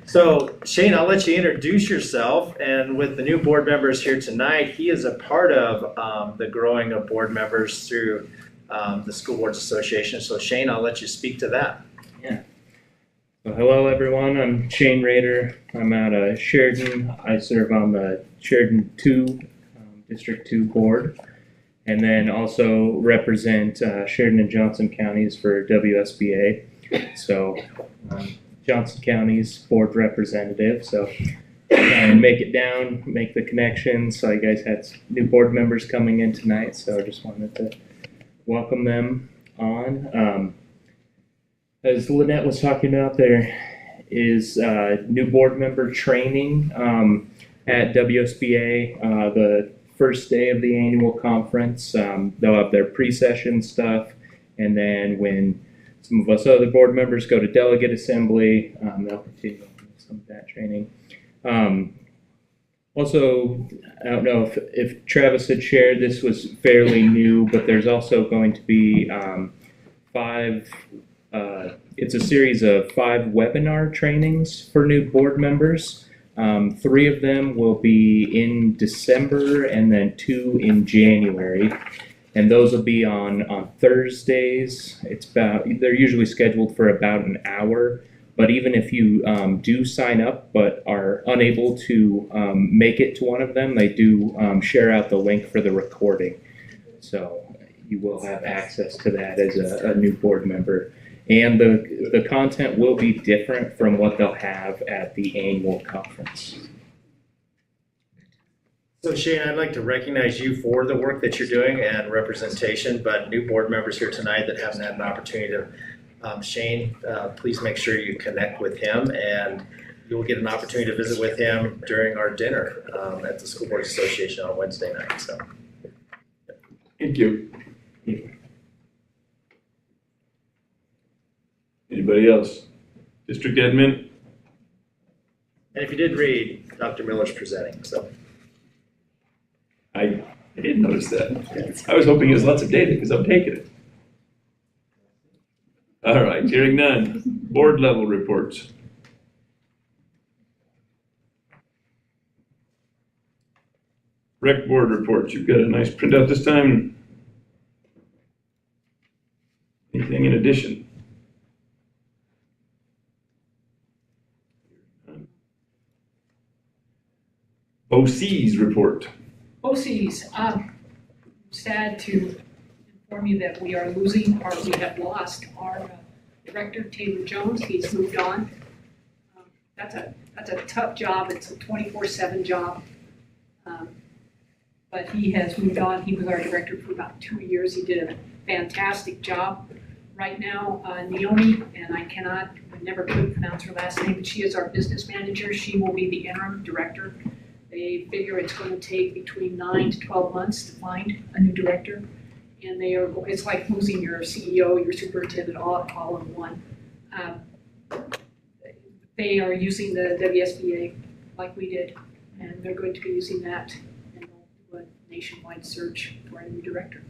So Shane, I'll let you introduce yourself. And with the new board members here tonight, he is a part of the growing of board members through the School Boards Association. So Shane, I'll let you speak to that. Yeah. Well, hello everyone, I'm Shane Rader. I'm out of Sheridan. I serve on the Sheridan 2, District 2 board, and then also represent Sheridan and Johnson counties for WSBA. So Johnson County's board representative. So and make it down, make the connections. So you guys had new board members coming in tonight, so I just wanted to welcome them on. As Lynette was talking about, there is new board member training at WSBA. The first day of the annual conference, they'll have their pre-session stuff, and then when some of us other board members go to delegate assembly, they'll continue some of that training. Also, I don't know if Travis had shared, this was fairly new, but there's also going to be it's a series of 5 webinar trainings for new board members. 3 of them will be in December and then 2 in January. And those will be on Thursdays. They're usually scheduled for about an hour. But even if you do sign up but are unable to make it to one of them, they do share out the link for the recording. So you will have access to that as a new board member. And the content will be different from what they'll have at the annual conference. So Shane, I'd like to recognize you for the work that you're doing and representation, but new board members here tonight that haven't had an opportunity to, Shane, please make sure you connect with him, and you will get an opportunity to visit with him during our dinner at the School Boards Association on Wednesday night. So, Thank you. Anybody else? District admin? and if you did read, Dr. Miller's presenting, so. I did notice that. I was hoping it was lots of data because I'm taking it. All right, hearing none. Board level reports. Rec board reports. You've got a nice printout this time. Anything in addition? OC's report. OCs, sad to inform you that we have lost our director, Taylor Jones. He's moved on. That's a tough job. It's a 24/7 job. But he has moved on. He was our director for about 2 years. He did a fantastic job. Right now, Naomi, and I never could pronounce her last name, but she is our business manager. She will be the interim director. They figure it's going to take between 9 to 12 months to find a new director. And it's like losing your CEO, your superintendent all in one. They are using the WSBA like we did, and they're going to be using that, and they'll do a nationwide search for a new director.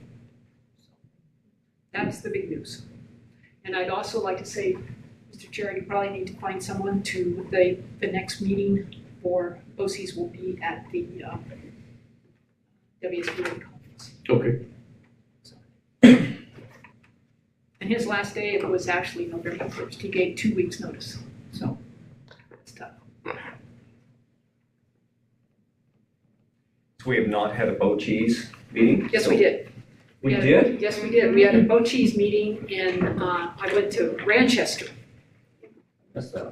So that's the big news. And I'd also like to say, Mr. Chair, you probably need to find someone to the next meeting for OCs will be at the WSBA conference. Okay. And his last day was actually November 1st. He gave 2 weeks' notice, so it's tough. So we have not had a BOCES meeting? Yes, we did. We did? Yes, we did. We had a BOCES meeting, and I went to Ranchester.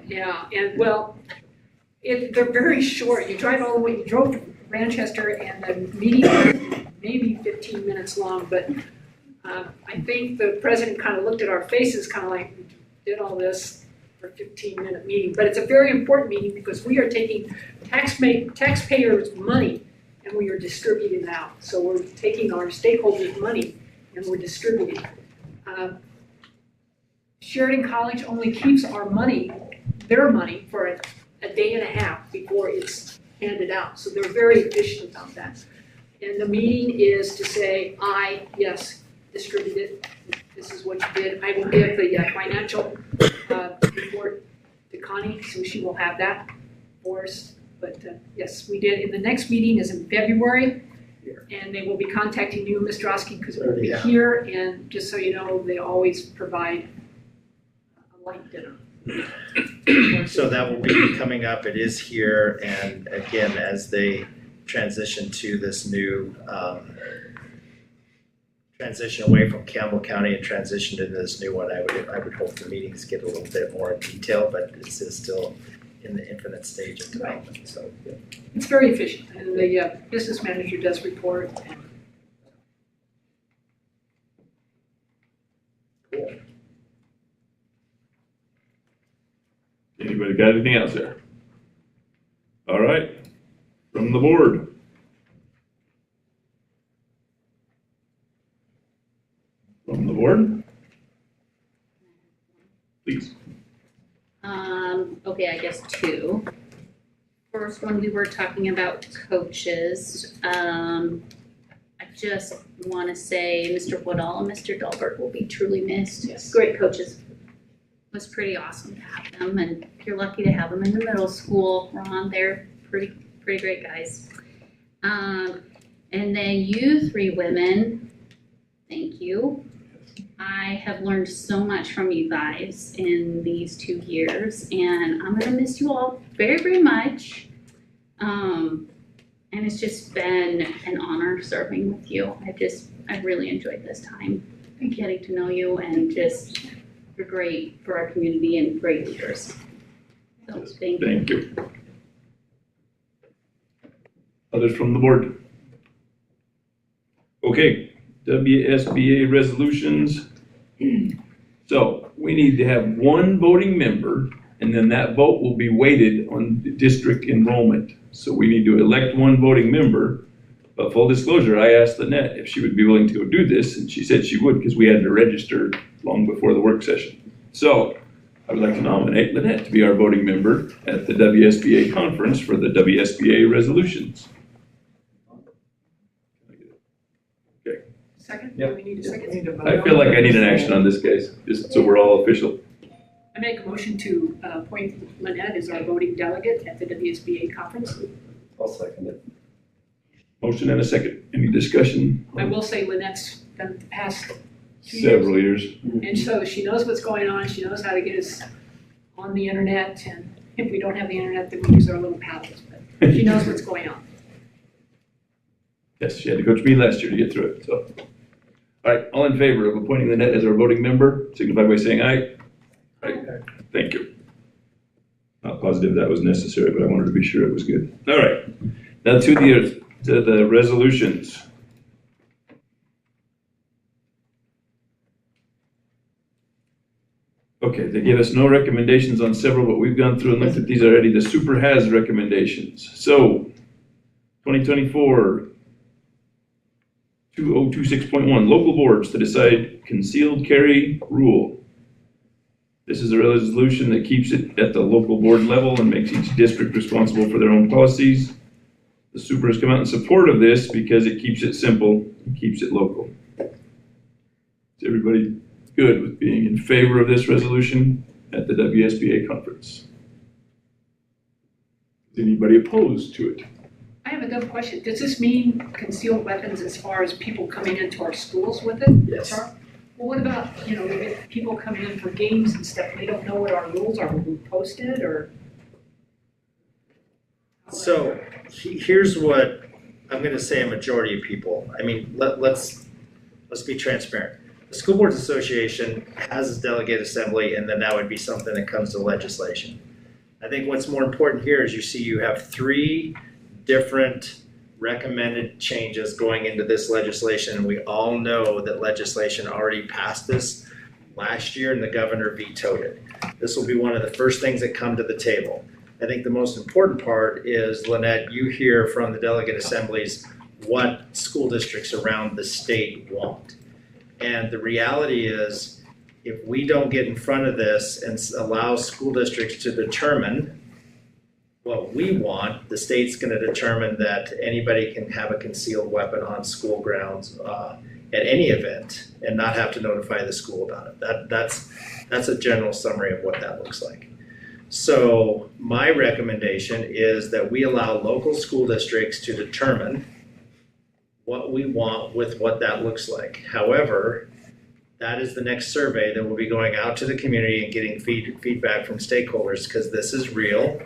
Yeah, and well, they're very short. You drive all the way, you drove to Ranchester, and the meeting was maybe 15 minutes long, but I think the president kind of looked at our faces, kind of like, we did all this for a 15-minute meeting. But it's a very important meeting because we are taking taxpayers' money and we are distributing it out. So we're taking our stakeholders' money and we're distributing. Sheridan College only keeps our money, their money, for a day and a half before it's handed out. So they're very efficient about that. And the meeting is to say, yes, distribute it. This is what you did. I will give the financial report to Connie, so she will have that for us. But yes, we did. And the next meeting is in February, and they will be contacting you, Mr. Oskey, because it will be here. And just so you know, they always provide a light dinner. So that will be coming up. It is here, and again, as they transition to this new transition away from Campbell County and transition to this new one, I would hope the meetings get a little bit more detail, but it's still in the infinite stage of development. So it's very efficient, and the business manager does report. Cool. Anybody got anything else there? All right, from the board. From the board? Please. Okay, I guess 2. First one, we were talking about coaches. I just want to say Mr. Woodall and Mr. Dahlberg will be truly missed. Yes. Great coaches. It was pretty awesome to have them, and if you're lucky to have them in the middle school, Ron, they're pretty great guys. And then you 3 women, thank you. I have learned so much from you guys in these 2 years, and I'm gonna miss you all very much. And it's just been an honor serving with you. I really enjoyed this time, getting to know you, and just They're great for our community and great leaders. So, thank you. Thank you. Others from the board? Okay, WSBA resolutions. So we need to have one voting member, and then that vote will be weighted on the district enrollment. So we need to elect one voting member. But full disclosure, I asked Lynette if she would be willing to go do this, and she said she would because we had to register long before the work session. So I would like to nominate Lynette to be our voting member at the WSBA conference for the WSBA resolutions. Okay. Second? Yep. Do we need a second? I feel like I need an action on this case, just so we're all official. I make a motion to appoint Lynette as our voting delegate at the WSBA conference. I'll second it. Motion and a second. Any discussion? I will say Lynette's done the past 2 years. Several years. And so she knows what's going on, she knows how to get us on the internet, and if we don't have the internet, then we use our little paddles, but she knows what's going on. Yes, she had to coach me last year to get through it, so. All right, all in favor of appointing Lynette as our voting member, signify by saying aye. Aye. Thank you. Not positive that was necessary, but I wanted to be sure it was good. All right, now to the resolutions. Okay, they give us no recommendations on several, but we've gone through and looked at these already. The super has recommendations. So, 2024, 2026.1, local boards to decide concealed carry rule. This is a resolution that keeps it at the local board level and makes each district responsible for their own policies. The super has come out in support of this because it keeps it simple and keeps it local. Is everybody good with being in favor of this resolution at the WSBA conference? Is anybody opposed to it? I have a dumb question. Does this mean concealed weapons as far as people coming into our schools with it? Yes. Well, what about, we get people coming in for games and stuff, they don't know what our rules are, will we post it, or? So here's what I'm gonna say a majority of people, I mean, let's be transparent. The School Boards Association has a delegate assembly, and then that would be something that comes to legislation. I think what's more important here is you have 3 different recommended changes going into this legislation, and we all know that legislation already passed this last year and the governor vetoed it. This will be one of the first things that come to the table. I think the most important part is, Lynette, you hear from the delegate assemblies what school districts around the state want. And the reality is, if we don't get in front of this and allow school districts to determine what we want, the state's going to determine that anybody can have a concealed weapon on school grounds at any event and not have to notify the school about it. That's a general summary of what that looks like. So my recommendation is that we allow local school districts to determine what we want with what that looks like. However, that is the next survey that will be going out to the community and getting feedback from stakeholders, because this is real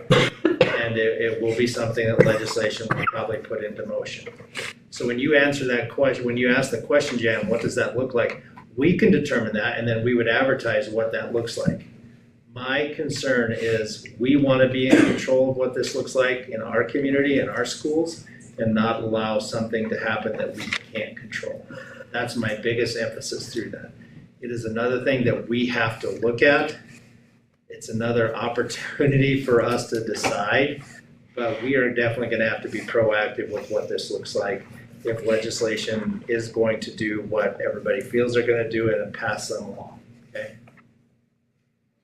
and it will be something that legislation will probably put into motion. So when you answer that question, when you ask the question, Jan, what does that look like? We can determine that, and then we would advertise what that looks like. My concern is we want to be in control of what this looks like in our community and our schools, and not allow something to happen that we can't control. That's my biggest emphasis through that. It is another thing that we have to look at. It's another opportunity for us to decide, but we are definitely going to have to be proactive with what this looks like if legislation is going to do what everybody feels they're going to do and pass them along, okay?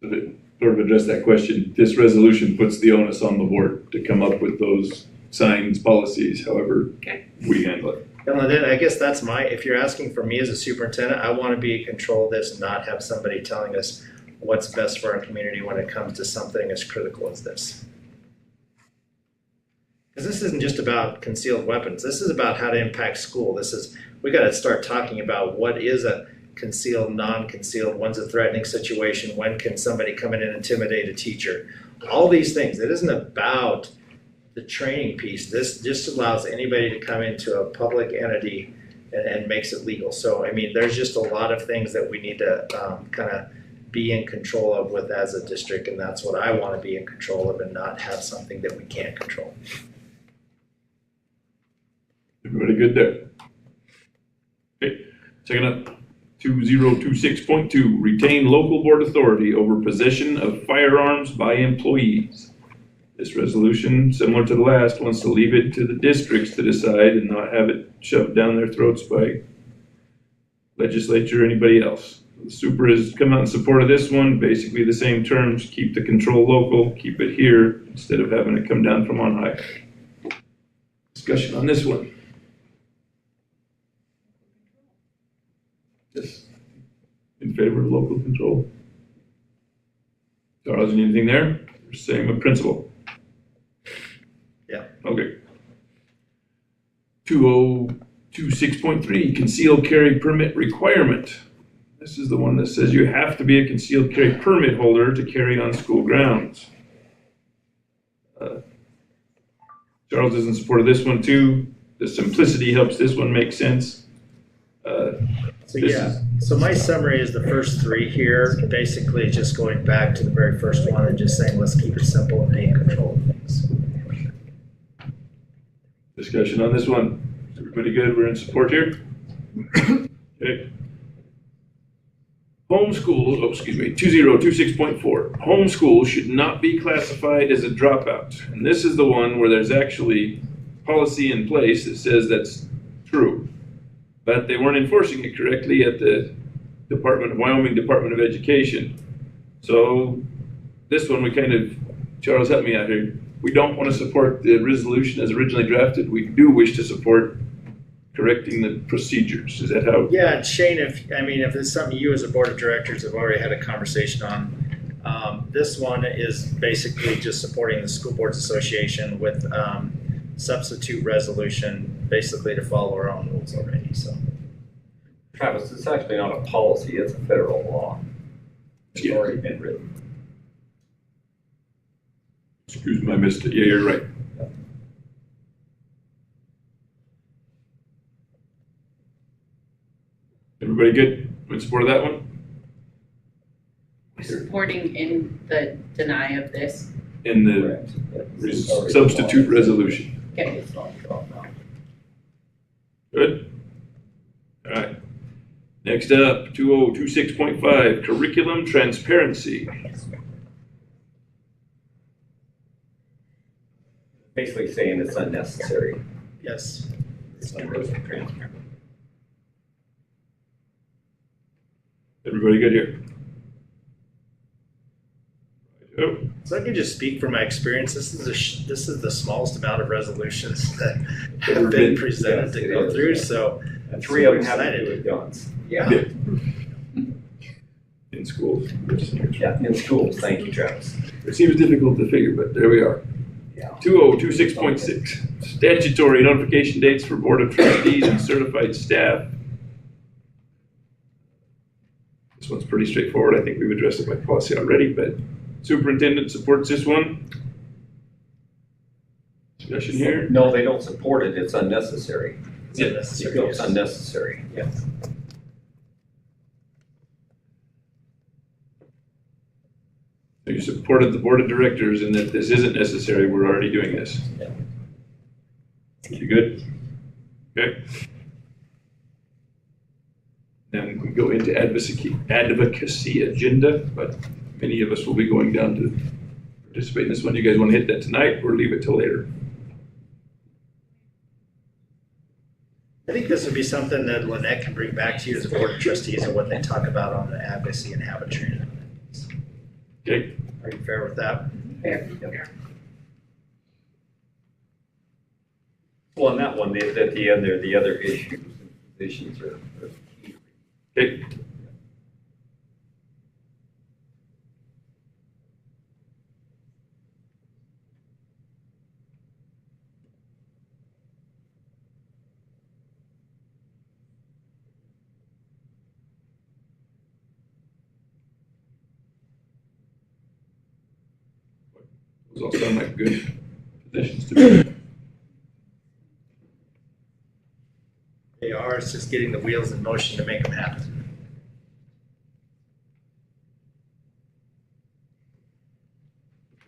So to sort of address that question, this resolution puts the onus on the board to come up with those signs, policies, however we handle it. And then I guess that's if you're asking for me as a superintendent, I want to be in control of this and not have somebody telling us what's best for our community when it comes to something as critical as this. Because this isn't just about concealed weapons. This is about how to impact school. We got to start talking about what is a concealed, non-concealed, when's a threatening situation, when can somebody come in and intimidate a teacher. All these things. It isn't about the training piece. This just allows anybody to come into a public entity and makes it legal. So, I mean, there's just a lot of things that we need to kind of be in control of with as a district, and that's what I want to be in control of and not have something that we can't control. Everybody good there? Okay, checking up. 2026.2, retain local board authority over possession of firearms by employees. This resolution, similar to the last, wants to leave it to the districts to decide and not have it shoved down their throats by legislature or anybody else. The super has come out in support of this one, basically the same terms, keep the control local, keep it here, instead of having it come down from on high. Discussion on this one. Yes. In favor of local control. Charles, anything there? Same with principal. Yeah. Okay. 2026.3, concealed carry permit requirement. This is the one that says you have to be a concealed carry permit holder to carry on school grounds. Charles is in support of this one too. The simplicity helps this one make sense. So my summary is the first three here, basically just going back to the very first one and just saying, let's keep it simple and be in control of things. Discussion on this one. Is everybody good? We're in support here? Okay. Homeschool, 2026.4. Homeschool should not be classified as a dropout. And this is the one where there's actually policy in place that says that's true. But they weren't enforcing it correctly at the Wyoming Department of Education. So this one, we kind of, Charles, help me out here. We don't want to support the resolution as originally drafted. We do wish to support correcting the procedures. Is that how? Yeah, and Shane, if it's something you as a board of directors have already had a conversation on, this one is basically just supporting the School Boards Association with substitute resolution, basically to follow our own rules already, so. Travis, it's actually not a policy, it's a federal law. It's already been written. Excuse me, I missed it. Yeah, you're right. Everybody good? In support of that one? Supporting in the deny of this. In the substitute resolution. Okay. Good? All right. Next up, 2026.5, curriculum transparency. Basically saying it's unnecessary. Yes. It's not really transparent. Everybody good here? Oh. So I can just speak from my experience. This is the smallest amount of resolutions that have been presented to go through. So and three of them have to do with guns. Yeah. In schools. Yeah, in schools. Thank you, Travis. It seems difficult to figure, but there we are. Yeah. 2026.6, statutory notification dates for Board of Trustees and certified staff. This one's pretty straightforward. I think we've addressed it by policy already, but superintendent supports this one. Discussion here? No, they don't support it. It's unnecessary. It's unnecessary. It's unnecessary. Yes. So you supported the board of directors and that this isn't necessary. We're already doing this. Yeah. You good? Okay. Then we go into advocacy agenda, but many of us will be going down to participate in this one. You guys want to hit that tonight or leave it till later? I think this would be something that Lynette can bring back to you as a board of trustees and what they talk about on the advocacy and habit training. Okay. Are you fair with that? Yeah. Well, on that one, at the end there, the other issues and positions are key. Okay. Those all sound like good positions to me. They are. It's just getting the wheels in motion to make them happen.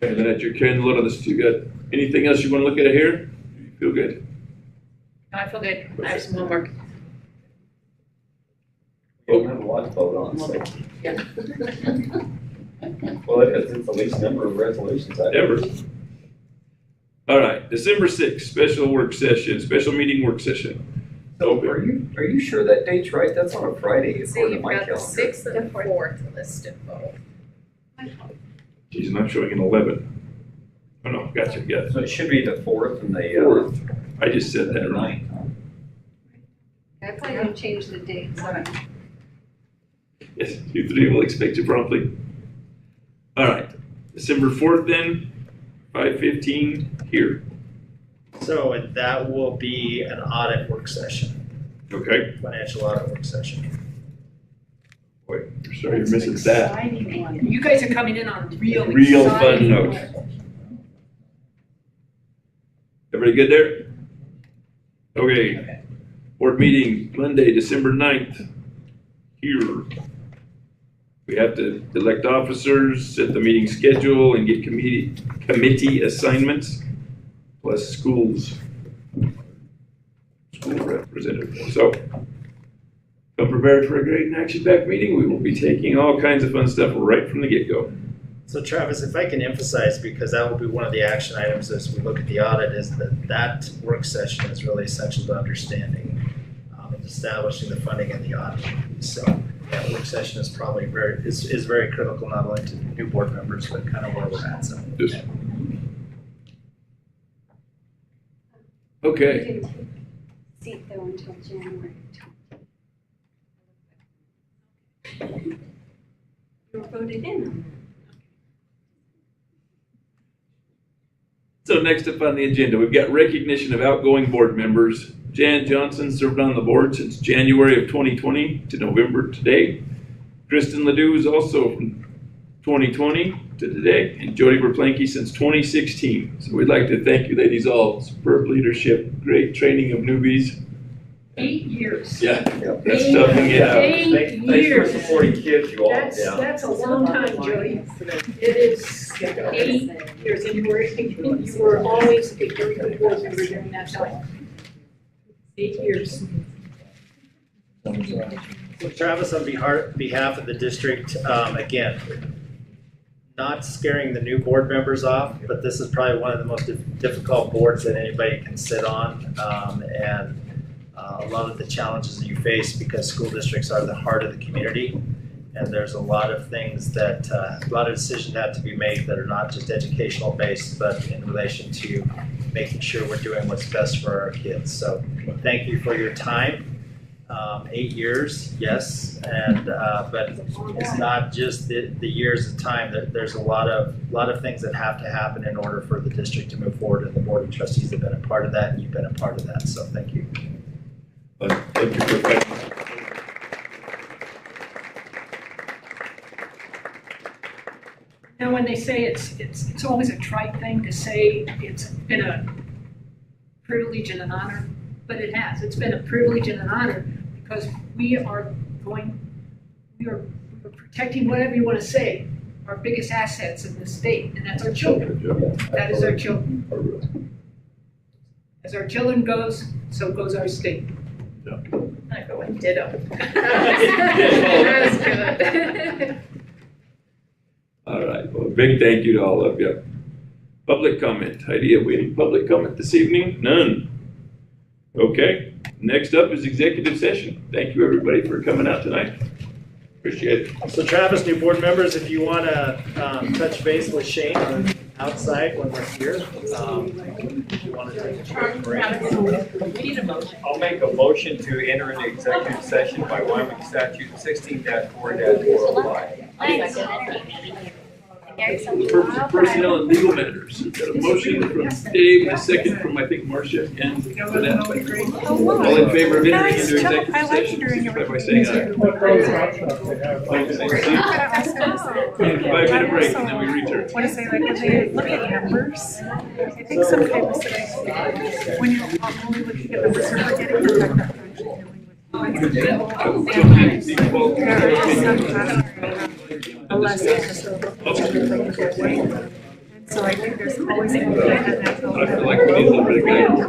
And then at your carrying the load on this, you got anything else you want to look at here? You feel good? No, I feel good. I have some homework. You don't have a lot to vote on, so. Yeah. Well, it's the least number of resolutions I've Ever. All right, December 6th, special work session, special meeting work session. So are you sure that date's right? That's on a Friday according to my calendar. Sixth and fourth listed both. Geez, and I'm showing an 11. Oh no, gotcha, got it. So it should be the 4th and the. 4th. I just said that wrong. 9th. I probably didn't change the dates. Yes, you three will expect you promptly. All right, December 4th then, 5:15 here. So and that will be an audit work session, Okay. financial audit work session. Boy, sorry you're missing that. You guys are coming in on real Real fun exciting note. Everybody good there? Okay. Board meeting Monday, December 9th, here. We have to elect officers, set the meeting schedule, and get committee assignments, plus school representative. So, come prepared for a great and action-packed meeting. We will be taking all kinds of fun stuff right from the get-go. So Travis, if I can emphasize, because that will be one of the action items as we look at the audit, is that work session is really essential to understanding and establishing the funding and the audit. So that work session is probably is very critical, not only to new board members, but kind of where we're at. So. Yes. Okay. Didn't take seat though until January. You were voted in on that. So next up on the agenda, we've got recognition of outgoing board members. Jan Johnson served on the board since January of 2020 to November today. Kristen Ledoux is also from 2020 to today, and Jody Verplanke since 2016. So we'd like to thank you ladies all. Superb leadership, great training of newbies. 8 years. Yeah, that's tough to get out. 8 Thanks years. for supporting kids, you all. That's a long time, Jody. It is 8 years, and you were always a very good board member during that time. 8 years. So Travis, on behalf of the district, again, not scaring the new board members off, but this is probably one of the most difficult boards that anybody can sit on. And a lot of the challenges that you face, because school districts are the heart of the community. And there's a lot of things that, a lot of decisions have to be made that are not just educational based, but in relation to making sure we're doing what's best for our kids. So thank you for your time. 8 years, yes, and but it's not just the years of time. There's a lot of things that have to happen in order for the district to move forward, and the board of trustees have been a part of that, and you've been a part of that. So thank you. Thank you for that. Now, when they say it's always a trite thing to say it's been a privilege and an honor, but it has. It's been a privilege and an honor because we are protecting whatever you want to say, our biggest assets in the state, and that's our children. That is our children. As our children goes, so goes our state. I go and ditto. That was good. All right, well, big thank you to all of you. Public comment. Heidi, have we any public comment this evening? None. Okay, next up is executive session. Thank you everybody for coming out tonight. Appreciate it. So Travis, new board members, if you want to touch base with Shane on outside when we're here, if you want to take a short break. We need a motion. I'll make a motion to enter into executive session by Wyoming statute 16-4-405. For personnel and legal matters. We've got a motion from Dave, a second from, I think, Marcia and Vanessa. All in favor of entering into executive session, signify by saying aye. 5-minute break and then we return. Want to say, like, when they look at numbers, I think sometimes when you're only looking at numbers, you're forgetting the technical. So I think there's always going to be that natural. I feel like we need a little bit of guidance.